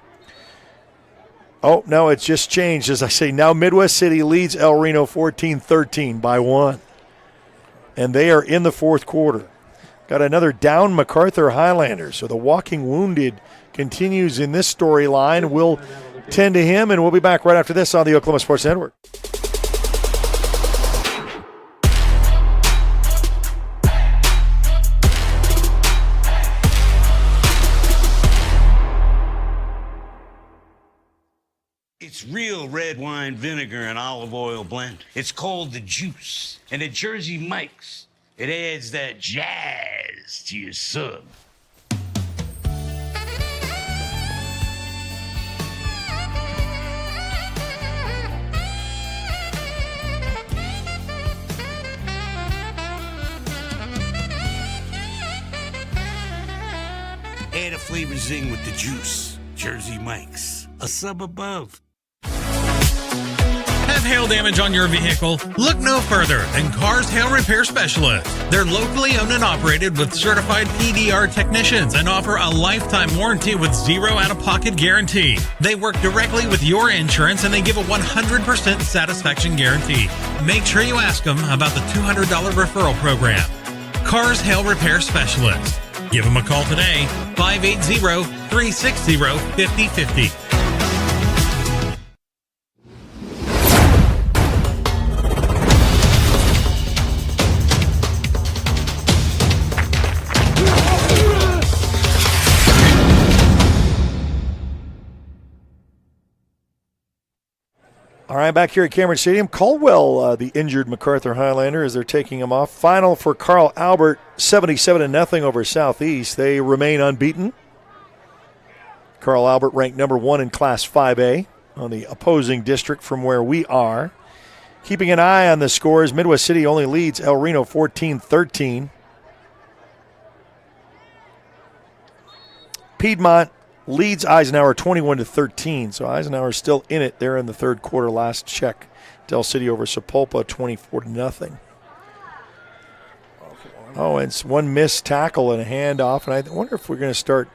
Oh, no, it's just changed. As I say, now Midwest City leads El Reno 14-13 by 1. And they are in the fourth quarter. Got another down Macarthur Highlander. So the walking wounded continues in this storyline. We'll tend to him, and we'll be back right after this on the Oklahoma Sports Network. It's real red wine vinegar and olive oil blend. It's called the Juice. And at Jersey Mike's, it adds that jazz to your sub. Add a flavor zing with the Juice. Jersey Mike's, a sub above. Have hail damage on your vehicle? Look no further than Cars Hail Repair Specialists. They're locally owned and operated with certified PDR technicians and offer a lifetime warranty with zero out-of-pocket guarantee. They work directly with your insurance and they give a 100% satisfaction guarantee. Make sure you ask them about the $200 referral program. Cars Hail Repair Specialists. Give them a call today, 580-360-5050. All right, back here at Cameron Stadium, Caldwell, the injured Macarthur Highlander, as they're taking him off. Final for Carl Albert, 77-0 over Southeast. They remain unbeaten. Carl Albert ranked number 1 in Class 5A on the opposing district from where we are. Keeping an eye on the scores, Midwest City only leads El Reno 14-13. Piedmont leads Eisenhower 21-13, so Eisenhower's still in it there in the third quarter. Last check, Del City over Sapulpa 24-0. Oh, and it's one missed tackle and a handoff, and I wonder if we're going to start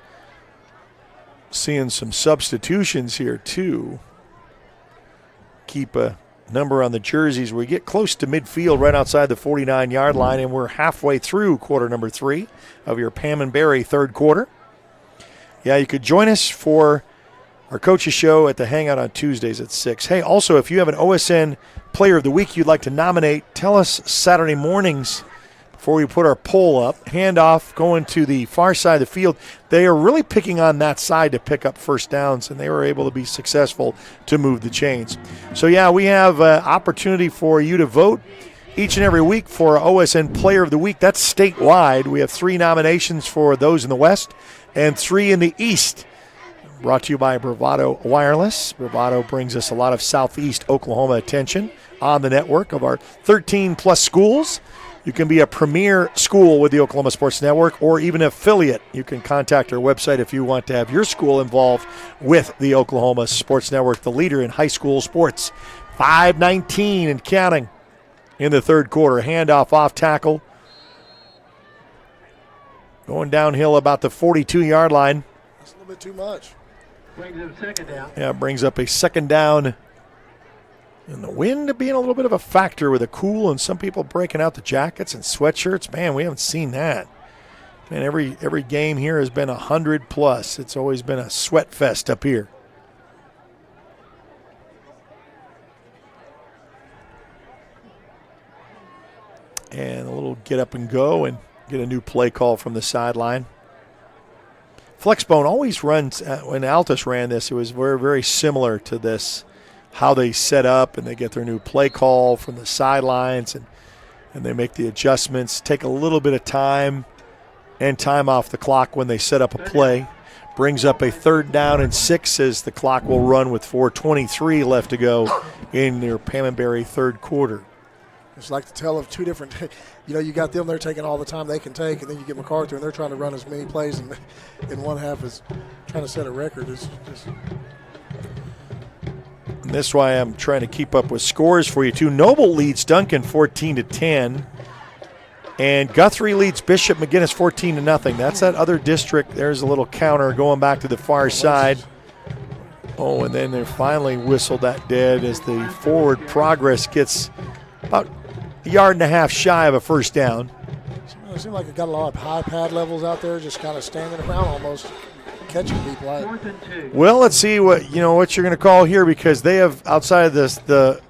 seeing some substitutions here too. Keep a number on the jerseys. We get close to midfield right outside the 49-yard line, and we're halfway through quarter number 3 of your Pam and Barry third quarter. Yeah, you could join us for our coaches show at the Hangout on Tuesdays at 6. Hey, also, if you have an OSN Player of the Week you'd like to nominate, tell us Saturday mornings before we put our poll up. Handoff going to the far side of the field. They are really picking on that side to pick up first downs, and they were able to be successful to move the chains. So, yeah, we have an opportunity for you to vote each and every week for OSN Player of the Week. That's statewide. We have 3 nominations for those in the West and 3 in the East. Brought to you by Bravado Wireless. Bravado brings us a lot of Southeast Oklahoma attention on the network of our 13-plus schools. You can be a premier school with the Oklahoma Sports Network or even an affiliate. You can contact our website if you want to have your school involved with the Oklahoma Sports Network, the leader in high school sports. 5:19 and counting in the third quarter. Handoff off tackle. Going downhill about the 42-yard line. That's a little bit too much. Brings up second down. Yeah, brings up a second down. And the wind being a little bit of a factor with a cool and some people breaking out the jackets and sweatshirts. Man, we haven't seen that. And every game here has been 100+. It's always been a sweat fest up here. And a little get up and go and get a new play call from the sideline. Flexbone always runs, when Altus ran this, it was very, very similar to this, how they set up and they get their new play call from the sidelines and they make the adjustments, take a little bit of time and time off the clock when they set up a play. Brings up a 3rd down and 6 as the clock will run with 4:23 left to go in their Pam and Barry third quarter. It's like the tale of two different, you got them, they're taking all the time they can take, and then you get Macarthur, and they're trying to run as many plays in one half as trying to set a record. It's just. And that's why I'm trying to keep up with scores for you, too. Noble leads Duncan 14-10, and Guthrie leads Bishop McGinnis 14-0. That's that other district. There's a little counter going back to the far side. Oh, and then they finally whistled that dead as the forward progress gets about a yard and a half shy of a first down. It seemed like it got a lot of high pad levels out there, just kind of standing around almost, catching people. Well, let's see what you're going to call here, because they have, outside of this, the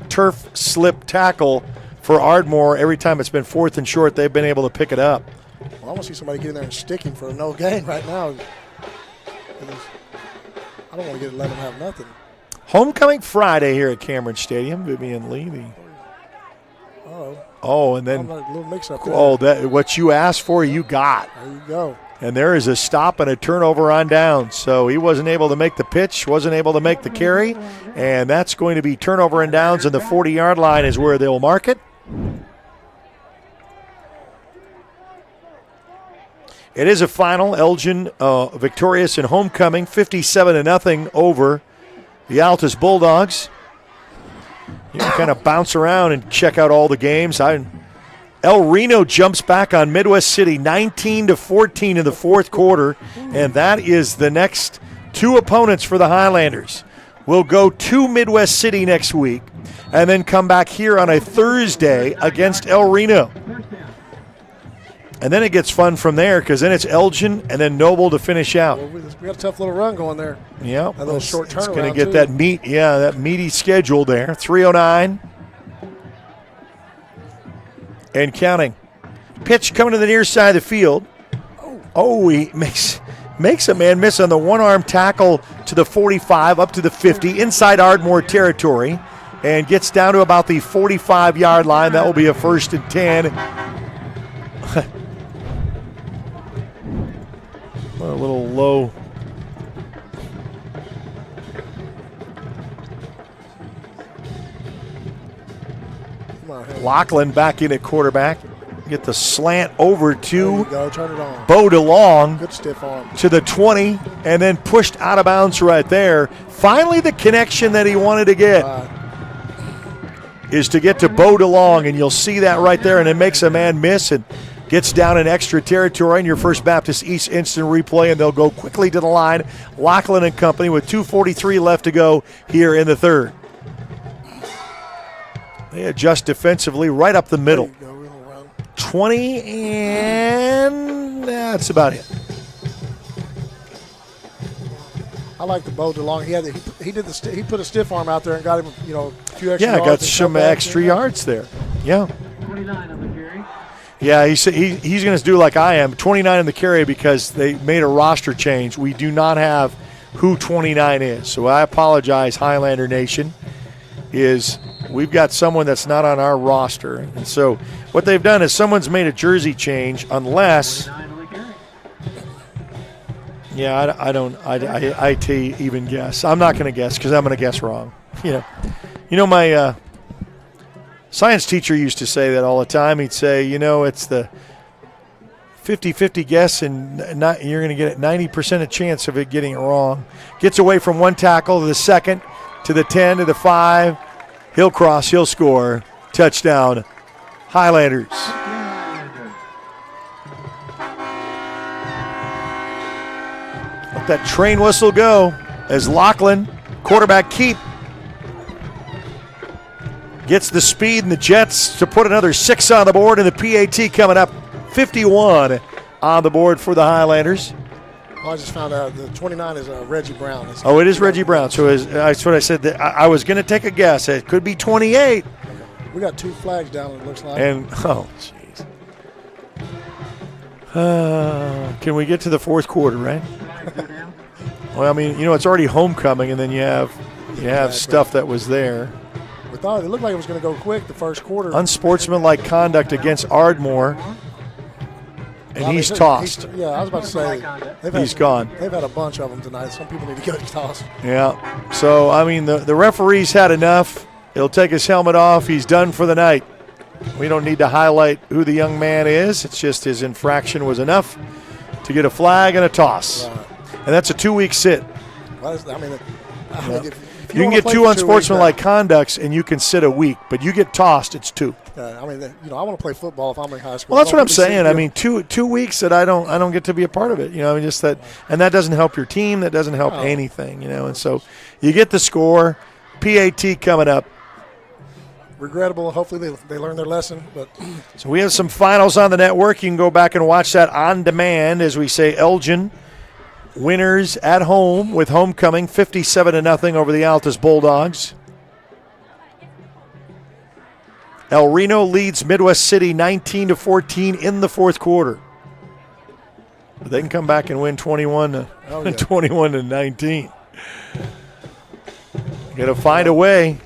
turf slip tackle for Ardmore. Every time it's been 4th and short, they've been able to pick it up. Well, I want to see somebody get in there and stick him for a no gain right now. I don't want to let them have nothing. Homecoming Friday here at Cameron Stadium. Vivian Lee. And then a little mix-up there. that what you asked for, you got. There you go. And there is a stop and a turnover on down. So he wasn't able to make the pitch, wasn't able to make the carry, and that's going to be turnover and downs, and the 40-yard line is where they'll mark it. It is a final. Elgin victorious in homecoming, 57-0 over the Altus Bulldogs. You can kind of bounce around and check out all the games. El Reno jumps back on Midwest City, 19-14 in the fourth quarter, and that is the next two opponents for the Highlanders. We'll go to Midwest City next week and then come back here on a Thursday against El Reno. And then it gets fun from there, because then it's Elgin and then Noble to finish out. Well, we got a tough little run going there. Yeah, a little short turnaround. It's going to get that that meaty schedule there. 3:09 and counting. Pitch coming to the near side of the field. Oh, he makes a man miss on the one-arm tackle to the 45, up to the 50, inside Ardmore territory, and gets down to about the 45-yard line. That will be a 1st and 10. A little low. Lachlan back in at quarterback. Get the slant over to Turn it on. Bo DeLong. Good stiff arm. To the 20, and then pushed out of bounds right there. Finally, the connection that he wanted to get is to get to Bo DeLong, and you'll see that right there, and it makes a man miss and gets down in extra territory in your First Baptist East instant replay, and they'll go quickly to the line. Lachlan and company with 2:43 left to go here in the third. They adjust defensively right up the middle. 20, and that's about it. I like the Bo DeLong. He put a stiff arm out there and got him, a few extra yards. Yeah, got some extra yards there. Yeah. 29 on the carry. Yeah, he's going to do like I am, 29 in the carry, because they made a roster change. We do not have who 29 is. So I apologize, Highlander Nation, we've got someone that's not on our roster. And so what they've done is someone's made a jersey change, unless – yeah, I even guess. I'm not going to guess, because I'm going to guess wrong. My science teacher used to say that all the time. He'd say, it's the 50-50 guess, and you're going to get a 90% chance of it getting it wrong. Gets away from one tackle to the second, to the 10, to the 5. He'll cross, he'll score. Touchdown, Highlanders. Let that train whistle go as Lachlan, quarterback keep, gets the speed and the Jets to put another 6 on the board, and the PAT coming up 51 on the board for the Highlanders. Well, I just found out the 29 is Reggie Brown. It is Reggie Brown. So that's what I said. I was going to take a guess. It could be 28. We got 2 flags down, it looks like. And, jeez. Can we get to the fourth quarter, right? Well, I mean, it's already homecoming, and then you have stuff that was there. We thought it looked like it was going to go quick the first quarter. Unsportsmanlike conduct against Ardmore, and he's tossed. I was about to say he's gone. They've had a bunch of them tonight. Some people need to get tossed. Yeah. So I mean, the referees had enough. He'll take his helmet off. He's done for the night. We don't need to highlight who the young man is. It's just his infraction was enough to get a flag and a toss. Right. And that's a 2-week sit. Well, I mean, if You can get 2 unsportsmanlike conducts and you can sit a week, but you get tossed, it's 2. I mean, I want to play football if I'm in high school. Well, that's what I'm saying. I mean, two weeks that I don't get to be a part of it. I mean, just that, and that doesn't help your team. That doesn't help anything. And so you get the score. PAT coming up. Regrettable. Hopefully they learn their lesson. But so we have some finals on the network. You can go back and watch that on demand. As we say, Elgin winners at home with homecoming, 57-0 over the Altus Bulldogs. El Reno leads Midwest City 19-14 in the fourth quarter. But they can come back and win 21-19. Got to find a way.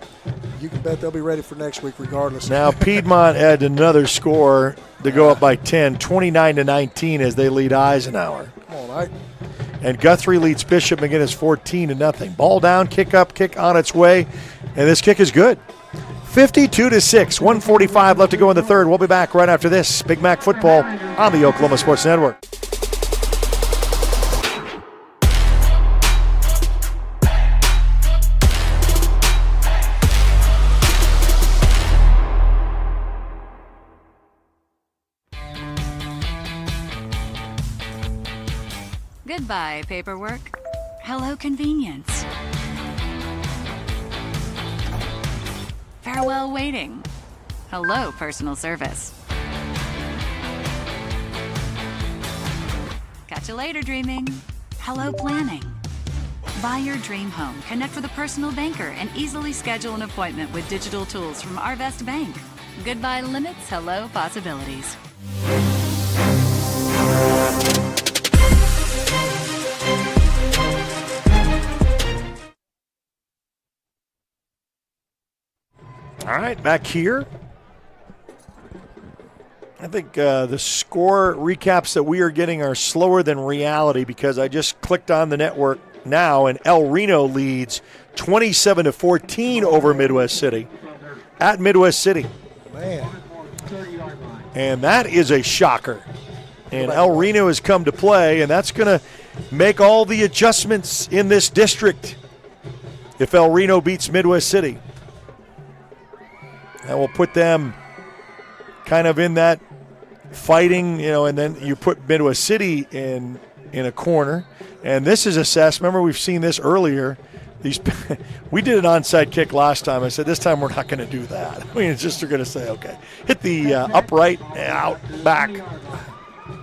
You can bet they'll be ready for next week regardless. Now Piedmont had another score to go up by 10, 29-19 as they lead Eisenhower. Come on, Ike. And Guthrie leads Bishop McGinnis 14-0. Ball down, kick up, kick on its way, and this kick is good. 52-6, 1:45 left to go in the third. We'll be back right after this. Big Mac football on the Oklahoma Sports Network. Goodbye, paperwork. Hello, convenience. Farewell, waiting. Hello, personal service. Catch you later, dreaming. Hello, planning. Buy your dream home, connect with a personal banker, and easily schedule an appointment with digital tools from Arvest Bank. Goodbye limits, hello possibilities. All right, back here. I think the score recaps that we are getting are slower than reality because I just clicked on the network now, and El Reno leads 27-14 over Midwest City at Midwest City. Man. And that is a shocker. And El Reno has come to play, and that's going to make all the adjustments in this district if El Reno beats Midwest City. That will put them kind of in that fighting, and then you put Midwest City in a corner. And this is assessed. Remember, we've seen this earlier. We did an onside kick last time. I said, this time we're not going to do that. I mean, it's just they're going to say, okay, hit the upright, out, back.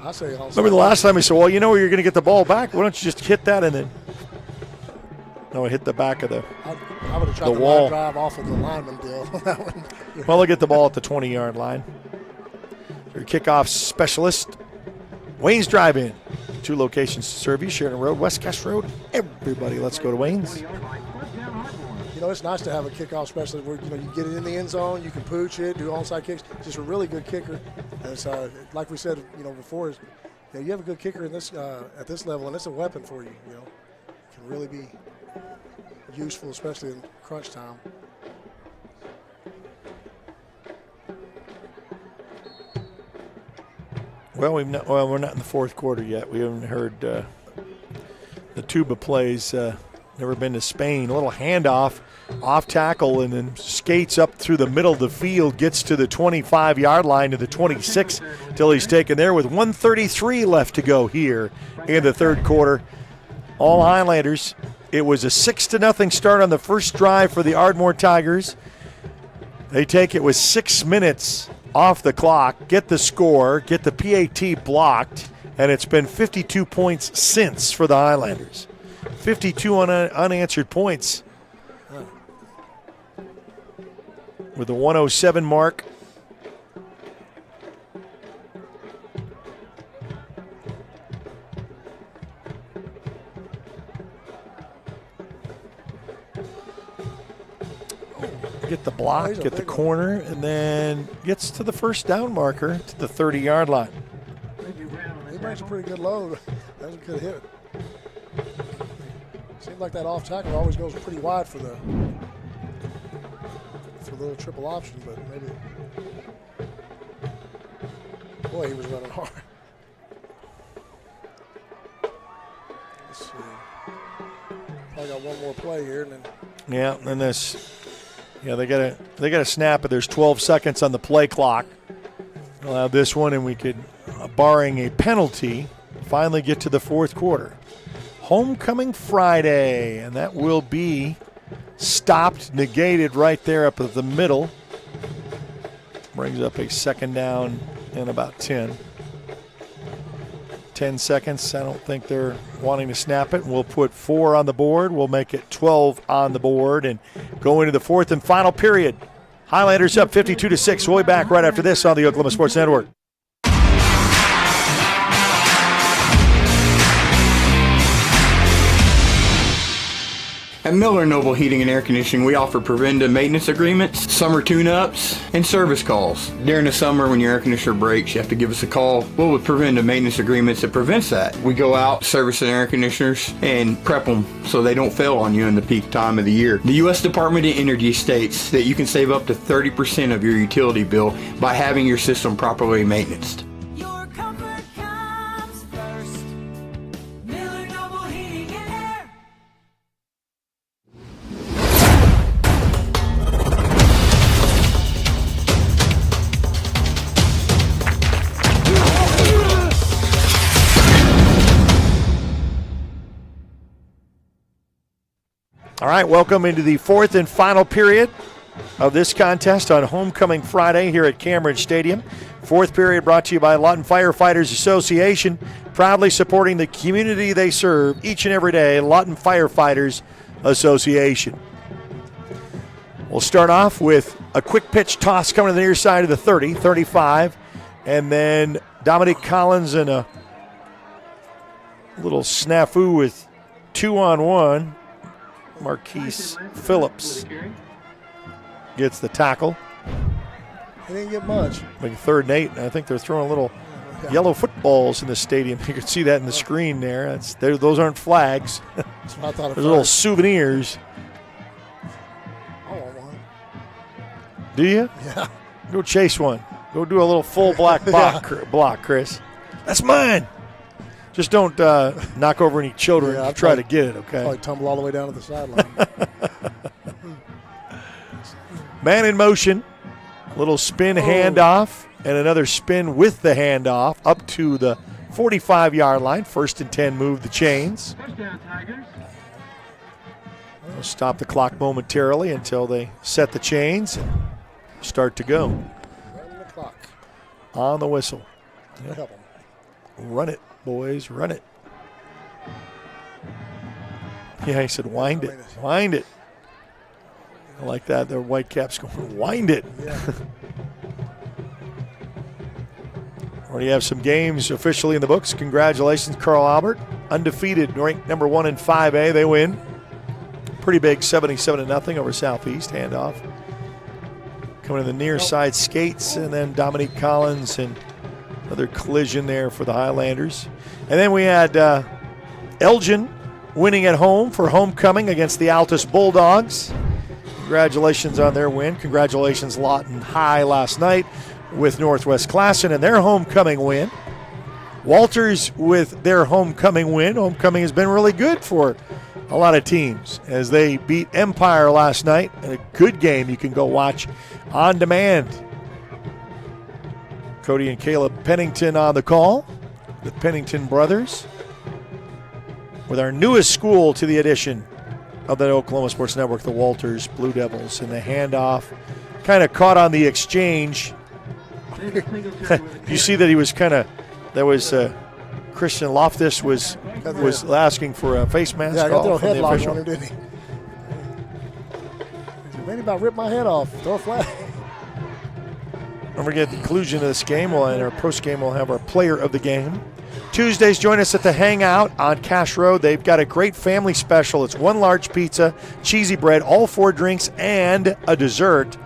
I say Remember the last time we said, well, you know where you're going to get the ball back? Why don't you just hit that and then – no, it hit the back of the I would have tried the wall. Line drive off of the lineman deal. Well, they'll get the ball at the 20-yard line. Your kickoff specialist, Wayne's Drive-In. 2 locations to serve you, Sheridan Road, West Cass Road. Everybody, let's go to Wayne's. It's nice to have a kickoff specialist where, you get it in the end zone, you can pooch it, do onside kicks. Just a really good kicker. And it's, like we said, before, you have a good kicker in this at this level, and it's a weapon for you, It can really be useful, especially in crunch time. Well, we're not in the fourth quarter yet. We haven't heard the tuba plays. Never been to Spain. A little handoff, off tackle, and then skates up through the middle of the field, gets to the 25-yard line to the 26 till he's taken there with 1:33 left to go here in the third quarter. All Highlanders. It was a 6-0 start on the first drive for the Ardmore Tigers. They take it with 6 minutes off the clock, get the score, get the PAT blocked, and it's been 52 points since for the Highlanders. 52 unanswered points. With the 107 mark. Get the block, get the corner, and then gets to the first down marker to the 30-yard line. He brings a pretty good load. That was a good hit. Seems like that off tackle always goes pretty wide for with a little triple option, but maybe. Boy, he was running hard. Let's see. I got one more play here, and then. Yeah, and they gotta snap it. There's 12 seconds on the play clock. We'll have this one, and we could, barring a penalty, finally get to the fourth quarter. Homecoming Friday, and that will be stopped, negated right there up at the middle. Brings up a second down in about 10. 10 seconds. I don't think they're wanting to snap it. We'll put 4 on the board. We'll make it 12 on the board and go into the fourth and final period. Highlanders up 52-6. We'll be back right after this on the Oklahoma Sports Network. At Miller Noble Heating and Air Conditioning, we offer preventive maintenance agreements, summer tune-ups, and service calls. During the summer, when your air conditioner breaks, you have to give us a call. Well, with preventive maintenance agreements, it prevents that. We go out, service the air conditioners, and prep them so they don't fail on you in the peak time of the year. The U.S. Department of Energy states that you can save up to 30% of your utility bill by having your system properly maintained. Your comfort comes first. Miller Noble Heating and Air. All right, welcome into the fourth and final period of this contest on Homecoming Friday here at Cameron Stadium. Fourth period brought to you by Lawton Firefighters Association, proudly supporting the community they serve each and every day. Lawton Firefighters Association. We'll start off with a quick pitch toss coming to the near side of the 30, 35, and then Dominique Collins and a little snafu with 2-on-1. Marquise Phillips gets the tackle. He didn't get much. Like 3rd and 8, and I think they're throwing little yellow footballs in the stadium. You can see that in the screen there. Those aren't flags. That's what I thought. Those little souvenirs. I want one. Do you? Yeah. Go chase one. Go do a little full black block, Chris. That's mine. Just don't knock over any children and try to get it, okay? Probably tumble all the way down to the sideline. Man in motion. Little spin handoff and another spin with the handoff up to the 45-yard line. 1st and 10, move the chains. We'll stop the clock momentarily until they set the chains and start to go. Run the clock. On the whistle. Yep. Help 'em. Run it, boys, run it. Yeah, he said wind it, wind it. I like that. Their Whitecaps going, wind it. Yeah. Already have some games officially in the books. Congratulations, Carl Albert. Undefeated, ranked number 1 in 5A. They win. Pretty big, 77-0 over Southeast. Handoff. Coming to the near side skates, and then Dominique Collins and another collision there for the Highlanders. And then we had Elgin winning at home for homecoming against the Altus Bulldogs. Congratulations on their win. Congratulations, Lawton High last night with Northwest Classen and their homecoming win. Walters with their homecoming win. Homecoming has been really good for a lot of teams as they beat Empire last night. A good game you can go watch on demand. Cody and Caleb Pennington on the call, the Pennington brothers, with our newest school to the addition of the Oklahoma Sports Network, the Walters Blue Devils, and the handoff kind of caught on the exchange. You see that he was Christian Loftus was asking for a face mask. Yeah, I got call the from the headlock official. on him, didn't he? Man, he about ripped my head off. Throw a flag. Don't forget the conclusion of this game. In our post game, we'll have our player of the game. Tuesdays, join us at the Hangout on Cash Road. They've got a great family special. It's 1 large pizza, cheesy bread, all 4 drinks, and a dessert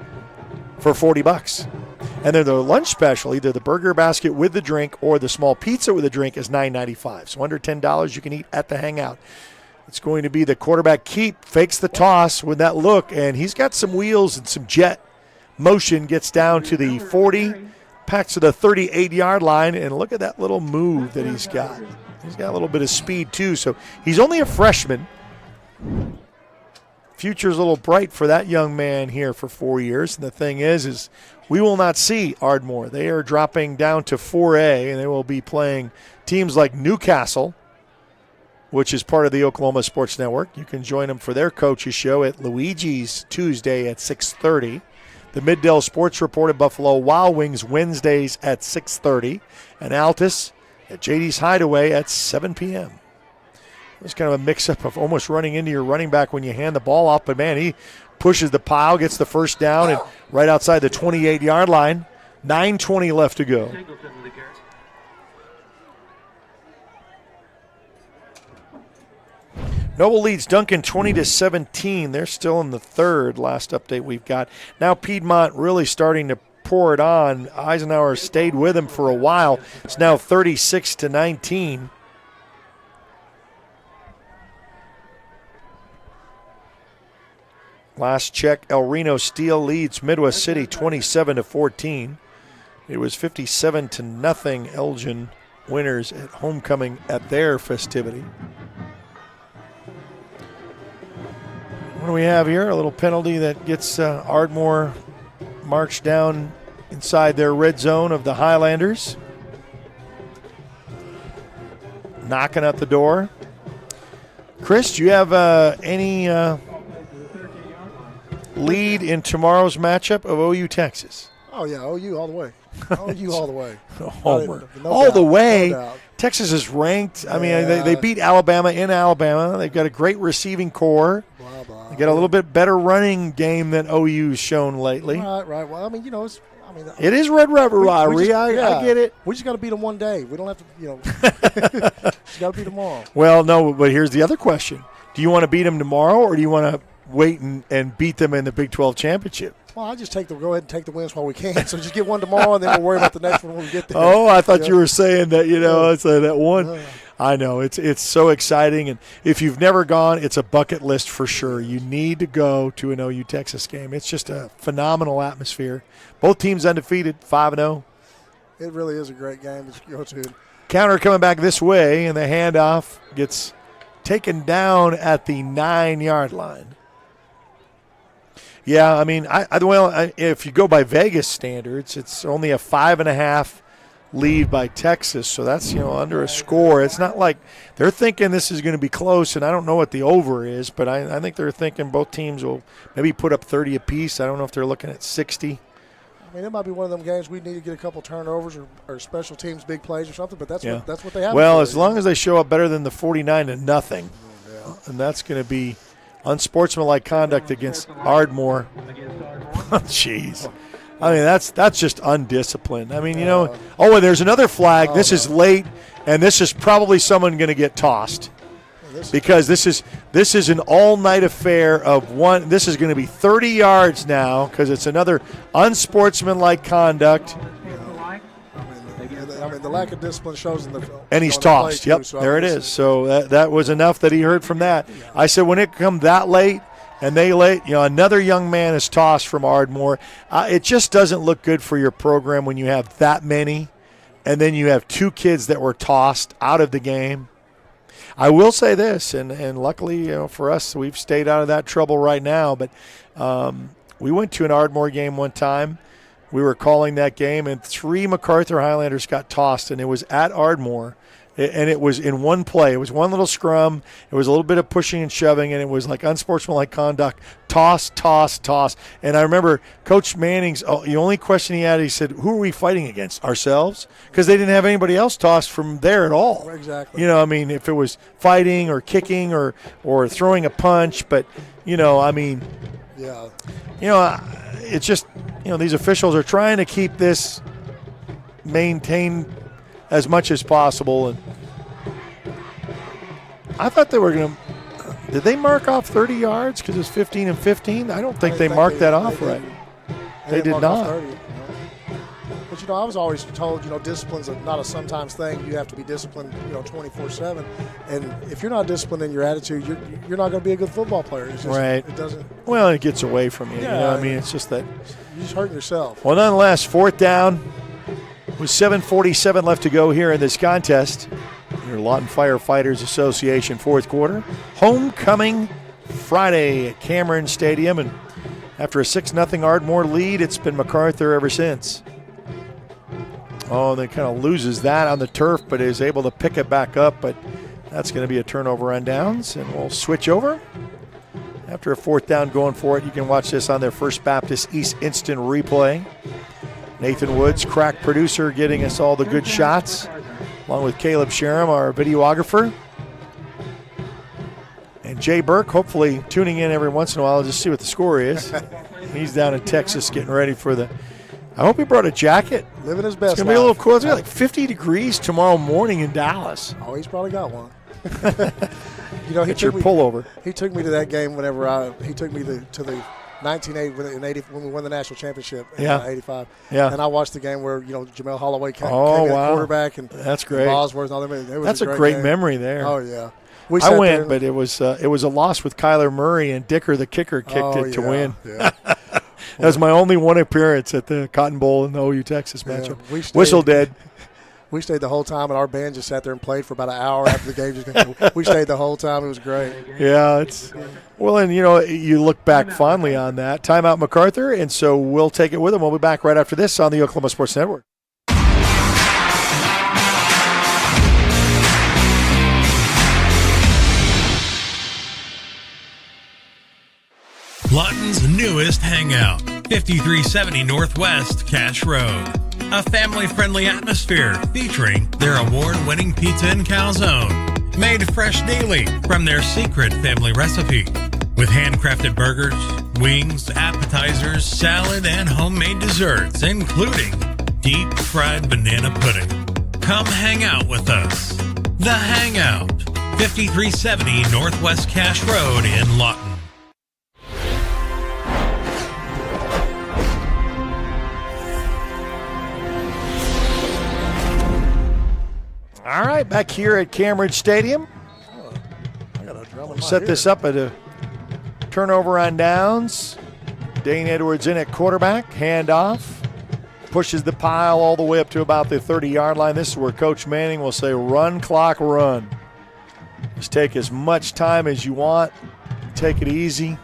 for $40. And then the lunch special, either the burger basket with the drink or the small pizza with a drink, is $9.95. So under $10 you can eat at the Hangout. It's going to be the quarterback keep, fakes the toss with that look, and he's got some wheels and some jet motion, gets down to the 40, packs to the 38-yard line, and look at that little move that he's got. He's got a little bit of speed, too, so he's only a freshman. Future's a little bright for that young man here for 4 years, and the thing is we will not see Ardmore. They are dropping down to 4A, and they will be playing teams like Newcastle, which is part of the Oklahoma Sports Network. You can join them for their coaches show at Luigi's Tuesday at 6:30. The Middale Sports Report at Buffalo Wild Wings Wednesdays at 6:30. And Altus at JD's Hideaway at 7 p.m. It's kind of a mix-up of almost running into your running back when you hand the ball off. But, man, he pushes the pile, gets the first down, and right outside the 28-yard line. 9:20 left to go. Noble leads Duncan 20-17. They're still in the third, last update we've got. Now Piedmont really starting to pour it on. Eisenhower stayed with him for a while. It's now 36-19. Last check, El Reno Steel leads Midwest City 27-14. It was 57-0 Elgin winners at homecoming at their festivity. What do we have here? A little penalty that gets Ardmore marched down inside their red zone of the Highlanders. Knocking at the door. Chris, do you have any lead in tomorrow's matchup of OU Texas? Oh, yeah, OU all the way. OU all the way. Homer. No all doubt, the way. no doubt. Texas is ranked. I mean, they beat Alabama in Alabama. They've got a great receiving core. Blah, blah. They got a little bit better running game than OU's shown lately. Right. Well, I mean, It is Red River rivalry. I get it. We just got to beat them one day. We don't have to, just got to beat them all. Well, no, but here's the other question. Do you want to beat them tomorrow, or do you want to wait and beat them in the Big 12 championship? Well, I just go ahead and take the wins while we can. So just get one tomorrow, and then we'll worry about the next one when we get there. Oh, I thought you were saying that, it's that one. I know. It's so exciting. And if you've never gone, it's a bucket list for sure. You need to go to an OU Texas game. It's just a phenomenal atmosphere. Both teams undefeated, 5-0. It really is a great game to go to. Counter coming back this way, and the handoff gets taken down at the 9-yard line. Yeah, I mean, if you go by Vegas standards, it's only a 5.5 lead by Texas, so that's under a score. It's not like they're thinking this is going to be close, and I don't know what the over is, but I think they're thinking both teams will maybe put up 30 apiece. I don't know if they're looking at 60. I mean, it might be one of them games we need to get a couple turnovers or special teams big plays or something, but that's what they have. Well, as long as they show up better than the 49-0, and that's going to be unsportsmanlike conduct against Ardmore. Jeez. I mean, that's just undisciplined. I mean, and there's another flag. This is late, and this is probably someone going to get tossed because this is an all-night affair of one. This is going to be 30 yards now because it's another unsportsmanlike conduct. I mean, the lack of discipline shows in the and he's tossed. Yep, so there it is. So that was enough that he heard from that. I said when it come that late, and another young man is tossed from Ardmore. It just doesn't look good for your program when you have that many, and then you have two kids that were tossed out of the game. I will say this, and luckily for us, we've stayed out of that trouble right now. But we went to an Ardmore game one time. We were calling that game, and 3 Macarthur Highlanders got tossed, and it was at Ardmore. And it was in one play. It was one little scrum. It was a little bit of pushing and shoving, and it was like unsportsmanlike conduct. Toss, toss, toss. And I remember Coach Manning's the only question he had, he said, who are we fighting against? Ourselves? Because they didn't have anybody else tossed from there at all. Exactly. If it was fighting or kicking or throwing a punch. But, it's just, these officials are trying to keep this maintained as much as possible. And I thought they were going to – did they mark off 30 yards because it's 15 and 15? I don't think they marked that off right. They did not. 30, But I was always told, discipline's not a sometimes thing. You have to be disciplined, 24/7. And if you're not disciplined in your attitude, you're not going to be a good football player. It's just, right. It doesn't. Well, it gets away from you. Yeah, It's just that. You're just hurting yourself. Well, nonetheless, 4th down with 7:47 left to go here in this contest. Your Lawton Firefighters Association 4th quarter. Homecoming Friday at Cameron Stadium. And after a 6-0 Ardmore lead, it's been Macarthur ever since. Oh, they kind of loses that on the turf, but is able to pick it back up. But that's going to be a turnover on downs, and we'll switch over. After a 4th down going for it, you can watch this on their First Baptist East Instant Replay. Nathan Woods, crack producer, getting us all the good shots, along with Caleb Sherem, our videographer. And Jay Burke, hopefully tuning in every once in a while to just see what the score is. He's down in Texas getting ready for the. I hope he brought a jacket. Living his best. It's going to be a little cool. It's going to be like 50 degrees tomorrow morning in Dallas. Oh, he's probably got one. It's your pullover. He took me to that game whenever he took me to the 1980 when we won the national championship in 85. Yeah. And I watched the game where Jamel Holloway came wow. at quarterback and that's great. Bosworth and all them. That's a great memory there. Oh yeah. I went, but it was a loss with Kyler Murray, and Dicker the kicker kicked it to win. Yeah. That was my only one appearance at the Cotton Bowl in the OU Texas matchup. Whistle dead. We stayed the whole time, and our band just sat there and played for about an hour after the game. We stayed the whole time. It was great. Yeah, and you look back fondly on that. Timeout Macarthur, and so we'll take it with them. We'll be back right after this on the Oklahoma Sports Network. Lawton's newest hangout, 5370 Northwest Cash Road. A family-friendly atmosphere featuring their award-winning pizza and calzone, made fresh daily from their secret family recipe. With handcrafted burgers, wings, appetizers, salad, and homemade desserts, including deep-fried banana pudding. Come hang out with us. The Hangout, 5370 Northwest Cash Road in Lawton. All right, back here at Cameron Stadium. We'll set this up at a turnover on downs. Dane Edwards in at quarterback, handoff. Pushes the pile all the way up to about the 30-yard line. This is where Coach Manning will say, run, clock, run. Just take as much time as you want. Take it easy.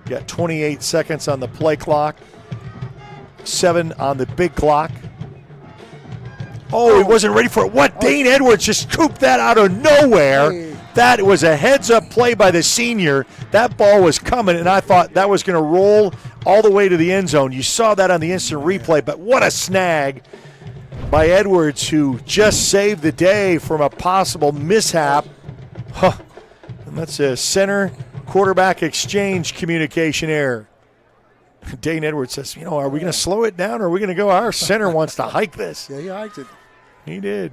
Got 28 seconds on the play clock. 7 on the big clock. Oh, he wasn't ready for it. What? Dane Edwards just scooped that out of nowhere. Hey. That was a heads-up play by the senior. That ball was coming, and I thought that was going to roll all the way to the end zone. You saw that on the instant replay, but what a snag by Edwards, who just saved the day from a possible mishap. Huh. And that's a center quarterback exchange communication error. Dane Edwards says, are we going to slow it down or are we going to go? Our center wants to hike this. Yeah, he hiked it. He did.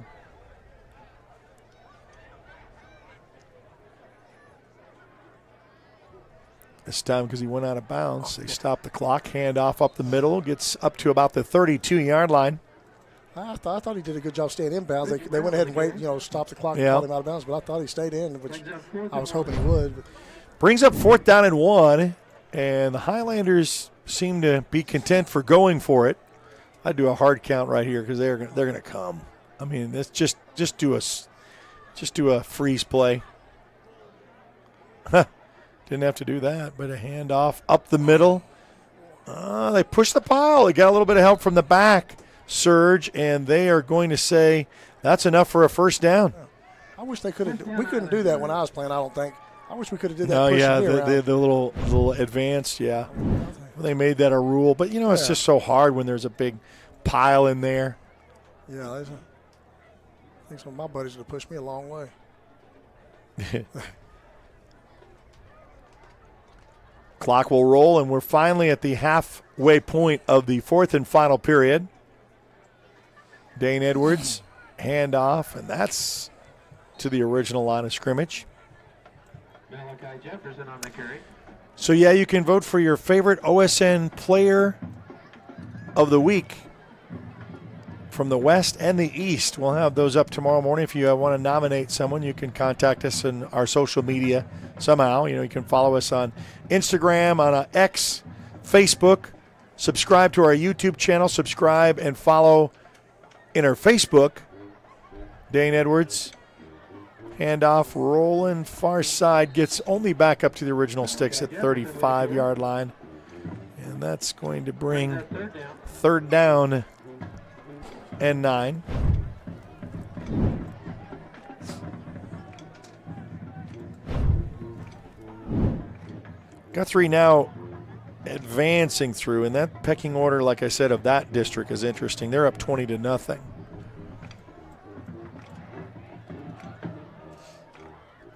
This time because he went out of bounds. They stopped the clock, handoff up the middle, gets up to about the 32-yard line. I thought he did a good job staying in bounds. They went ahead and stopped the clock and called him out of bounds, but I thought he stayed in, which I was hoping he would. Brings up 4th down and 1, and the Highlanders seem to be content for going for it. I'd do a hard count right here because they're going to come. I mean, it's just do a freeze play. Didn't have to do that, but a handoff up the middle. They pushed the pile. They got a little bit of help from the back surge, and they are going to say that's enough for a first down. I wish we couldn't do that when I was playing. I don't think. I wish we could have did that. Oh yeah, the little advanced. Yeah, they made that a rule, but it's just so hard when there's a big pile in there. Yeah, I think some of my buddies would have pushed me a long way. Clock will roll, and we're finally at the halfway point of the 4th and final period. Dane Edwards, handoff, and that's to the original line of scrimmage. Jefferson on the carry. So, you can vote for your favorite OSN player of the week from the West and the East. We'll have those up tomorrow morning. If you want to nominate someone, you can contact us in our social media somehow. You can follow us on Instagram, on X, Facebook. Subscribe to our YouTube channel. Subscribe and follow in our Facebook. Dane Edwards. Handoff, rolling far side, gets only back up to the original sticks at 35-yard line. And that's going to bring third down and 9. Guthrie now advancing through, and that pecking order, like I said, of that district is interesting. They're up 20-0.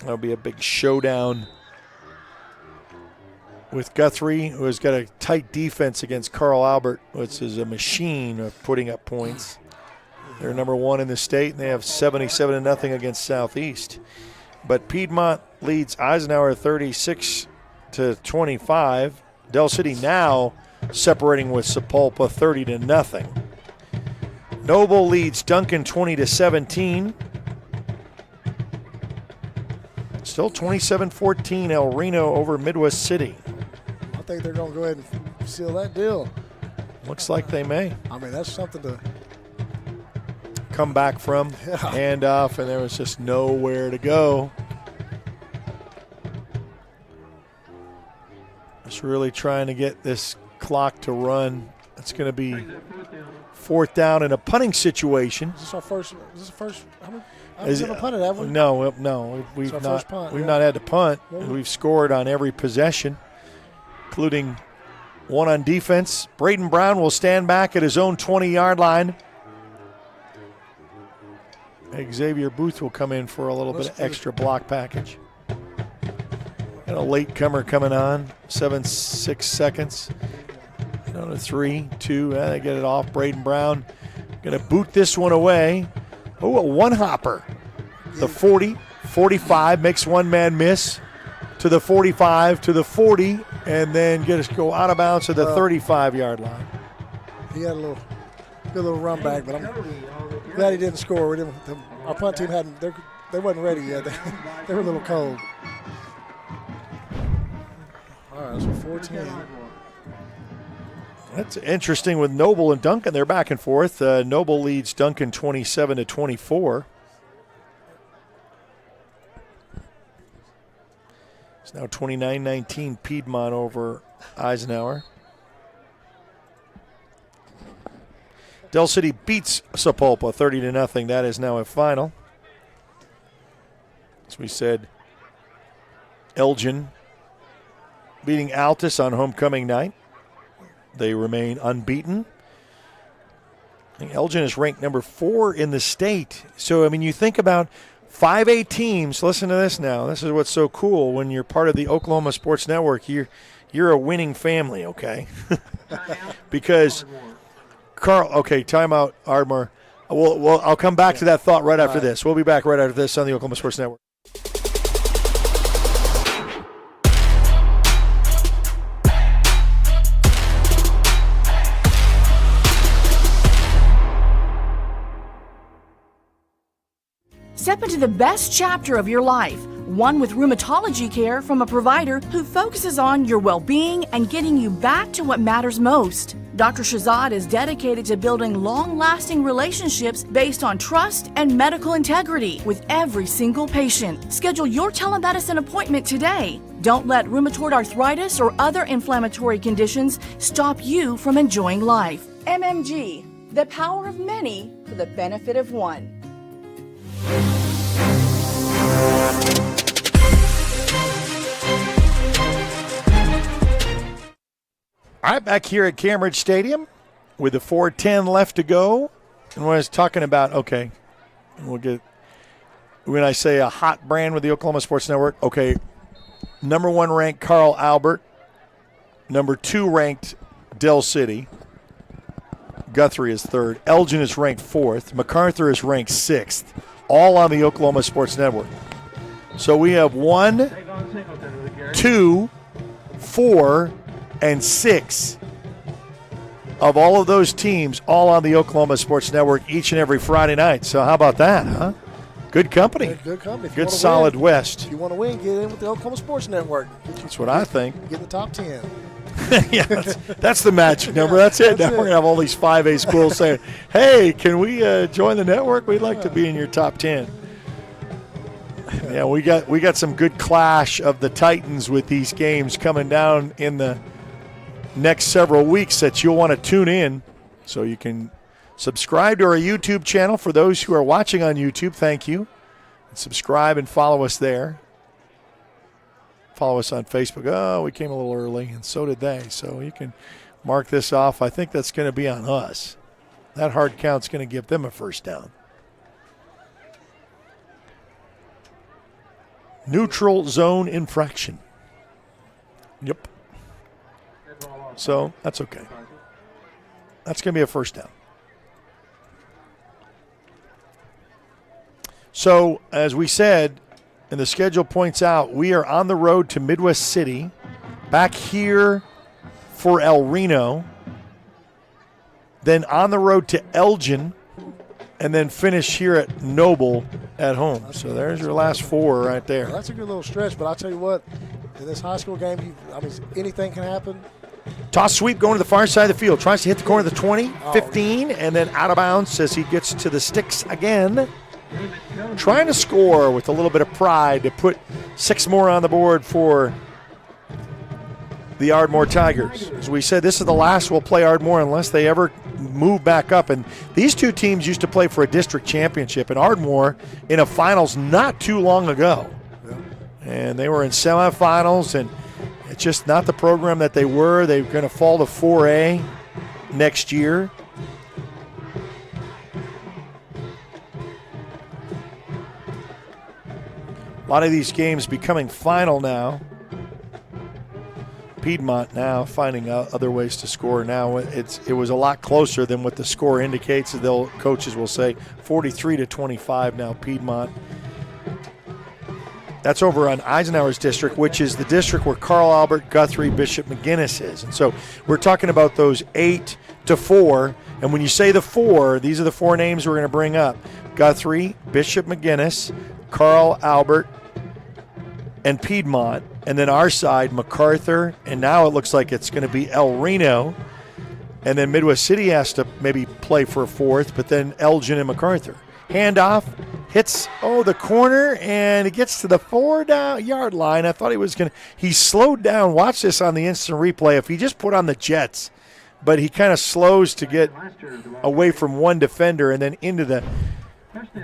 That'll be a big showdown with Guthrie, who has got a tight defense against Carl Albert, which is a machine of putting up points. They're number 1 in the state, and they have 77-0 against Southeast. But Piedmont leads Eisenhower 36-25. Del City now separating with Sapulpa 30-0. Noble leads Duncan 20-17. Still 27-14 El Reno over Midwest City. I think they're going to go ahead and seal that deal. Looks like they may. I mean, that's something to come back from. Yeah. Hand off, and there was just nowhere to go. Just really trying to get this clock to run. It's going to be fourth down in a punting situation. Is this our first? Is this the first? We've never punted, have we? No, we've our not. first punt, We've yeah. not had to punt. Well, We've scored on every possession, including one on defense. Braden Brown will stand back at his own 20-yard line. Xavier Booth will come in for a little bit of extra block package. And a late comer coming on, 6 seconds. Down to 3, 2, they get it off. Braden Brown going to boot this one away. Oh, a one-hopper. The 40, 45, makes one man miss to the 45, to the 40, and then go out of bounds to the 35-yard line. He had a little run back, but I'm glad he didn't score. Our punt team they wasn't ready yet. They were a little cold. All right, so 14. That's interesting with Noble and Duncan. They're back and forth. Noble leads Duncan 27-24. It's now 29-19 Piedmont over Eisenhower. Del City beats Sapulpa 30-0. That is now a final. As we said, Elgin beating Altus on homecoming night. They remain unbeaten. I think Elgin is ranked number 4 in the state. So, I mean, you think about 5A teams. Listen to this now. This is what's so cool when you're part of the Oklahoma Sports Network. You're a winning family, okay? Because timeout, Ardmore. I'll come back to that thought right after this. We'll be back right after this on the Oklahoma Sports Network. Step into the best chapter of your life, one with rheumatology care from a provider who focuses on your well-being and getting you back to what matters most. Dr. Shahzad is dedicated to building long-lasting relationships based on trust and medical integrity with every single patient. Schedule your telemedicine appointment today. Don't let rheumatoid arthritis or other inflammatory conditions stop you from enjoying life. MMG, the power of many for the benefit of one. All right, back here at Cambridge Stadium with the 4:10 left to go. And when I was talking about, when I say a hot brand with the Oklahoma Sports Network, number 1 ranked Carl Albert, number 2 ranked Del City. Guthrie is 3rd. Elgin is ranked 4th. Macarthur is ranked 6th. All on the Oklahoma Sports Network. So we have 1, 2, 4, and 6 of all of those teams, all on the Oklahoma Sports Network each and every Friday night. So how about that, huh? Good company. Good company. Good solid win, West. If you want to win, get in with the Oklahoma Sports Network. That's what I think. Get in the top 10. Yeah, that's the magic number. That's it. Now we're going to have all these 5A schools saying, hey, can we join the network? We'd like to be in your top 10. Yeah, we got some good clash of the Titans with these games coming down in the next several weeks that you'll want to tune in. So you can subscribe to our YouTube channel. For those who are watching on YouTube, thank you. Subscribe and follow us there. Follow us on Facebook. Oh, we came a little early, and so did they. So you can mark this off. I think that's going to be on us. That hard count's going to give them a first down. Neutral zone infraction. Yep. So that's okay. That's going to be a first down. So, as we said, and the schedule points out, we are on the road to Midwest City, back here for El Reno, then on the road to Elgin, and then finish here at Noble at home. So there's your last four right there. Well, that's a good little stretch, but I'll tell you what, in this high school game, anything can happen. Toss sweep going to the far side of the field. Tries to hit the corner of the 20, 15, and then out of bounds as he gets to the sticks again. Trying to score with a little bit of pride to put 6 more on the board for the Ardmore Tigers. As we said, this is the last we'll play Ardmore unless they ever move back up. And these two teams used to play for a district championship, and Ardmore in a finals not too long ago. And they were in semifinals, and it's just not the program that they were. They're going to fall to 4A next year. A lot of these games becoming final now. Piedmont now finding out other ways to score. Now it was a lot closer than what the score indicates. Coaches will say 43-25 now Piedmont. That's over on Eisenhower's district, which is the district where Carl Albert, Guthrie, Bishop McGuinness is. And so we're talking about those 8-4. And when you say the 4, these are the 4 names we're going to bring up. Guthrie, Bishop McGuinness, Carl Albert, and Piedmont. And then our side, Macarthur, and now it looks like it's going to be El Reno. And then Midwest City has to maybe play for a 4th, but then Elgin and Macarthur. Handoff, hits, the corner, and it gets to the 4-yard line. I thought he slowed down. Watch this on the instant replay. If he just put on the Jets, but he kind of slows to get away from one defender and then into the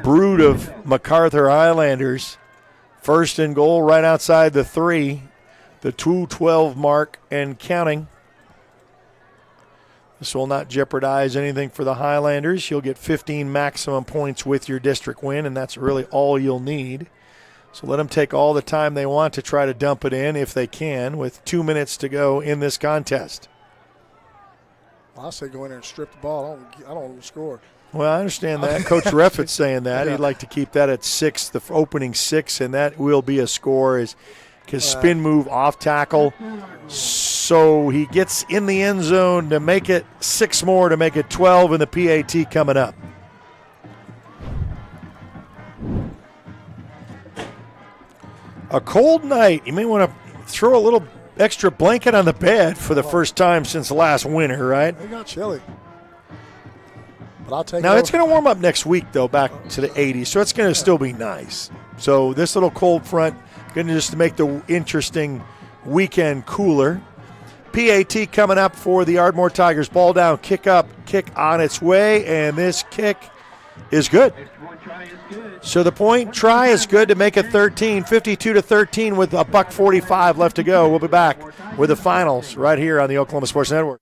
brood of Macarthur Highlanders. 1st and goal right outside the 3, the 2:12 mark and counting. This will not jeopardize anything for the Highlanders. You'll get 15 maximum points with your district win, and that's really all you'll need. So let them take all the time they want to try to dump it in if they can with 2 minutes to go in this contest. Well, I say go in there and strip the ball. I don't want to score. Well, I understand that. Coach Reffitt's saying that. He'd like to keep that at 6, the opening 6, and that will be a score because spin move off tackle. So he gets in the end zone to make it 6 more to make it 12 in the PAT coming up. A cold night. You may want to throw a little extra blanket on the bed for the first time since last winter, right? It got chilly. But I'll take now, it's going to warm up next week, though, back to the 80s, so it's going to still be nice. So this little cold front going to just make the interesting weekend cooler. PAT coming up for the Ardmore Tigers. Ball down, kick up, kick on its way, and this kick is good. So the point try is good to make it 13, 52-13 with a $1:45 left to go. We'll be back with the finals right here on the Oklahoma Sports Network.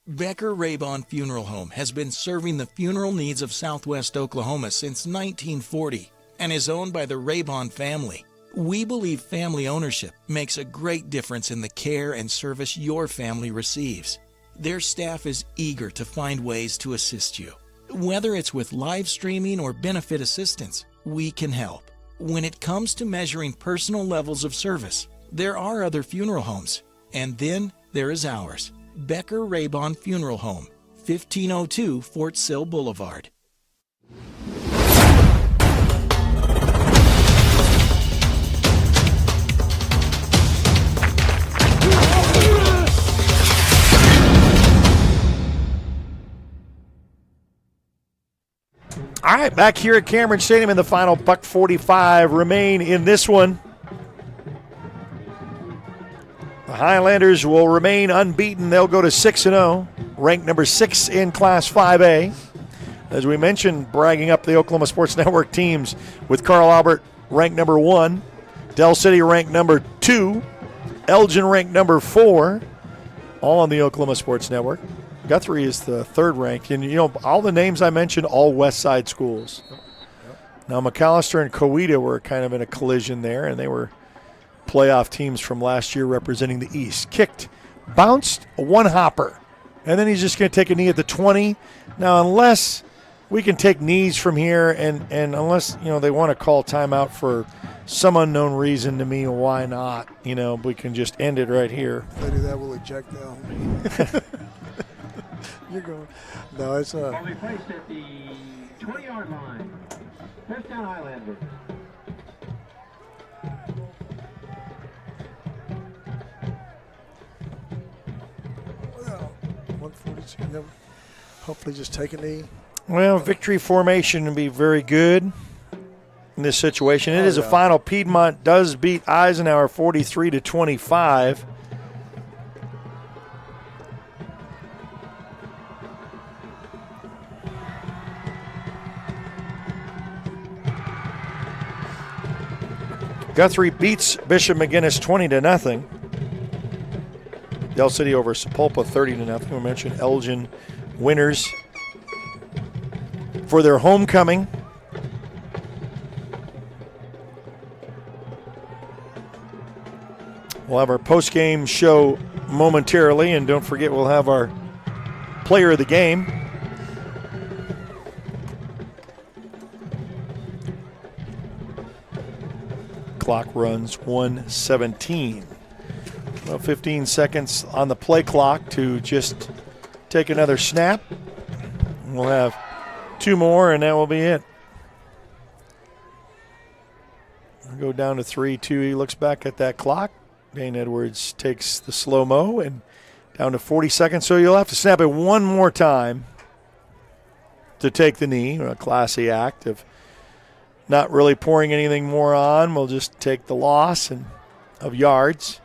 Becker Raybon Funeral Home has been serving the funeral needs of Southwest Oklahoma since 1940 and is owned by the Raybon family. We believe family ownership makes a great difference in the care and service your family receives. Their staff is eager to find ways to assist you. Whether it's with live streaming or benefit assistance, we can help. When it comes to measuring personal levels of service, there are other funeral homes. And then there is ours, Becker-Raybon Funeral Home, 1502 Fort Sill Boulevard. All right, back here at Cameron Stadium in the final $1.45 remain in this one. The Highlanders will remain unbeaten. They'll go to 6-0, ranked number 6 in Class 5A. As we mentioned, bragging up the Oklahoma Sports Network teams with Carl Albert ranked number 1, Del City ranked number 2, Elgin ranked number 4, all on the Oklahoma Sports Network. Guthrie is the 3rd rank, and all the names I mentioned, all West Side schools. Now Macarthur and Coweta were kind of in a collision there, and they were playoff teams from last year representing the East. Kicked, bounced, a one-hopper, and then he's just going to take a knee at the 20. Now, unless we can take knees from here, and unless they want to call timeout for some unknown reason to me, why not? We can just end it right here. If they do that, we'll eject them. You're going. No, it's Will be placed at the 20-yard line. First down, Highlanders. Well, 142. Hopefully, just take a knee. Well, victory formation would be very good in this situation. It is a final. Piedmont does beat Eisenhower 43-25. Guthrie beats Bishop McGinnis 20-0. Del City over Sepulpa 30-0. We mentioned Elgin winners for their homecoming. We'll have our post-game show momentarily, and don't forget we'll have our player of the game. Clock runs 1:17. About 15 seconds on the play clock to just take another snap. We'll have 2 more, and that will be it. We'll go down to 3-2. He looks back at that clock. Dane Edwards takes the slow-mo and down to 40 seconds. So you'll have to snap it one more time to take the knee. A classy act of not really pouring anything more on. We'll just take the loss of yards.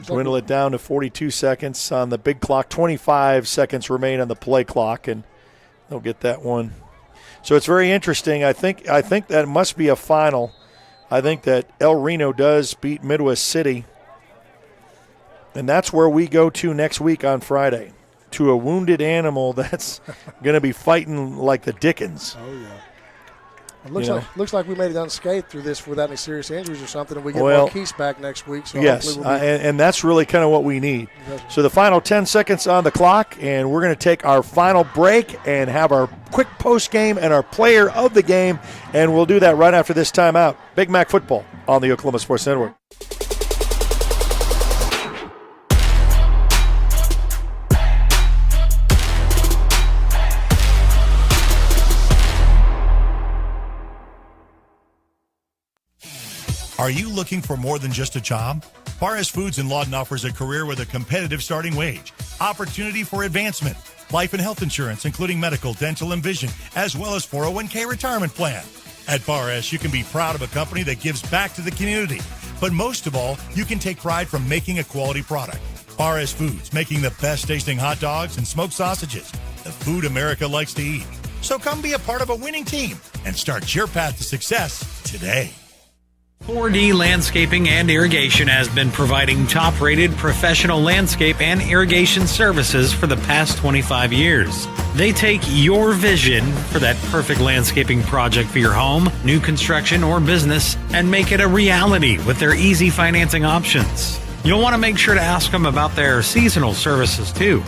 Dwindle it down to 42 seconds on the big clock. 25 seconds remain on the play clock, and they'll get that one. So it's very interesting. I think that must be a final. I think that El Reno does beat Midwest City, and that's where we go to next week on Friday, to a wounded animal that's going to be fighting like the Dickens. Oh, yeah. It looks like we made it unscathed through this without any serious injuries or something, and we get Marquise back next week. So yes, and that's really kind of what we need. So the final 10 seconds on the clock, and we're going to take our final break and have our quick post game and our player of the game, and we'll do that right after this timeout. Big Mac football on the Oklahoma Sports Network. Are you looking for more than just a job? Barres Foods in Lawton offers a career with a competitive starting wage, opportunity for advancement, life and health insurance, including medical, dental, and vision, as well as 401k retirement plan. At Barres, you can be proud of a company that gives back to the community. But most of all, you can take pride from making a quality product. Barres Foods, making the best tasting hot dogs and smoked sausages, the food America likes to eat. So come be a part of a winning team and start your path to success today. 4D Landscaping and Irrigation has been providing top-rated professional landscape and irrigation services for the past 25 years. They take your vision for that perfect landscaping project for your home, new construction, or business and make it a reality with their easy financing options. You'll want to make sure to ask them about their seasonal services too.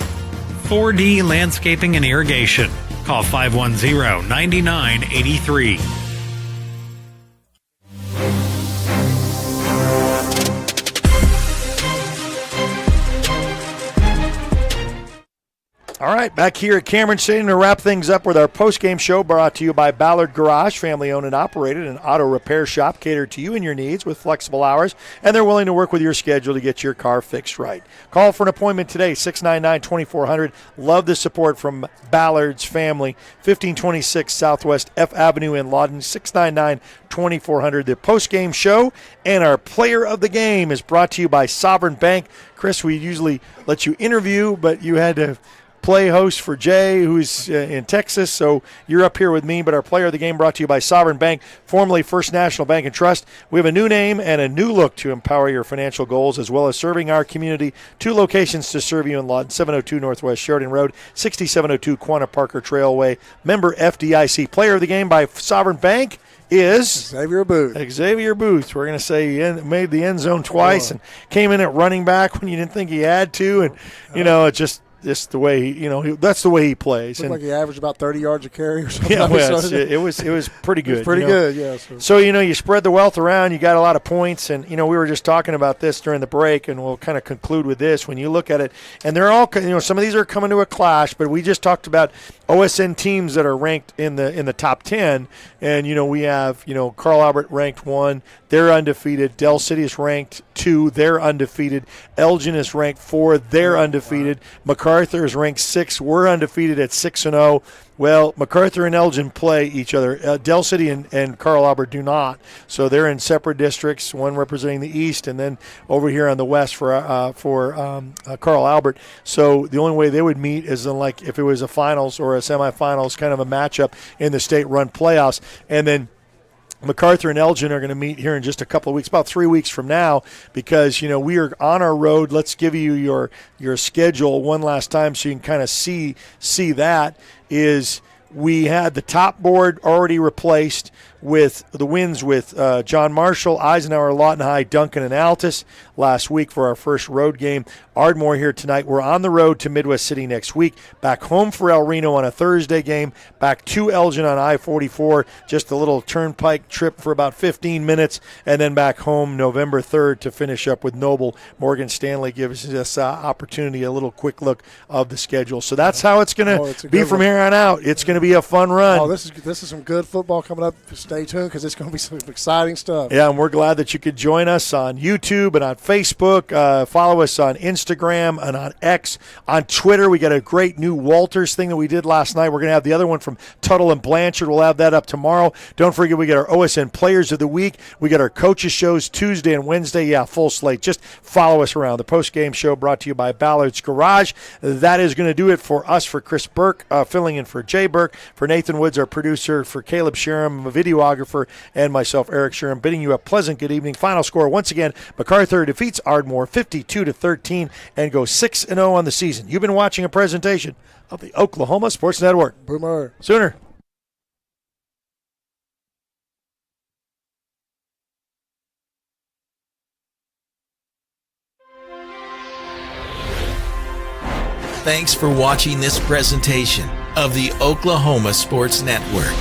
4D Landscaping and Irrigation. Call 510-9983. All right, back here at Cameron Stadium to wrap things up with our post-game show brought to you by Ballard Garage, family-owned and operated, an auto repair shop catered to you and your needs with flexible hours, and they're willing to work with your schedule to get your car fixed right. Call for an appointment today, 699-2400. Love the support from Ballard's family, 1526 Southwest F Avenue in Lawton, 699-2400. The post-game show and our player of the game is brought to you by Sovereign Bank. Chris, we usually let you interview, but you had to play host for Jay, who's in Texas, so you're up here with me. But our player of the game brought to you by Sovereign Bank, formerly First National Bank and Trust. We have a new name and a new look to empower your financial goals, as well as serving our community. 2 locations to serve you in Lawton, 702 Northwest Sheridan Road, 6702 Quanah Parker Trailway. Member FDIC. Player of the game by Sovereign Bank is Xavier Booth. Xavier Booth. We're going to say he made the end zone twice and came in at running back when you didn't think he had to. And, it's just the way that's the way he plays. Looked like he averaged about 30 yards a carry or something. Yeah, well, it was pretty good. It was pretty good, yeah. So you spread the wealth around. You got a lot of points, and we were just talking about this during the break, and we'll kind of conclude with this. When you look at it, and they're all some of these are coming to a clash, but we just talked about OSN teams that are ranked in the top 10, and we have Carl Albert ranked 1. They're undefeated. Del City is ranked 2. They're undefeated. Elgin is ranked 4. They're undefeated. Macarthur is ranked 6. We're undefeated at 6-0. Well, Macarthur and Elgin play each other. Del City and Carl Albert do not. So they're in separate districts, one representing the East and then over here on the West for Carl Albert. So the only way they would meet is if it was a finals or a semifinals kind of a matchup in the state-run playoffs. And then Macarthur and Elgin are going to meet here in just a couple of weeks, about 3 weeks from now, because, we are on our road. Let's give you your schedule one last time so you can kind of see that is we had the top board already replaced with the wins with John Marshall, Eisenhower, Lawton High, Duncan, and Altus last week for our first road game. Ardmore here tonight. We're on the road to Midwest City next week. Back home for El Reno on a Thursday game. Back to Elgin on I-44. Just a little turnpike trip for about 15 minutes. And then back home November 3rd to finish up with Noble. Morgan Stanley gives us opportunity, a little quick look of the schedule. So that's how it's going to be from here on out. It's going to be a fun run. Oh, this is some good football coming up. Stay tuned because it's going to be some exciting stuff. Yeah, and we're glad that you could join us on YouTube and on Facebook. Follow us on Instagram and on X. On Twitter, we got a great new Walters thing that we did last night. We're going to have the other one from Tuttle and Blanchard. We'll have that up tomorrow. Don't forget, we got our OSN Players of the Week. We got our coaches shows Tuesday and Wednesday. Yeah, full slate. Just follow us around. The post-game show brought to you by Ballard's Garage. That is going to do it for us, for Chris Burke, filling in for Jay Burke, for Nathan Woods, our producer, for Caleb Sherem, a videographer, and myself, Eric Sherem, bidding you a pleasant good evening. Final score, once again, Macarthur defeats Ardmore 52-13 and goes 6-0 on the season. You've been watching a presentation of the Oklahoma Sports Network. Boomer. Sooner. Thanks for watching this presentation of the Oklahoma Sports Network.